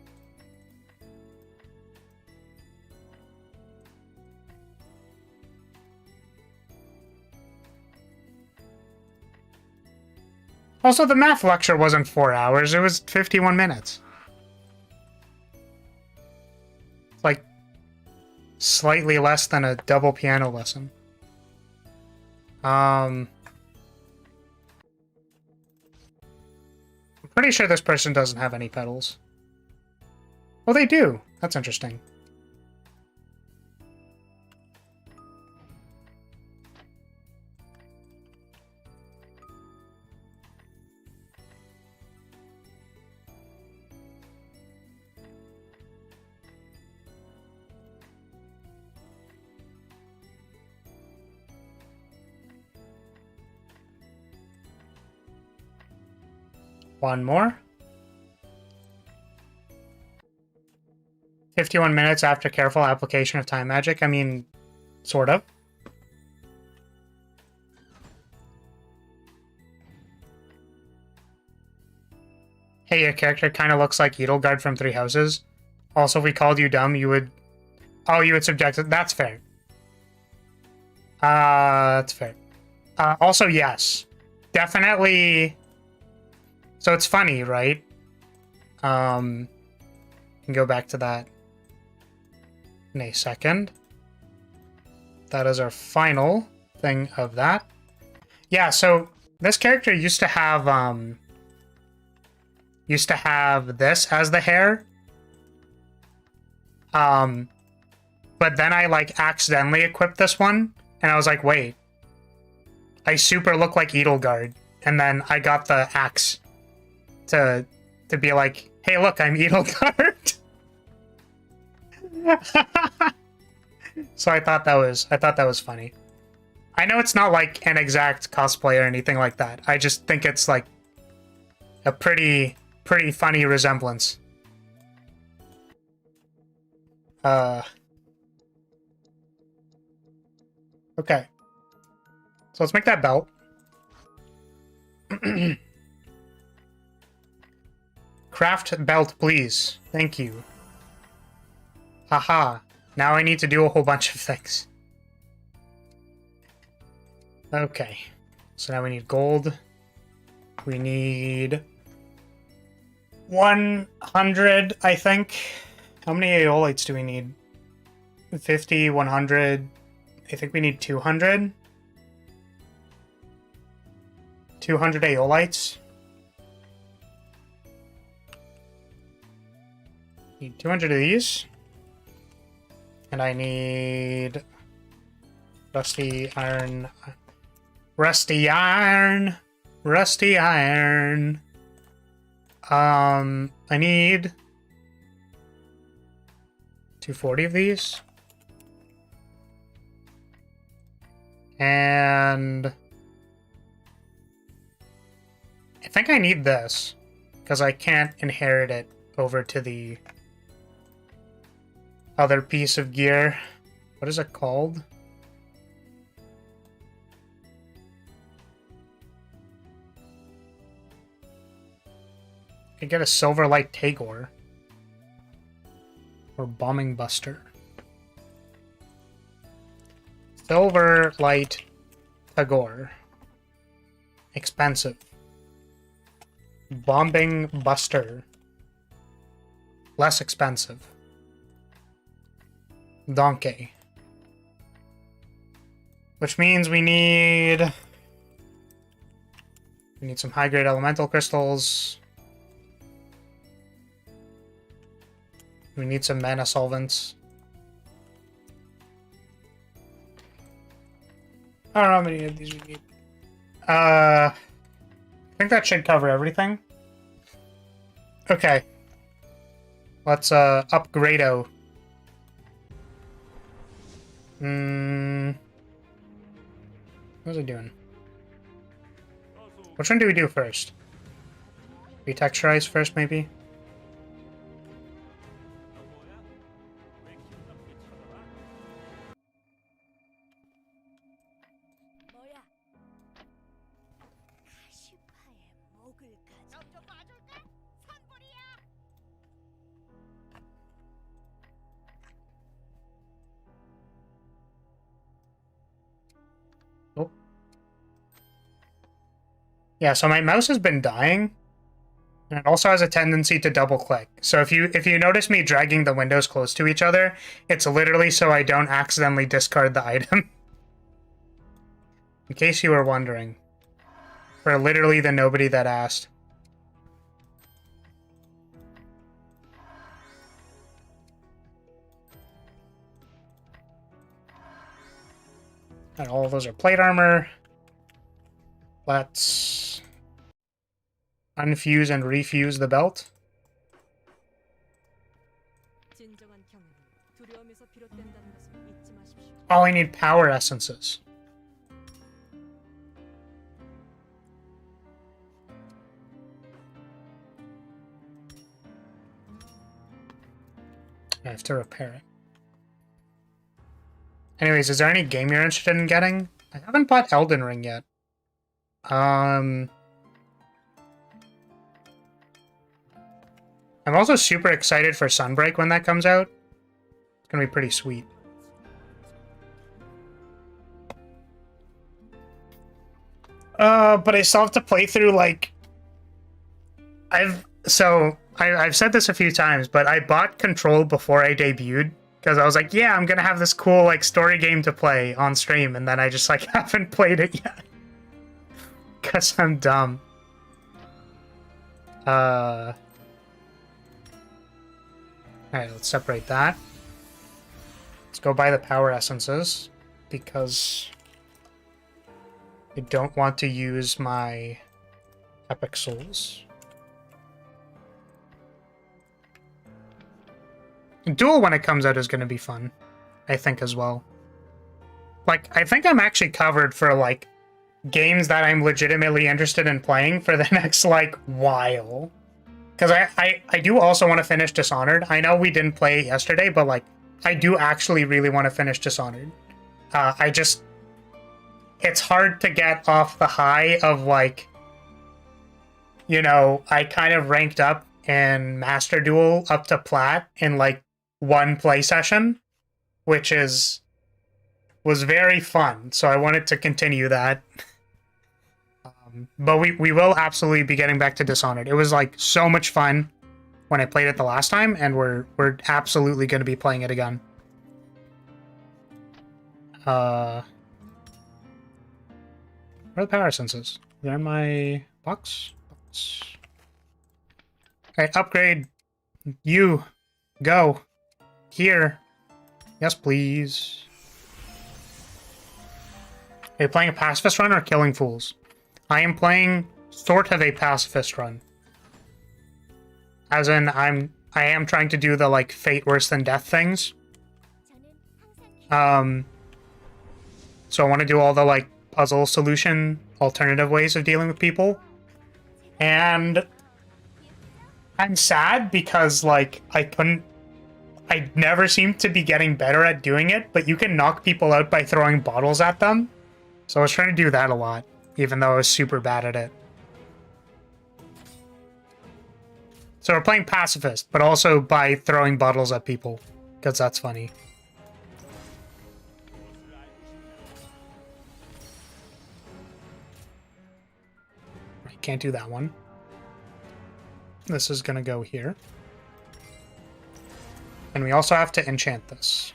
Also, the math lecture wasn't 4 hours, it was 51 minutes. Like, slightly less than a double piano lesson. I'm pretty sure this person doesn't have any pedals. Oh, they do. That's interesting. One more. 51 minutes after careful application of time magic. I mean, sort of. Hey, your character kind of looks like Edelgard from Three Houses. Also, if we called you dumb, you would... Oh, you would subject it. That's fair. That's fair. Also, yes. Definitely... So it's funny, right? Can go back to that in a second. That is our final thing of that. Yeah, so this character used to have this as the hair. But then I like accidentally equipped this one, and I was like, wait, I super look like Edelgard. And then I got the axe to be like, hey, look, I'm Edelgard. So I thought that was funny. I know it's not like an exact cosplay or anything like that. I just think it's like a pretty funny resemblance. Okay. So let's make that belt. Craft belt, please. Thank you. Haha. Now I need to do a whole bunch of things. Okay. So now we need gold. We need 100, I think. How many aeolites do we need? 50, 100. I think we need 200. 200 aeolites. Need 200 of these. And I need rusty iron. Rusty iron. Rusty iron. I need 240 of these. And I think I need this because I can't inherit it over to the other piece of gear. What is it called? I could get a Silver Light Tagore. Or Bombing Buster. Silver Light Tagore. Expensive. Bombing Buster. Less expensive. Donkey. Which means we need some high-grade elemental crystals. We need some mana solvents. I don't know how many of these we need. I think that should cover everything. Okay. Let's upgrade-o. What was I doing? Which one do we do first? Retexturize first, maybe? Yeah, so my mouse has been dying. And it also has a tendency to double click. So if you notice me dragging the windows close to each other, it's literally so I don't accidentally discard the item. In case you were wondering. For literally the nobody that asked. And all of those are plate armor. Let's unfuse and refuse the belt. Oh, I need power essences. I have to repair it. Anyways, is there any game you're interested in getting? I haven't bought Elden Ring yet. I'm also super excited for Sunbreak when that comes out. It's gonna be pretty sweet. But I still have to play through, like... I've said this a few times, but I bought Control before I debuted, because I was like, yeah, I'm gonna have this cool, like, story game to play on stream, and then I just, like, haven't played it yet. Because I'm dumb. Alright, let's separate that. Let's go buy the power essences, because I don't want to use my epic souls. Duel, when it comes out, is going to be fun, I think, as well. Like, I think I'm actually covered for, like, games that I'm legitimately interested in playing for the next, like, while. Because I do also want to finish Dishonored. I know we didn't play it yesterday, but, like, I do actually really want to finish Dishonored. It's hard to get off the high of, like, you know, I kind of ranked up in Master Duel up to Plat in, like, one play session, which was very fun, so I wanted to continue that. But we will absolutely be getting back to Dishonored. It was, like, so much fun when I played it the last time, and we're absolutely going to be playing it again. Where are the power essences? They're in my box? Alright, upgrade. You. Go. Here. Yes, please. Are you playing a pacifist run or killing fools? I am playing sort of a pacifist run. As in, I am trying to do the, like, fate worse than death things. So I want to do all the, like, puzzle solution alternative ways of dealing with people. And I'm sad because, like, I never seem to be getting better at doing it, but you can knock people out by throwing bottles at them. So I was trying to do that a lot, even though I was super bad at it. So we're playing pacifist, but also by throwing bottles at people, because that's funny. I can't do that one. This is going to go here. And we also have to enchant this.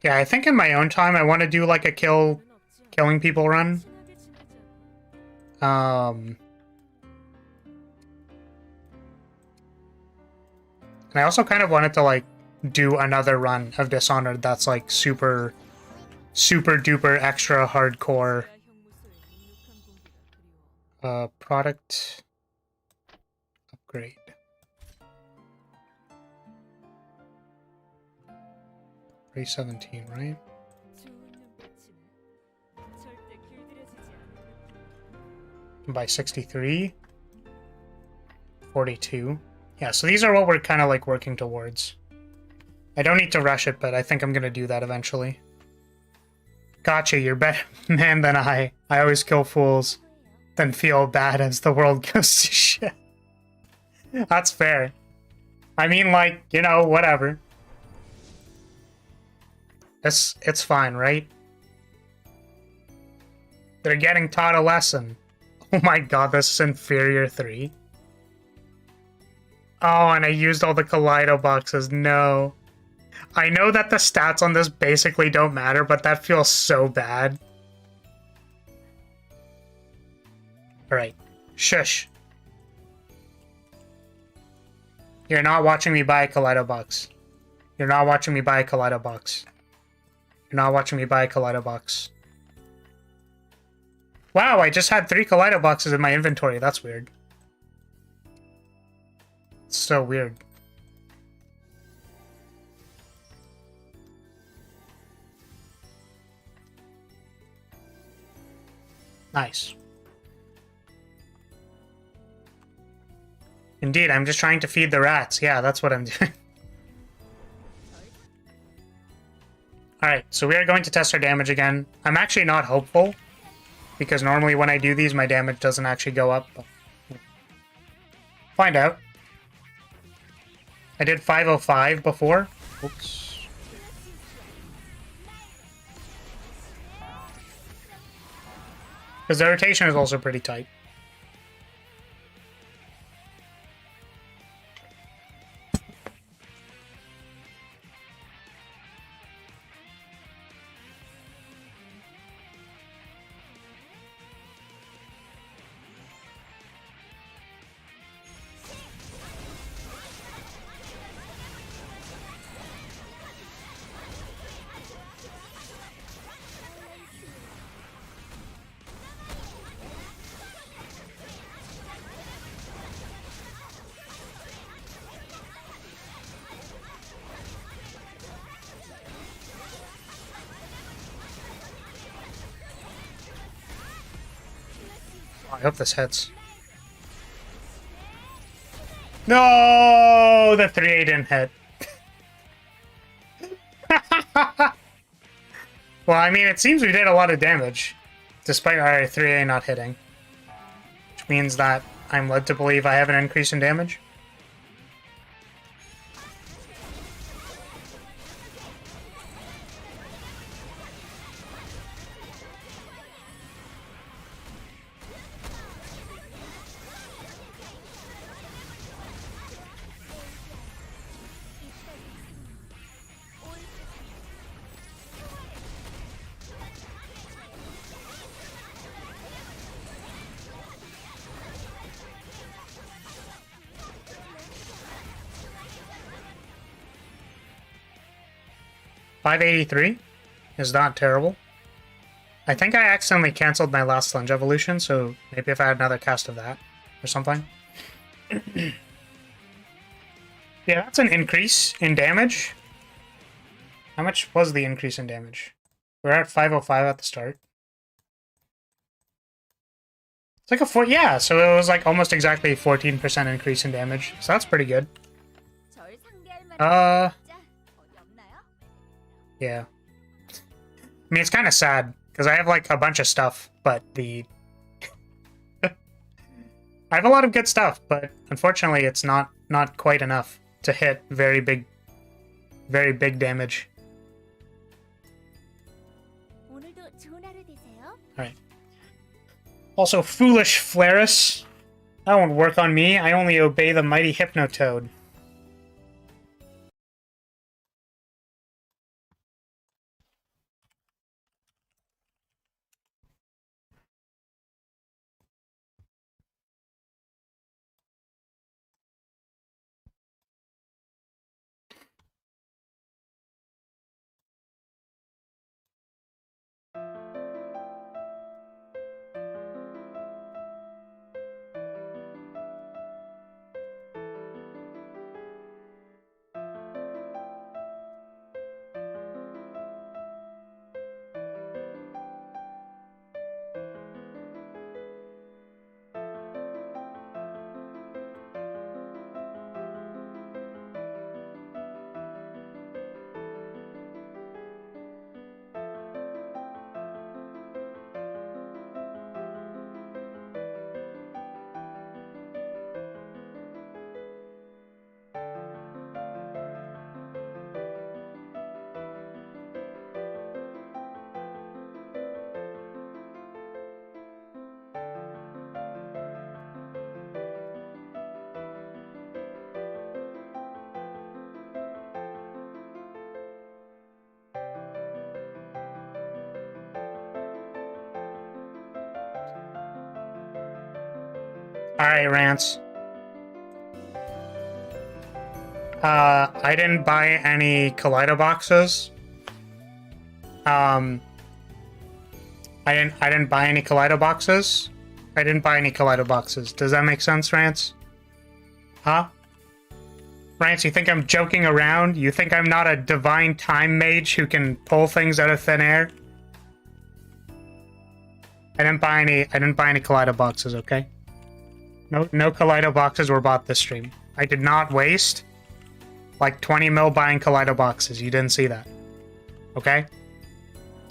Yeah, I think in my own time I want to do like a killing people run. And I also kind of wanted to like do another run of Dishonored that's like super duper extra hardcore. Product upgrade. $317, right? By 63. 42. Yeah, so these are what we're kind of like working towards. I don't need to rush it, but I think I'm going to do that eventually. Gotcha, you're better man than I. I always kill fools. than feel bad as the world goes to shit. That's fair. I mean, like, you know, whatever. It's fine, right? They're getting taught a lesson. Oh my god, this is inferior 3. Oh, and I used all the Kaleido boxes. No. I know that the stats on this basically don't matter, but that feels so bad. Alright. Shush. You're not watching me buy a Kaleido box. You're not watching me buy a Kaleido box. You're not watching me buy a Kaleido box. Wow, I just had 3 Kaleido boxes in my inventory. That's weird. It's so weird. Nice. Indeed, I'm just trying to feed the rats. Yeah, that's what I'm doing. Alright, so we are going to test our damage again. I'm actually not hopeful, because normally when I do these, my damage doesn't actually go up. But find out. I did 505 before. Oops. Because the rotation is also pretty tight. I hope this hits. No, the 3-8 didn't hit. Well, I mean, it seems we did a lot of damage, despite our 3A not hitting. Which means that I'm led to believe I have an increase in damage. $583 is not terrible. I think I accidentally canceled my last Slunge evolution, so maybe if I had another cast of that or something. Yeah, that's an increase in damage. How much was the increase in damage? We're at 505 at the start. It's like a 4, yeah, so it was like almost exactly a 14% increase in damage. So that's pretty good. Yeah. I mean, it's kind of sad, because I have, like, a bunch of stuff, but the... I have a lot of good stuff, but unfortunately it's not quite enough to hit very big damage. Alright. Also, foolish Flarous. That won't work on me. I only obey the mighty Hypnotoad. Alright, Rance. I didn't buy any Kaleido boxes. I didn't buy any Kaleido boxes. I didn't buy any Kaleido boxes. Does that make sense, Rance? Huh? Rance, you think I'm joking around? You think I'm not a divine time mage who can pull things out of thin air? I didn't buy any Kaleido boxes, okay? No Kaleido boxes were bought this stream. I did not waste like 20 mil buying Kaleido boxes. You didn't see that. Okay?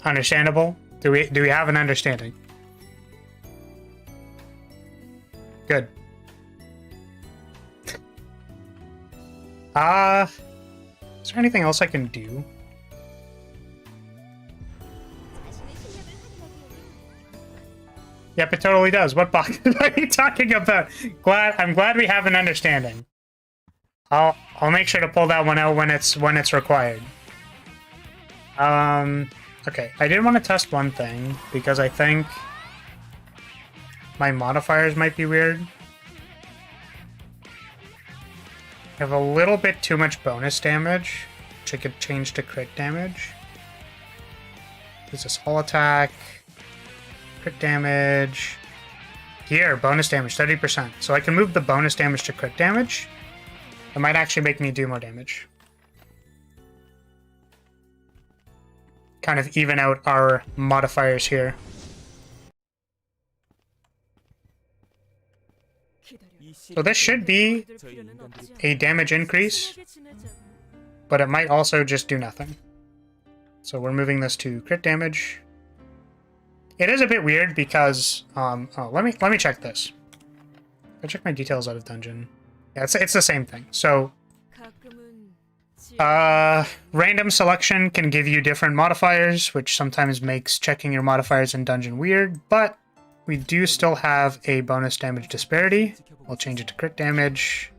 Understandable? Do we have an understanding? Good. Is there anything else I can do? Yep, it totally does. What box are you talking about? I'm glad we have an understanding. I'll make sure to pull that one out when it's required. Okay, I did want to test one thing because I think my modifiers might be weird. I have a little bit too much bonus damage, which I could change to crit damage. There's this whole attack, crit damage. Here, bonus damage, 30%. So I can move the bonus damage to crit damage. It might actually make me do more damage. Kind of even out our modifiers here. So this should be a damage increase, but it might also just do nothing. So we're moving this to crit damage. It is a bit weird because let me check this. I check my details out of dungeon. Yeah, it's the same thing. So random selection can give you different modifiers, which sometimes makes checking your modifiers in dungeon weird, but we do still have a bonus damage disparity. We'll change it to crit damage.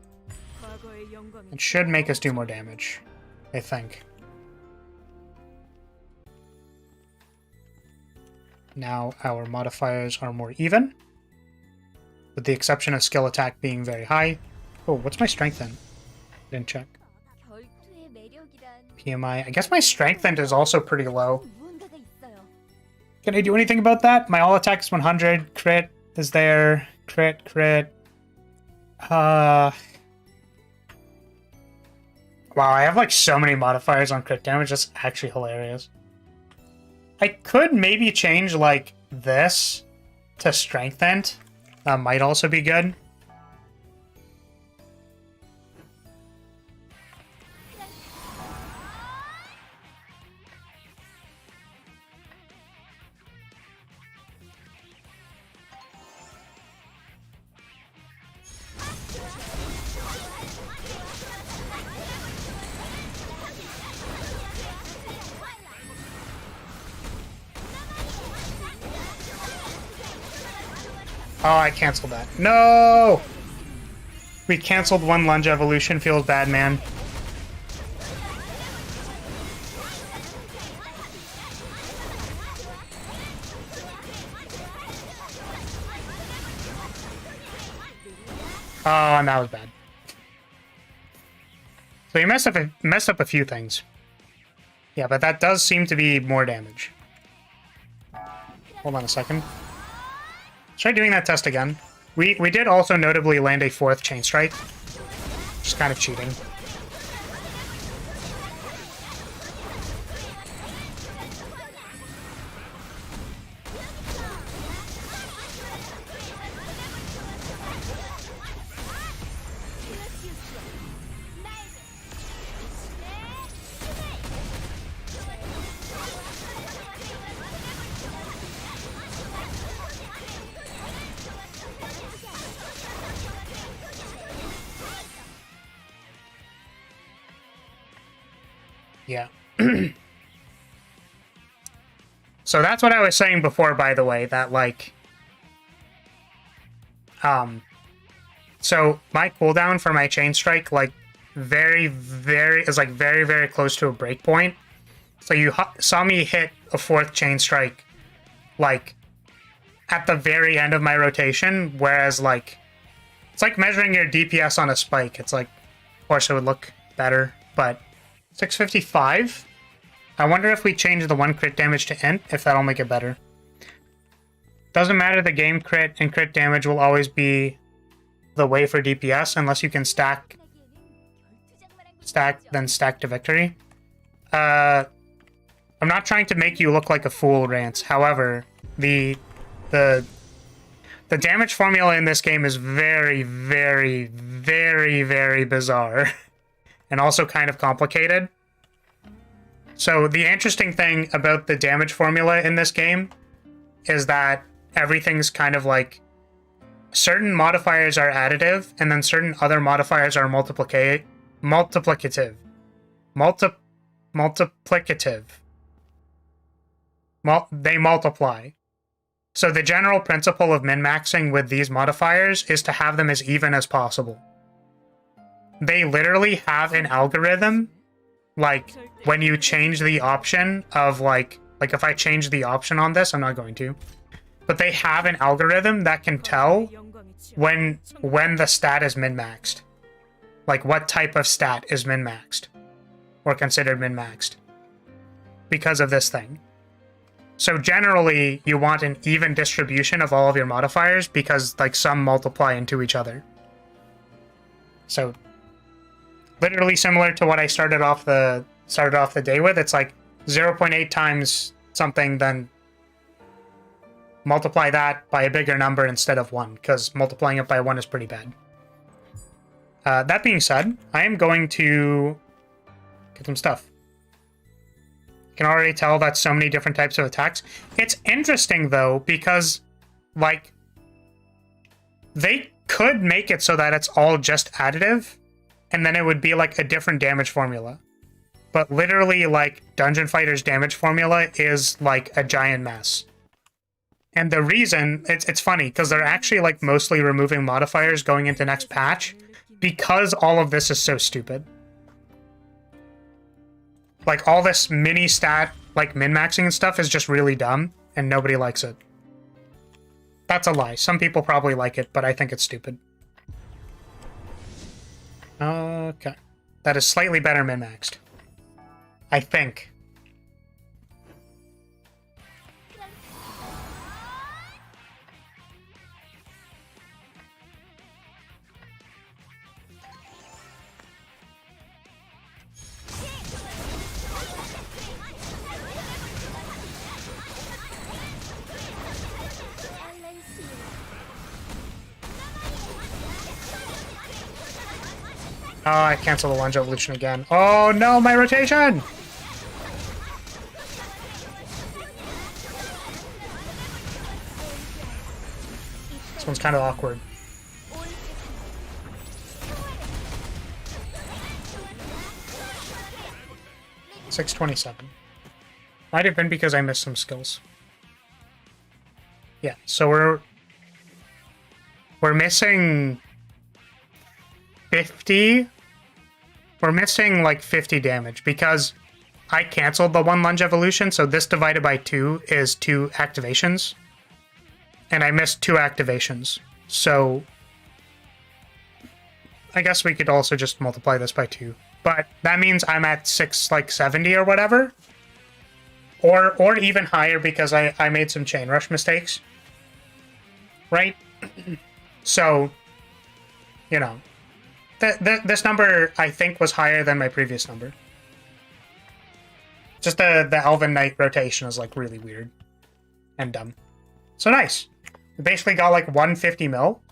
It should make us do more damage, I think. Now our modifiers are more even, with the exception of skill attack being very high. Oh, what's my strength then? Didn't check. PMI. I guess my strength end is also pretty low. Can I do anything about that? My all attack is 100. Crit is there. Crit. Wow, I have like so many modifiers on crit damage. That's actually hilarious. I could maybe change like this to strengthened. That might also be good. Oh, I canceled that. No! We canceled one lunge evolution. Feels bad, man. Oh, and that was bad. So you messed up a few things. Yeah, but that does seem to be more damage. Hold on a second. Try doing that test again. We did also notably land a 4th chain strike. Which is kind of cheating. Yeah. So that's what I was saying before, by the way, that like so my cooldown for my chain strike like very close to a break point. So you saw me hit a 4th chain strike like at the very end of my rotation, whereas like It's like measuring your DPS on a spike. It's like, of course it would look better, but 655? I wonder if we change the 1 crit damage to int, if that'll make it better. Doesn't matter, the game crit and crit damage will always be the way for DPS, unless you can stack, then stack to victory. I'm not trying to make you look like a fool, Rance. However, the damage formula in this game is very, very, very, very bizarre. And also kind of complicated. So the interesting thing about the damage formula in this game is that everything's kind of like certain modifiers are additive and then certain other modifiers are multiplicative. They multiply. So the general principle of min-maxing with these modifiers is to have them as even as possible. They literally have an algorithm, like, when you change the option of, like if I change the option on this, I'm not going to, but they have an algorithm that can tell when the stat is min-maxed. Like, what type of stat is min-maxed, or considered min-maxed, because of this thing. So generally, you want an even distribution of all of your modifiers because, like, some multiply into each other. So, literally similar to what I started off the day with. It's like 0.8 times something, then multiply that by a bigger number instead of 1, because multiplying it by 1 is pretty bad. That being said, I am going to get some stuff. Can already tell that's so many different types of attacks. It's interesting though, because like they could make it so that it's all just additive and then it would be like a different damage formula. But literally, like, Dungeon Fighter's damage formula is like a giant mess. And the reason, it's funny because they're actually like mostly removing modifiers going into next patch because all of this is so stupid. Like, all this mini stat, like, min-maxing and stuff is just really dumb, and nobody likes it. That's a lie. Some people probably like it, but I think it's stupid. Okay. That is slightly better min-maxed. I think. Oh, I canceled the lunge evolution again. Oh no, my rotation! This one's kind of awkward. $627. Might have been because I missed some skills. Yeah, so we're missing 50. We're missing like 50 damage because I canceled the 1 lunge evolution, so this divided by 2 is 2 activations. And I missed 2 activations. So I guess we could also just multiply this by 2. But that means I'm at 670 or whatever. Or even higher because I made some chain rush mistakes. Right? So, you know, this number, I think, was higher than my previous number. Just the Elven Knight rotation is, like, really weird. And dumb. So nice. We basically got, like, 150 mil.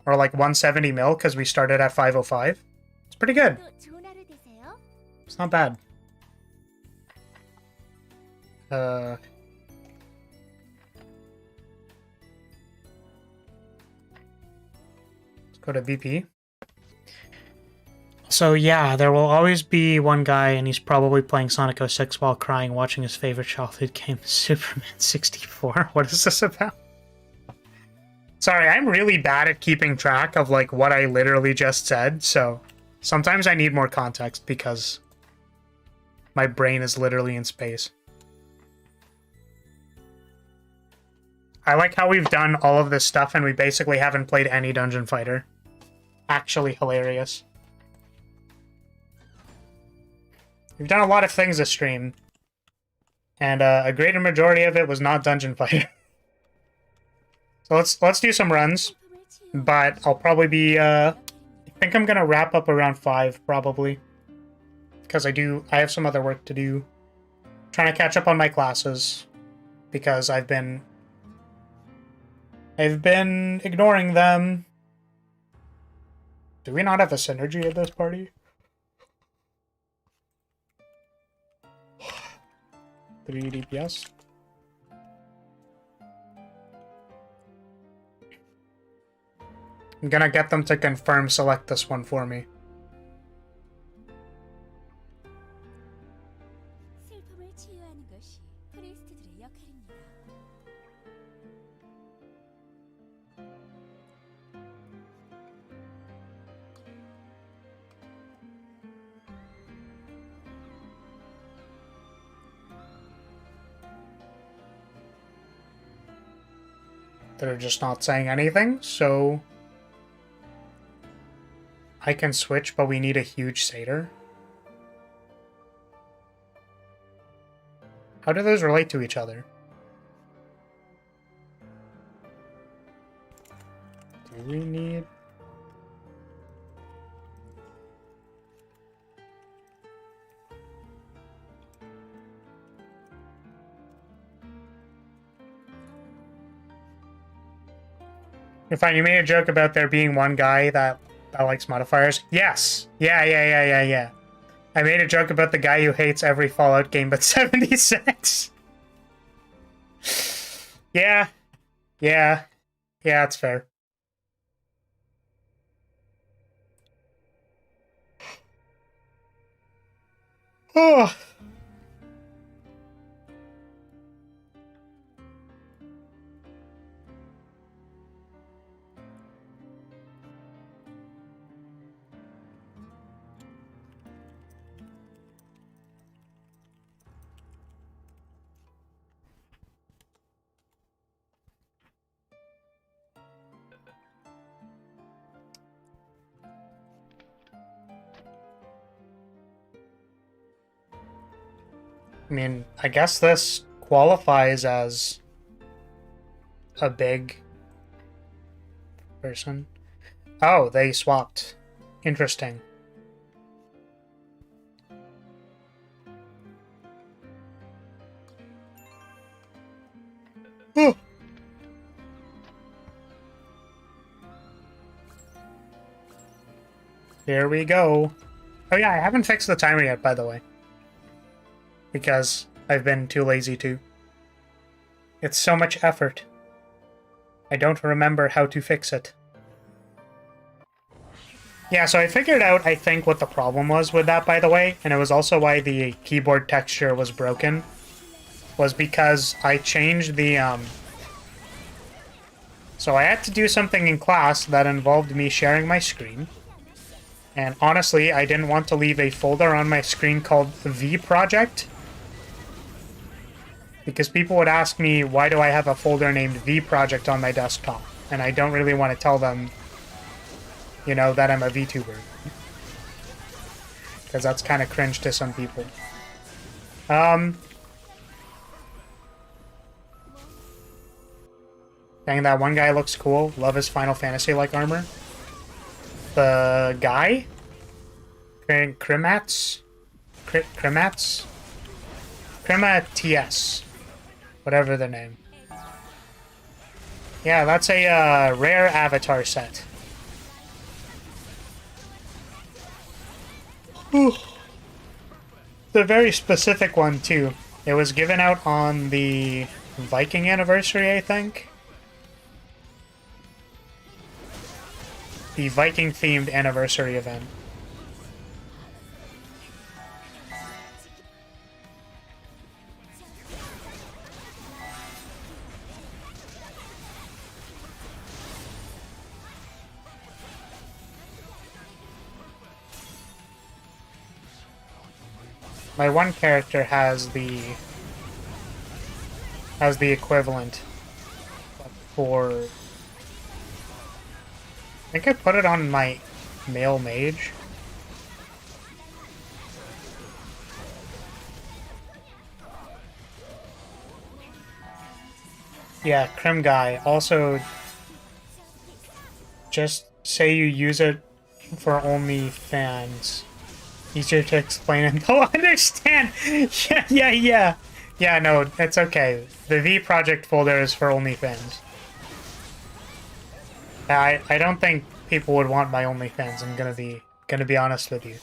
Or, like, 170 mil, because we started at 505. It's pretty good. It's not bad. Let's go to VP. So yeah, there will always be one guy, and he's probably playing Sonic 06 while crying, watching his favorite childhood game, Superman 64. What is this about? Sorry, I'm really bad at keeping track of, like, what I literally just said, so sometimes I need more context because my brain is literally in space. I like how we've done all of this stuff and we basically haven't played any Dungeon Fighter. Actually hilarious. We've done a lot of things this stream. And a greater majority of it was not Dungeon Fighter. So let's do some runs. But I'll probably be I think I'm gonna wrap up around 5 probably. Because I have some other work to do. Trying to catch up on my classes. Because I've been ignoring them. Do we not have a synergy at this party? 3 DPS. I'm gonna get them to confirm select this one for me. They're just not saying anything, so I can switch, but we need a huge satyr. How do those relate to each other? Do we need... You're fine. You made a joke about there being one guy that likes modifiers. Yes. Yeah. I made a joke about the guy who hates every Fallout game but 76. Yeah, that's fair. Oh. I mean, I guess this qualifies as a big person. Oh, they swapped. Interesting. Oh. Here we go. Oh yeah, I haven't fixed the timer yet, by the way. Because I've been too lazy to. It's so much effort. I don't remember how to fix it. Yeah, so I figured out, I think, what the problem was with that, by the way, and it was also why the keyboard texture was broken, was because I changed the, So I had to do something in class that involved me sharing my screen. And honestly, I didn't want to leave a folder on my screen called V Project. Because people would ask me, why do I have a folder named V Project on my desktop? And I don't really want to tell them, you know, that I'm a VTuber. Because that's kind of cringe to some people. Dang, that one guy looks cool. Love his Final Fantasy-like armor. The guy? Crimats? Crimats? TS. Whatever the name. Yeah, that's a rare avatar set. Whew. It's a very specific one, too. It was given out on the Viking anniversary, I think. The Viking-themed anniversary event. My one character has the equivalent, for... I think I put it on my male mage. Yeah, Crim Guy. Also, just say you use it for only fans. Easier to explain and they'll understand. Yeah. Yeah, no, it's okay. The V project folder is for OnlyFans. I don't think people would want my OnlyFans. I'm gonna be honest with you.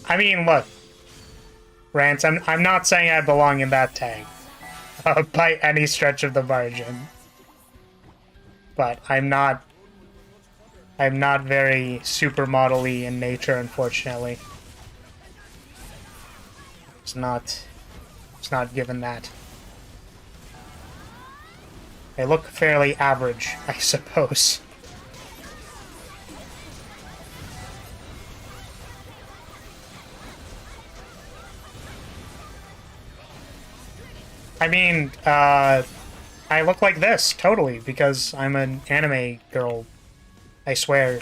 I mean, look, Rance, I'm not saying I belong in that tag by any stretch of the margin, but I'm not very supermodel-y in nature, unfortunately. It's not given that. They look fairly average, I suppose. I mean, I look like this, totally, because I'm an anime girl. I swear.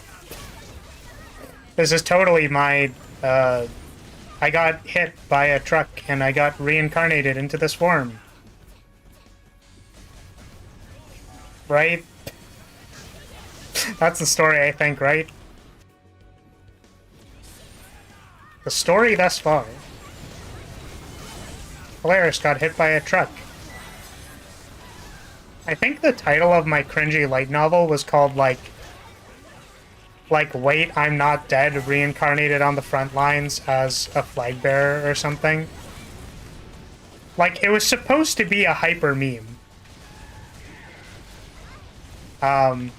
This is totally my, I got hit by a truck and I got reincarnated into this form. Right? That's the story, I think, right? The story thus far. Flarous got hit by a truck. I think the title of my cringy light novel was called, like, Wait, I'm Not Dead, reincarnated on the front lines as a flag bearer or something. Like, it was supposed to be a hyper meme. And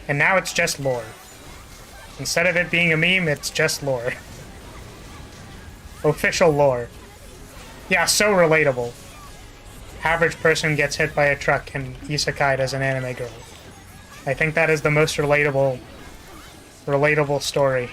now it's just lore. Instead of it being a meme, it's just lore. Official lore. Yeah, so relatable. Average person gets hit by a truck and isekai'd as an anime girl. I think that is the most relatable story.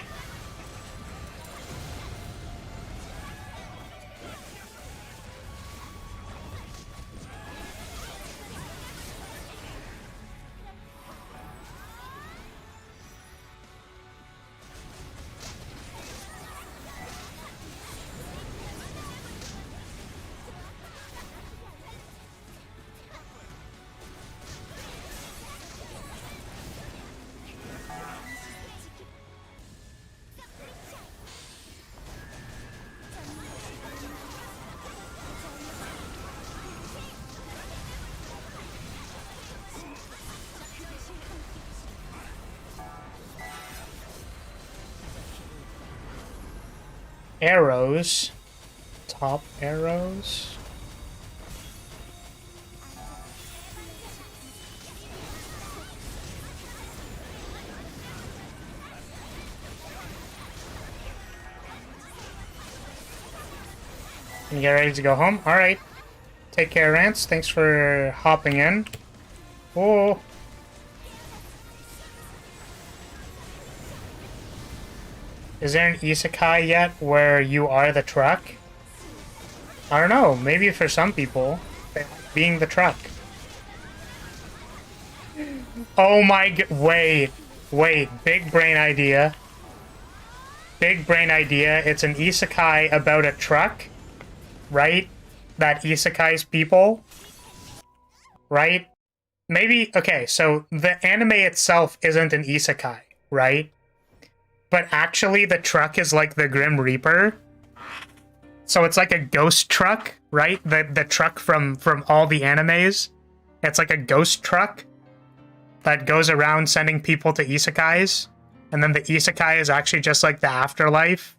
Arrows. Top arrows. And get ready to go home? Alright. Take care, Rance. Thanks for hopping in. Oh. Is there an isekai yet where you are the truck? I don't know. Maybe for some people, they like being the truck. Oh my god. Wait. Big brain idea. Big brain idea. It's an isekai about a truck, right? That isekais people, right? Maybe, okay, so the anime itself isn't an isekai, right? But actually the truck is like the Grim Reaper. So it's like a ghost truck, right? The truck from all the animes. It's like a ghost truck that goes around sending people to isekais. And then the isekai is actually just like the afterlife.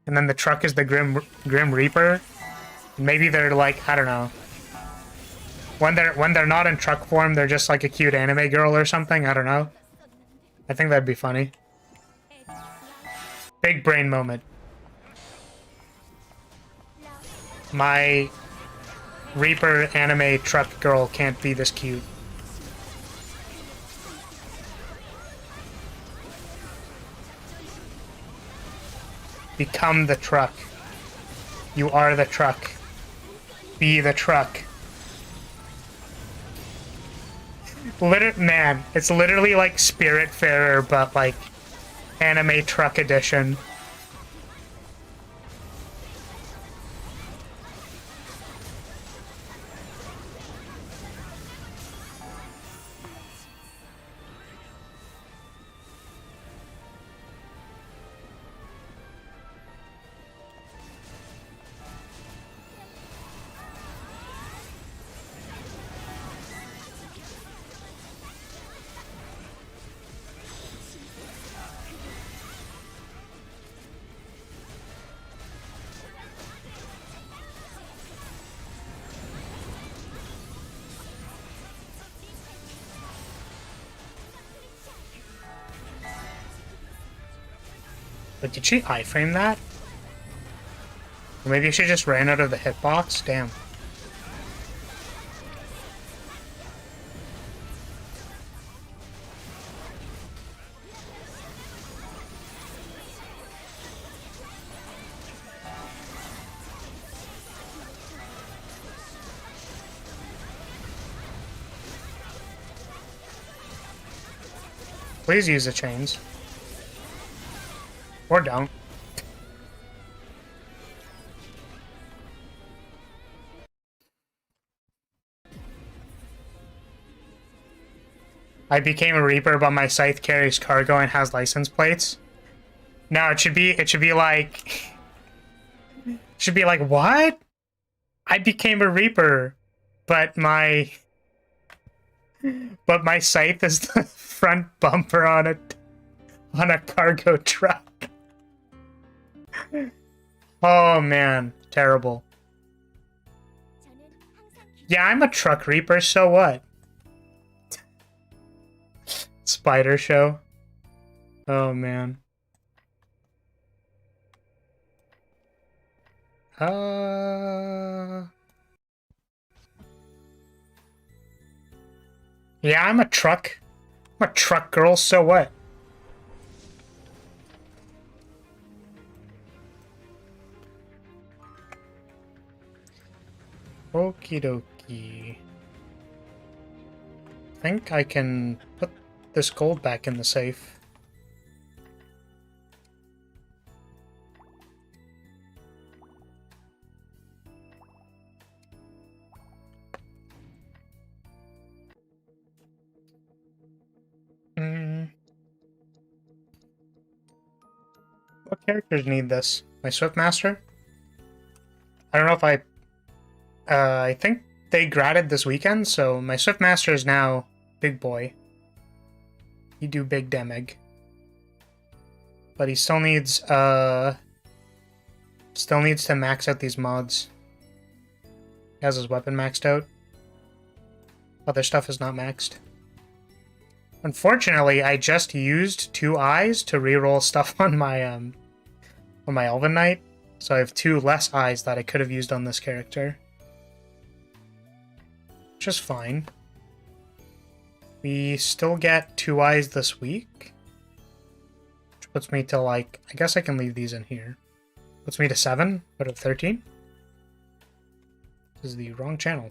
And then the truck is the Grim Reaper. And maybe they're like, I don't know. When they're not in truck form, they're just like a cute anime girl or something. I don't know. I think that'd be funny. Big brain moment. My Reaper anime truck girl can't be this cute. Become the truck. You are the truck. Be the truck. Man, it's literally like Spiritfarer, but like anime truck edition. But did she iframe that? Or maybe she just ran out of the hitbox? Damn. Please use the chains. Or don't. I became a Reaper, but my scythe carries cargo and has license plates. No, it should be like... should be like, what? I became a Reaper, but my scythe is the front bumper on a cargo truck. Oh man, terrible. Yeah, I'm a truck reaper, so what? Spider show. Oh man. Yeah, I'm a truck girl, so what? Okie dokie. I think I can put this gold back in the safe. What characters need this? My Swiftmaster? I don't know if I think they graded this weekend, so my Swiftmaster is now big boy. He do big damage. But he still needs to max out these mods. He has his weapon maxed out. Other stuff is not maxed. Unfortunately, I just used 2 eyes to reroll stuff on my Elven Knight, so I have 2 less eyes that I could have used on this character. Which is fine. We still get 2 eyes this week, which which puts me to like, I guess I can leave these in here. Puts me to 7 out of 13. This is the wrong channel.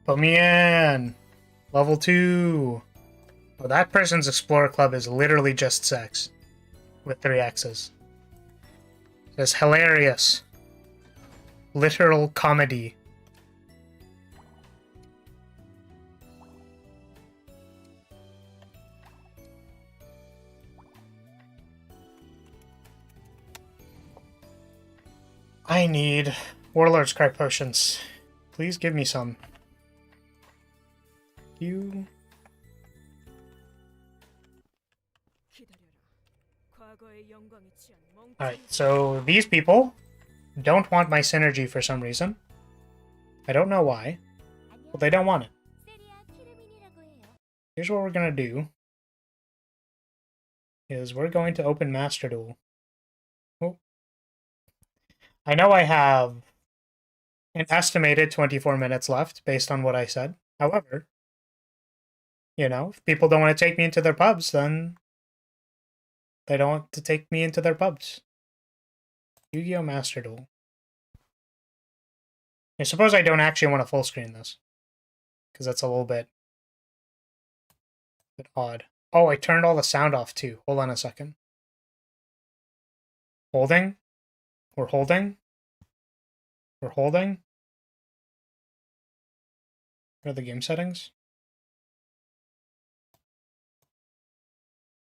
Put me in! Level 2! Oh, that person's Explorer Club is literally just sex. With 3 X's. It is hilarious. Literal comedy. I need Warlord's Cry potions. Please give me some. You. Alright, so these people don't want my synergy for some reason. I don't know why, but they don't want it. Here's what we're gonna do. Is we're going to open Master Duel. Oh. I know I have an estimated 24 minutes left based on what I said. However, you know, if people don't want to take me into their pubs, then they don't want to take me into their pubs. Yu-Gi-Oh! Master Duel. I suppose I don't actually want to full screen this, because that's a little bit odd. Oh, I turned all the sound off too. Hold on a second. Holding. We're holding. We're holding. What are the game settings?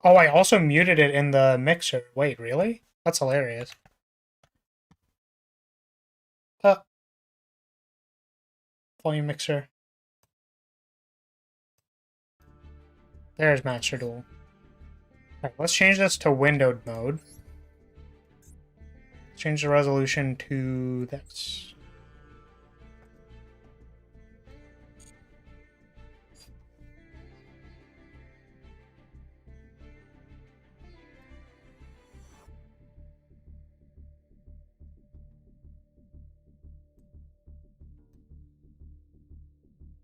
Oh, I also muted it in the mixer. Wait, really? That's hilarious. Volume mixer. There's Master Duel. Alright, let's change this to windowed mode. Change the resolution to this.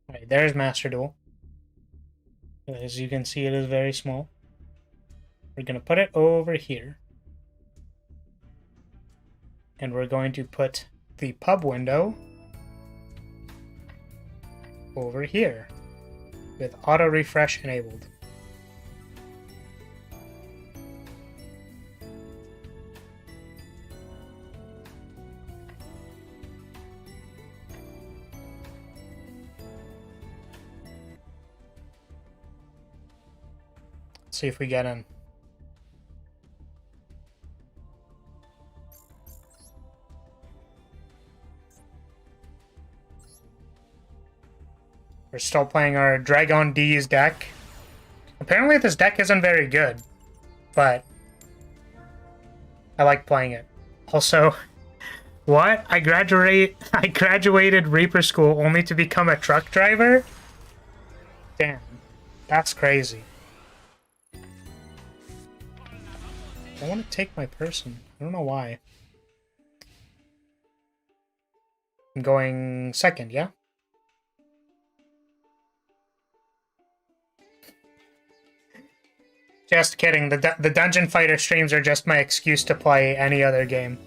Alright, there's Master Duel. As you can see, it is very small. We're going to put it over here. And we're going to put the pub window over here with auto refresh enabled. Let's see if we get in. We're still playing our Dragon D's deck. Apparently this deck isn't very good, but I like playing it. Also, what? I graduated Reaper School only to become a truck driver? Damn, that's crazy. I want to take my person. I don't know why. I'm going second, yeah? Just kidding. The Dungeon Fighter streams are just my excuse to play any other game.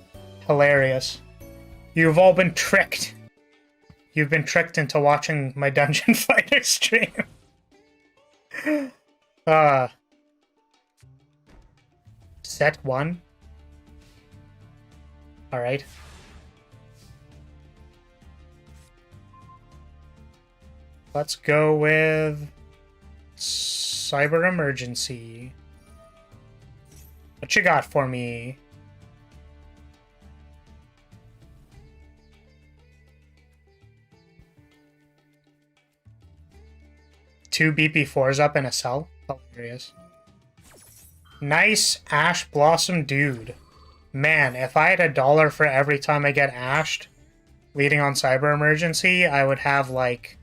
Hilarious. You've all been tricked. You've been tricked into watching my Dungeon Fighter stream. Set 1. Alright. Let's go with Cyber Emergency. What you got for me? Two BP4s up in a cell? Hilarious. Nice Ash Blossom Dude. Man, if I had $1 for every time I get ashed leading on Cyber Emergency, I would have like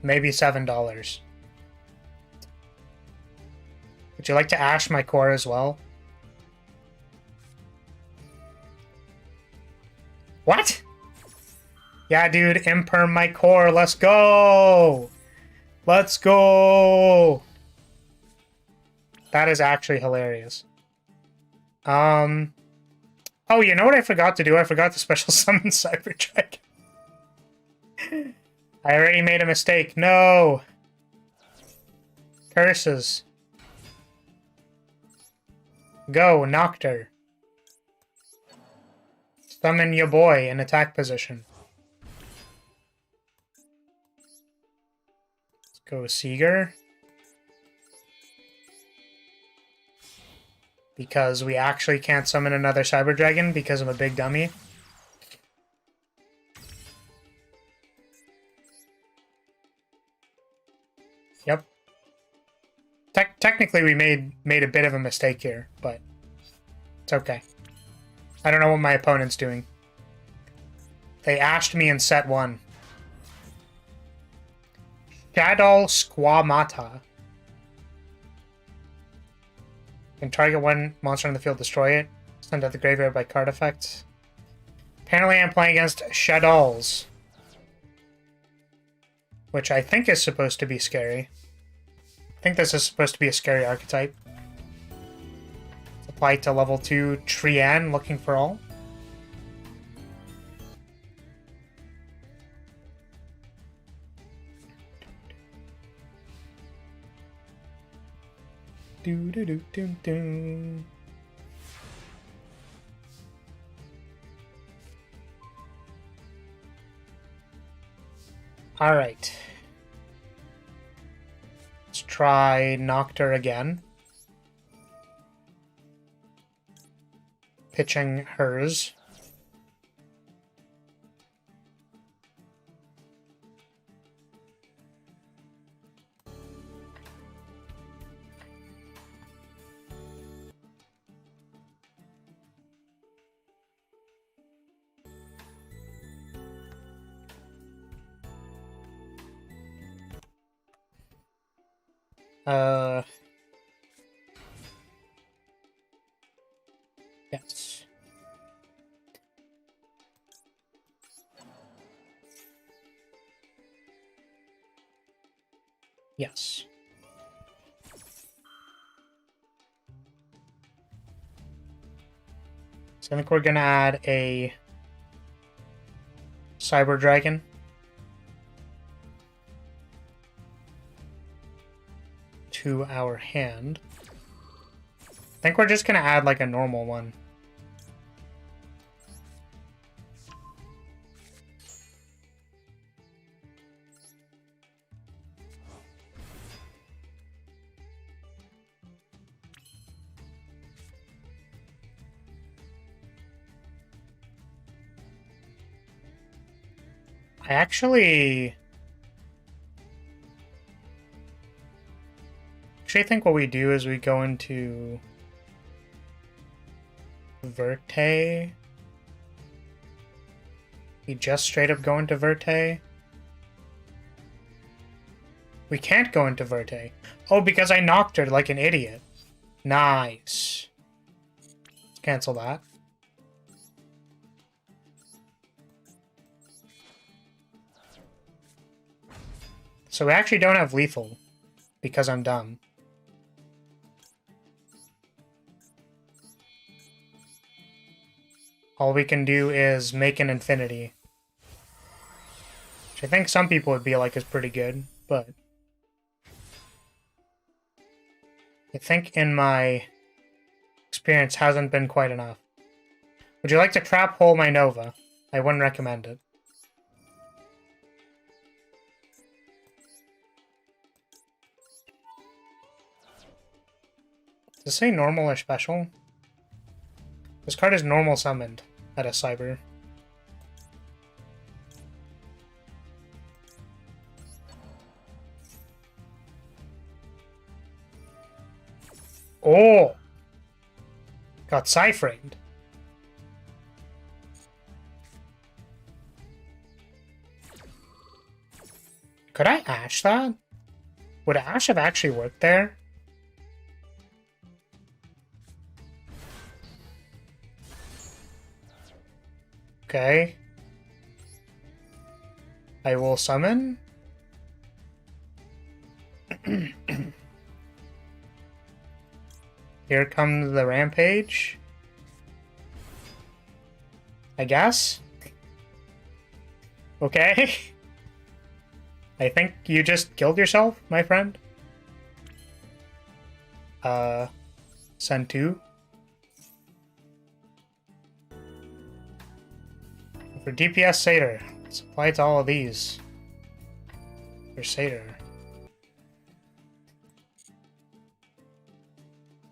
maybe $7. Would you like to ash my core as well? What? Yeah, dude, imperm my core. Let's go! Let's go! That is actually hilarious. Oh, you know what I forgot to do? I forgot to special summon Cyber Dragon. I already made a mistake. No! Curses. Go, Noctur. Summon your boy in attack position. Let's go, Seeger. Because we actually can't summon another Cyber Dragon because I'm a big dummy. Yep. Technically, we made a bit of a mistake here, but it's okay. I don't know what my opponent's doing. They ashed me in set 1. Shadow Squamata. Can target one monster on the field, destroy it. Send out the graveyard by card effect. Apparently I'm playing against Shadows. Which I think is supposed to be scary. I think this is supposed to be a scary archetype. It's applied to level 2 Trian, looking for all. Do do do do do. All right. Let's try Noctur again. Pitching hers. Yes. Yes. So I think we're gonna add a Cyber Dragon. To our hand. I think we're just gonna add like a normal one. I actually think what we do is we go into Verte. We just straight up go into Verte. We can't go into Verte. Oh, because I knocked her like an idiot. Nice. Let's cancel that. So we actually don't have lethal because I'm dumb. All we can do is make an infinity. Which I think some people would be like is pretty good, but I think in my experience hasn't been quite enough. Would you like to trap hole my Nova? I wouldn't recommend it. Does it say normal or special? This card is normal summoned at a Cyber. Oh! Got Psy-framed. Could I Ash that? Would Ash have actually worked there? Okay. I will summon. Here comes the rampage. I guess? Okay. I think you just killed yourself, my friend. Send 2. For DPS Satyr, let's apply to all of these. For Satyr.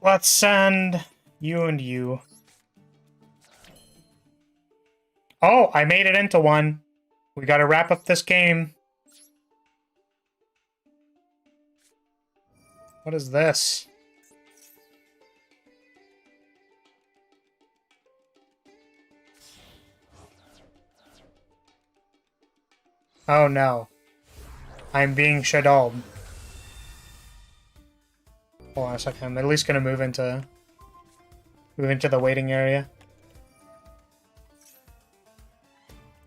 Let's send you and you. Oh, I made it into one. We gotta wrap up this game. What is this? Oh no. I'm being shadowed. Hold on a second. I'm at least gonna move into the waiting area.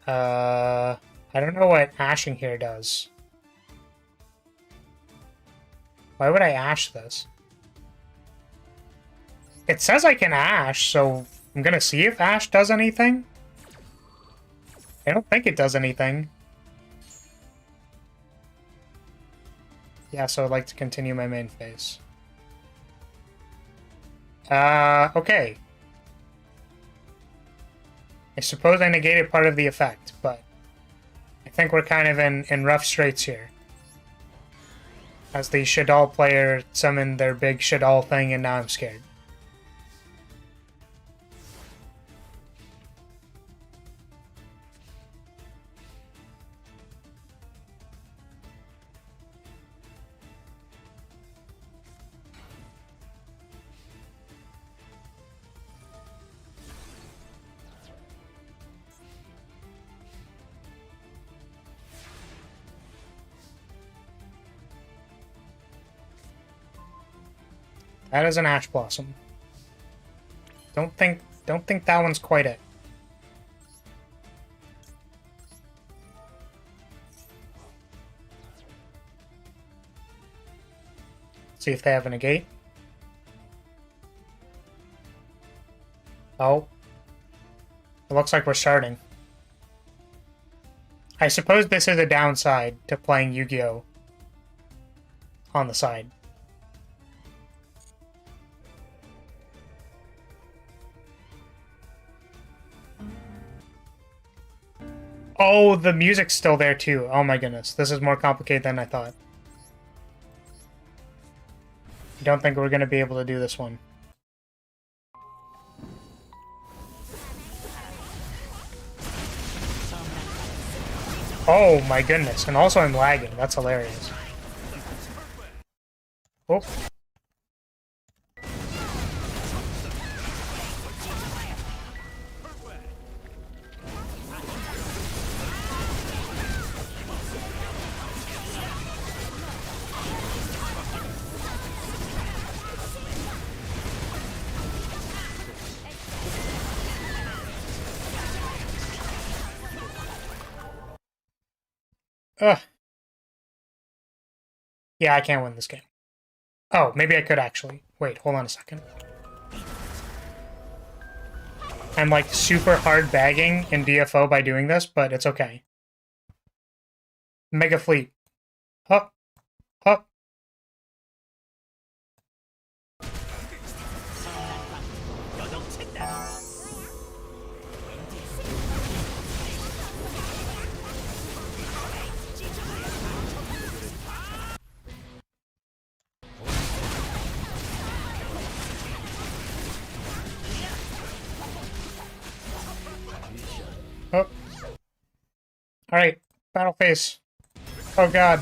I don't know what ashing here does. Why would I ash this? It says I can ash, so I'm gonna see if ash does anything. I don't think it does anything. Yeah, so I'd like to continue my main phase. Okay. I suppose I negated part of the effect, but I think we're kind of in rough straits here. As the Shadal player summoned their big Shadal thing, and now I'm scared. That is an Ash Blossom. Don't think that one's quite it. See if they have a negate. Oh. It looks like we're starting. I suppose this is a downside to playing Yu-Gi-Oh! On the side. Oh, the music's still there too. Oh my goodness. This is more complicated than I thought. I don't think we're going to be able to do this one. Oh my goodness. And also I'm lagging. That's hilarious. Oh. Ugh. Yeah, I can't win this game. Oh, maybe I could actually. Wait, hold on a second. I'm like super hard bagging in DFO by doing this, but it's okay. Mega Fleet. Hup. Hup. Oh. Alright, battle phase. Oh god.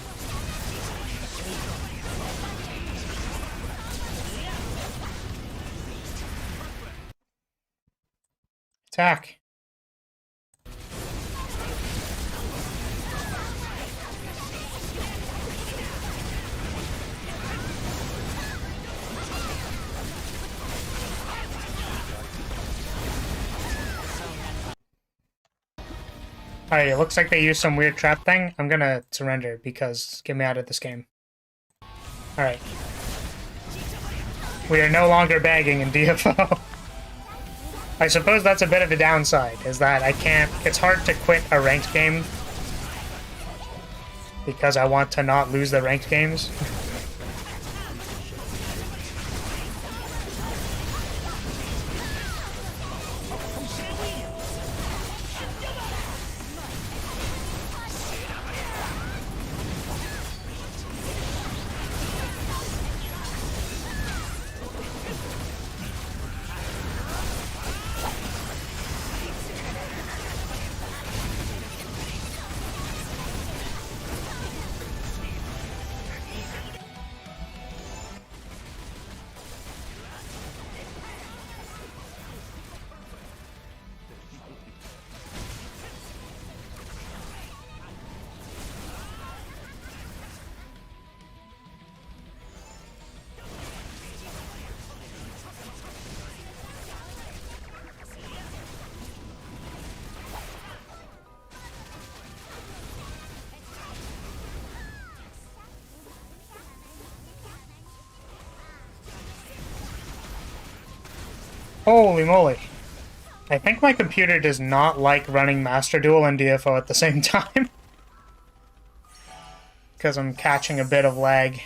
Attack. Alright, it looks like they used some weird trap thing. I'm gonna surrender because get me out of this game. Alright. We are no longer bagging in DFO. I suppose that's a bit of a downside, is that I can't... It's hard to quit a ranked game because I want to not lose the ranked games. Holy moly. I think my computer does not like running Master Duel and DFO at the same time. Because I'm catching a bit of lag.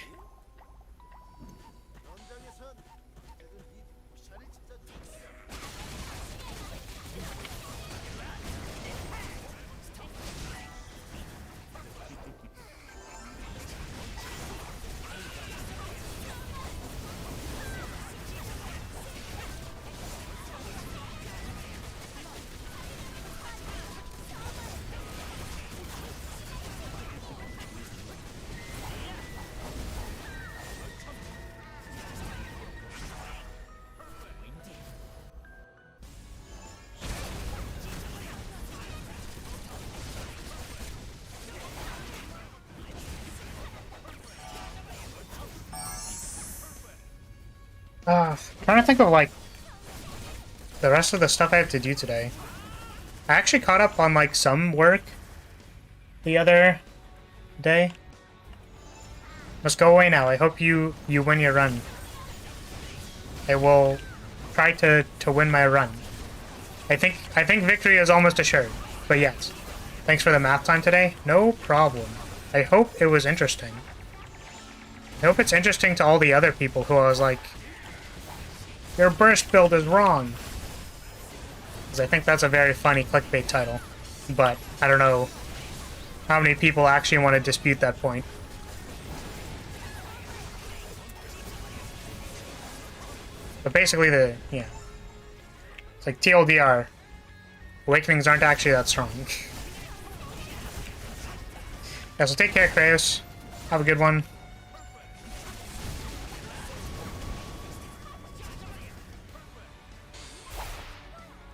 Trying to think of, like, the rest of the stuff I have to do today. I actually caught up on, like, some work the other day. Let's go away now. I hope you win your run. I will try to win my run. I think victory is almost assured, but yes. Thanks for the math time today. No problem. I hope it was interesting. I hope it's interesting to all the other people who I was like, your burst build is wrong. Because I think that's a very funny clickbait title. But I don't know how many people actually want to dispute that point. But basically yeah. It's like TLDR. Awakenings aren't actually that strong. Yeah, so take care, Flarous. Have a good one.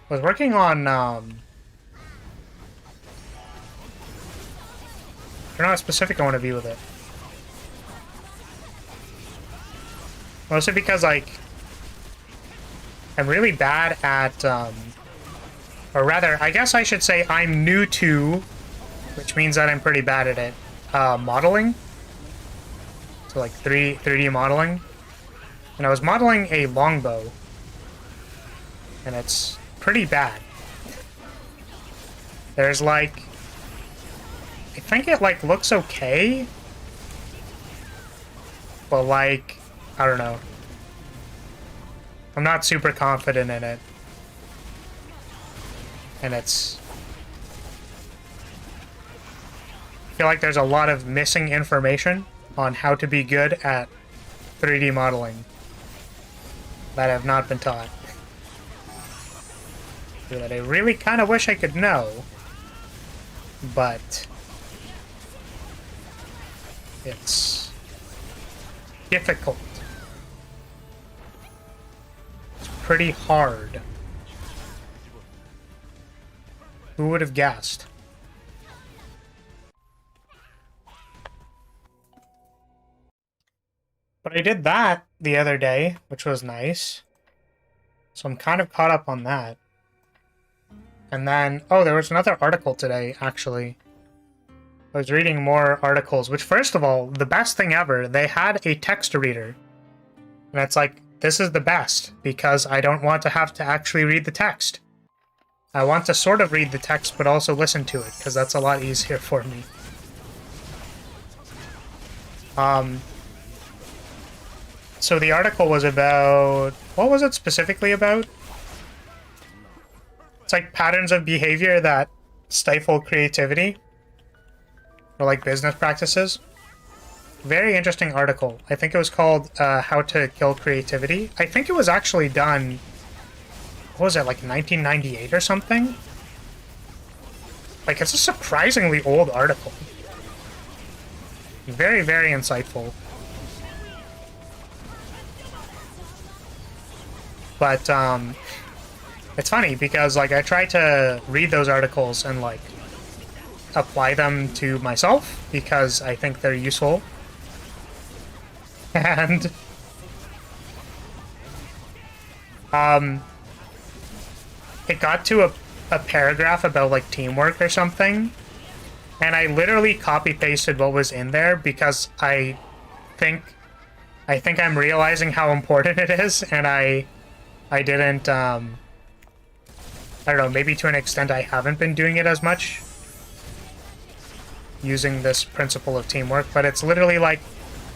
I was working on, I don't know how specific I want to be with it. Mostly because, like, I'm really bad at, or rather, I guess I should say I'm new to, which means that I'm pretty bad at it, modeling. So, like, 3D modeling. And I was modeling a longbow. And it's pretty bad. There's, like, I think it, like, looks okay. But, like, I don't know. I'm not super confident in it. And it's... I feel like there's a lot of missing information on how to be good at 3D modeling that have not been taught. That I really kind of wish I could know, but it's difficult. It's pretty hard. Who would have guessed? But I did that the other day, which was nice. So I'm kind of caught up on that. And then, oh, there was another article today, actually. I was reading more articles, which, first of all, the best thing ever, they had a text reader. And it's like, this is the best, because I don't want to have to actually read the text. I want to sort of read the text, but also listen to it, because that's a lot easier for me. So the article was about... What was it specifically about? It's like patterns of behavior that stifle creativity. Or like business practices. Very interesting article. I think it was called How to Kill Creativity. I think it was actually done... What was it, like 1998 or something? Like, it's a surprisingly old article. Very, very insightful. But, it's funny because, like, I try to read those articles and, like, apply them to myself because I think they're useful. And, it got to a paragraph about, like, teamwork or something, and I literally copy-pasted what was in there because I think I'm realizing how important it is, and I didn't, I don't know, maybe to an extent I haven't been doing it as much, using this principle of teamwork, but it's literally like,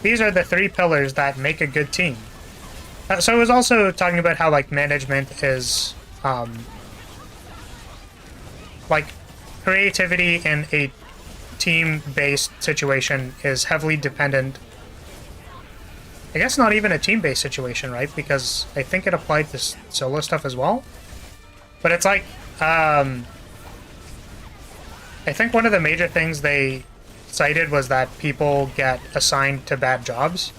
these are the 3 pillars that make a good team. So it was also talking about how, like, management is, like, creativity in a team-based situation is heavily dependent. I guess not even a team-based situation, right? Because I think it applied to solo stuff as well. But it's like, I think one of the major things they cited was that people get assigned to bad jobs.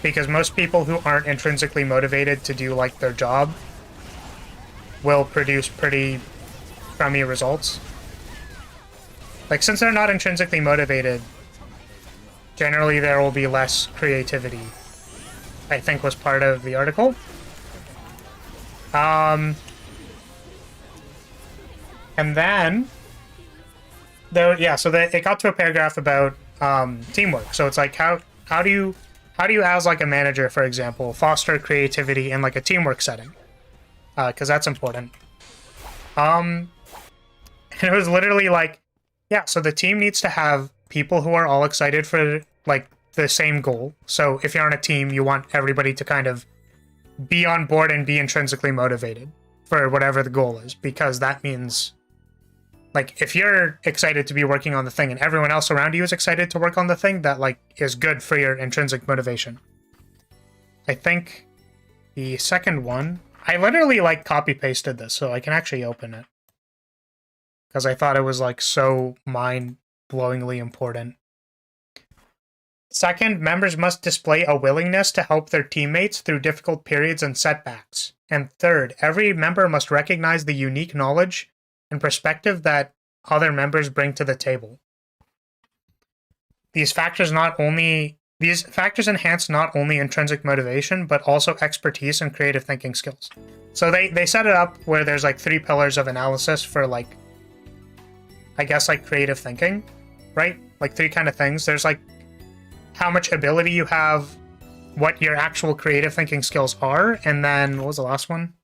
Because most people who aren't intrinsically motivated to do, like, their job will produce pretty crummy results. Like, since they're not intrinsically motivated, generally there will be less creativity, I think was part of the article. And then there, yeah, so it got to a paragraph about teamwork. So it's like, how do you as, like, a manager, for example, foster creativity in, like, a teamwork setting? Because that's important. And it was literally like, yeah, so the team needs to have people who are all excited for, like, the same goal. So if you're on a team, you want everybody to kind of be on board and be intrinsically motivated for whatever the goal is, because that means, like, if you're excited to be working on the thing and everyone else around you is excited to work on the thing, that, like, is good for your intrinsic motivation. I think the second one, I literally, like, copy-pasted this, so I can actually open it. Because I thought it was, like, so mind-blowingly important. Second, members must display a willingness to help their teammates through difficult periods and setbacks. And third, every member must recognize the unique knowledge and perspective that other members bring to the table. These factors enhance not only intrinsic motivation, but also expertise and creative thinking skills. So they set it up where there's, like, 3 pillars of analysis for, like, I guess, like, creative thinking, right? Like, 3 kind of things. There's, like, how much ability you have, what your actual creative thinking skills are, and then, what was the last one?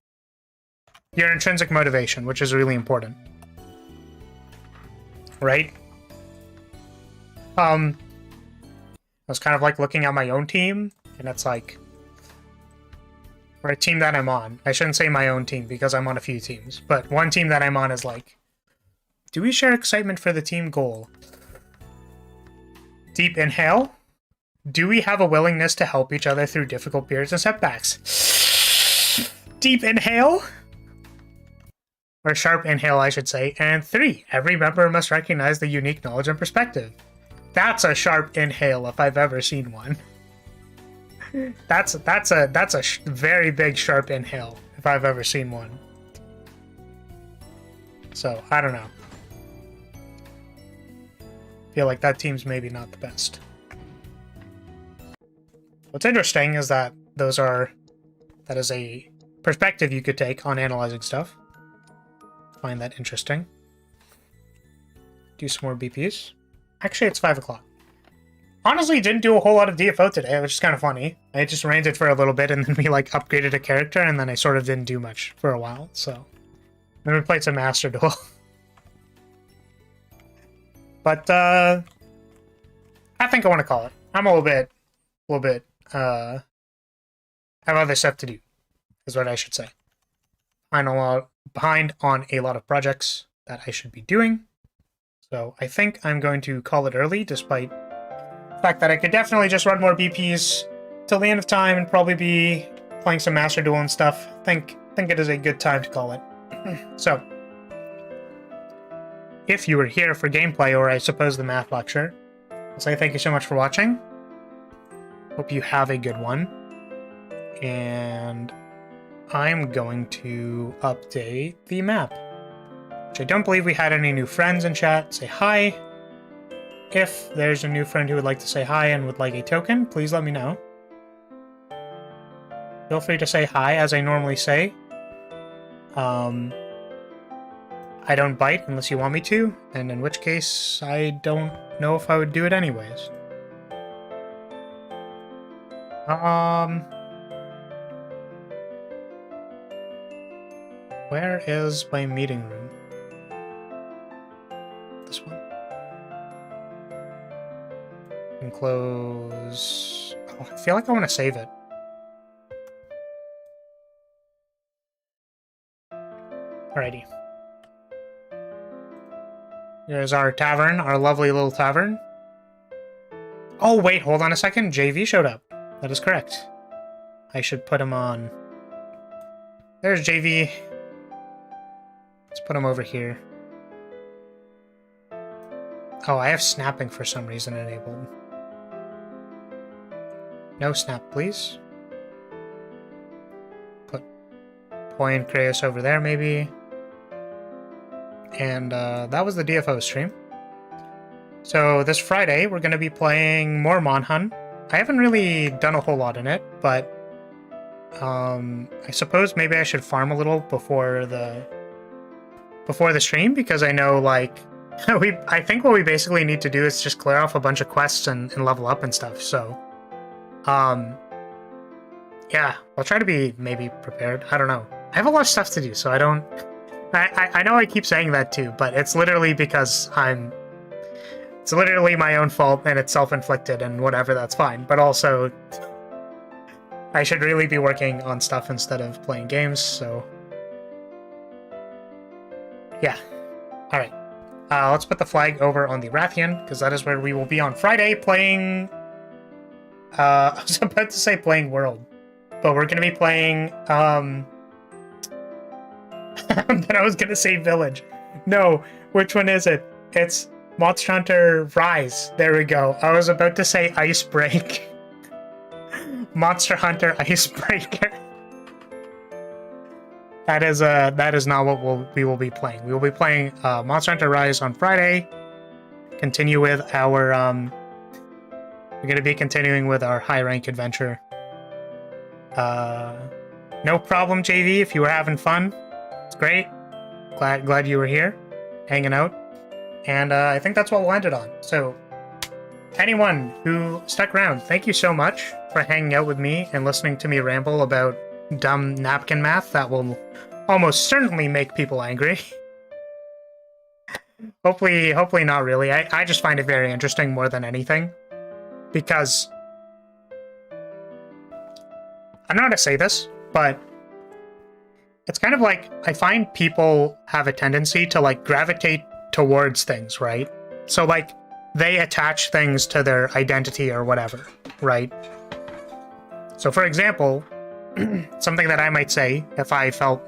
Your intrinsic motivation, which is really important. Right? I was kind of, like, looking at my own team, and it's like, or a team that I'm on. I shouldn't say my own team, because I'm on a few teams, but one team that I'm on is like, do we share excitement for the team goal? Deep inhale. Do we have a willingness to help each other through difficult periods and setbacks? Deep inhale. Or sharp inhale, I should say. And 3, every member must recognize the unique knowledge and perspective. That's a sharp inhale if I've ever seen one. That's a very big sharp inhale if I've ever seen one. So, I don't know. Feel like that team's maybe not the best. What's interesting is that that is a perspective you could take on analyzing stuff. find that interesting. Do some more BPs. Actually, it's 5 o'clock. Honestly, didn't do a whole lot of DFO today, which is kind of funny. I just ran it for a little bit, and then we, like, upgraded a character, and then I sort of didn't do much for a while, so... Then we played some Master Duel. But, I think I want to call it. I'm a little bit, have other stuff to do, is what I should say. Behind on a lot of projects that I should be doing. So I think I'm going to call it early, despite the fact that I could definitely just run more BPs till the end of time and probably be playing some Master Duel and stuff. I think it is a good time to call it. So, if you were here for gameplay, or I suppose the math lecture, I'll say thank you so much for watching. Hope you have a good one. And I'm going to update the map. Which I don't believe we had any new friends in chat. Say hi. If there's a new friend who would like to say hi and would like a token, please let me know. Feel free to say hi, as I normally say. I don't bite unless you want me to, and in which case, I don't know if I would do it anyways. Where is my meeting room? This one. And close... Oh, I feel like I want to save it. Alrighty. Here's our tavern, our lovely little tavern. Oh, wait, hold on a second. JV showed up. That is correct. I should put him on. There's JV. Let's put him over here. Oh, I have snapping for some reason enabled. No snap, please. Put Poi and Kraos over there, maybe. And that was the DFO stream. So this Friday, we're going to be playing more Monhun. I haven't really done a whole lot in it, but I suppose maybe I should farm a little before the stream, because I know, like, I think what we basically need to do is just clear off a bunch of quests and level up and stuff. So, yeah, I'll try to be maybe prepared. I don't know. I have a lot of stuff to do, so I don't. I know I keep saying that too, but it's literally because it's literally my own fault and it's self-inflicted and whatever, that's fine. But also, I should really be working on stuff instead of playing games, so... Yeah. Alright. Let's put the flag over on the Rathian, because that is where we will be on Friday playing... I was about to say playing World, but we're going to be playing... Then I was gonna say Village. No, which one is it? It's Monster Hunter Rise. There we go. I was about to say Icebreak. Monster Hunter Icebreaker. That is not what we will be playing. We will be playing Monster Hunter Rise on Friday. Continue with our we're gonna be continuing with our high rank adventure. No problem, JV, if you were having fun. It's great. Glad you were here, hanging out. And I think that's what we'll end it on. So, anyone who stuck around, thank you so much for hanging out with me and listening to me ramble about dumb napkin math that will almost certainly make people angry. Hopefully not really. I just find it very interesting more than anything. Because, I don't know how to say this, but it's kind of like, I find people have a tendency to, like, gravitate towards things, right? So, like, they attach things to their identity or whatever, right? So, for example, something that I might say, if I felt,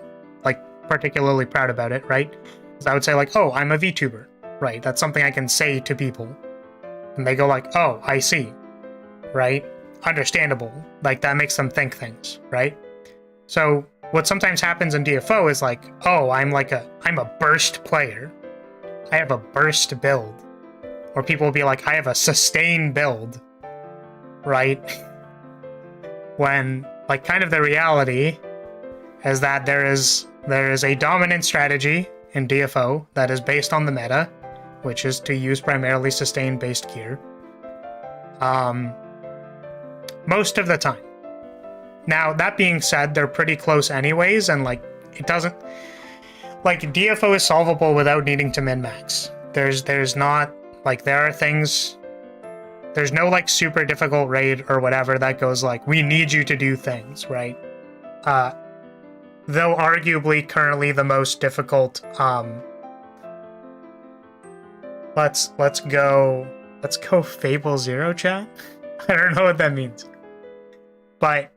like, particularly proud about it, right? Is I would say, like, oh, I'm a VTuber, right? That's something I can say to people. And they go like, oh, I see, right? Understandable. Like, that makes them think things, right? So, what sometimes happens in DFO is like, oh, I'm a burst player. I have a burst build. Or people will be like, I have a sustain build. Right? When, like, kind of the reality is that there is a dominant strategy in DFO that is based on the meta, which is to use primarily sustain-based gear. Most of the time. Now, that being said, they're pretty close anyways, and like, it doesn't... Like, DFO is solvable without needing to min-max. There's not... Like, there are things... There's no, like, super difficult raid or whatever that goes like, we need you to do things, right? Though arguably currently the most difficult, let's go Fable Zero, chat? I don't know what that means. But,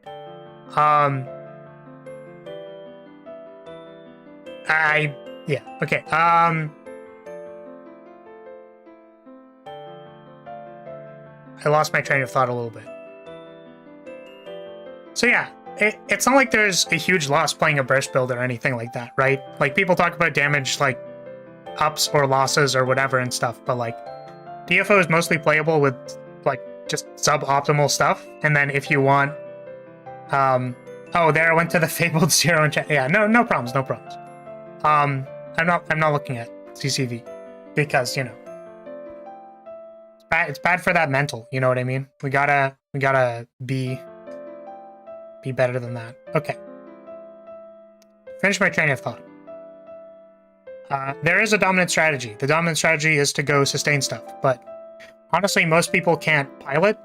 yeah, okay, I lost my train of thought a little bit. So yeah, it's not like there's a huge loss playing a burst build or anything like that, right? Like, people talk about damage, like, ups or losses or whatever and stuff, but, like, DFO is mostly playable with, like, just suboptimal stuff, and then if you want... oh, there I went to the Fabled Zero in chat. Yeah, no problems. I'm not looking at CCV, because, you know, it's bad for that mental, you know what I mean? We gotta be better than that. Okay. Finish my train of thought. There is a dominant strategy. The dominant strategy is to go sustain stuff, but honestly, most people can't pilot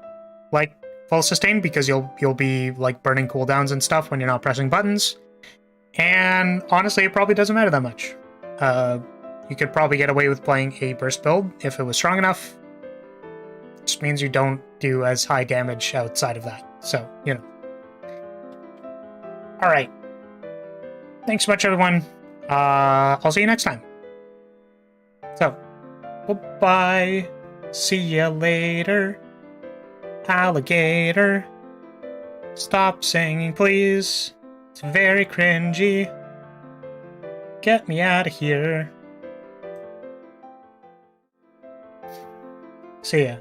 like full sustain because you'll be like burning cooldowns and stuff when you're not pressing buttons. And honestly, it probably doesn't matter that much. You could probably get away with playing a burst build if it was strong enough. It just means you don't do as high damage outside of that. So, you know. All right. Thanks so much, everyone. I'll see you next time. So, bye-bye. See ya later. Alligator. Stop singing, please. It's very cringy. Get me out of here. See ya.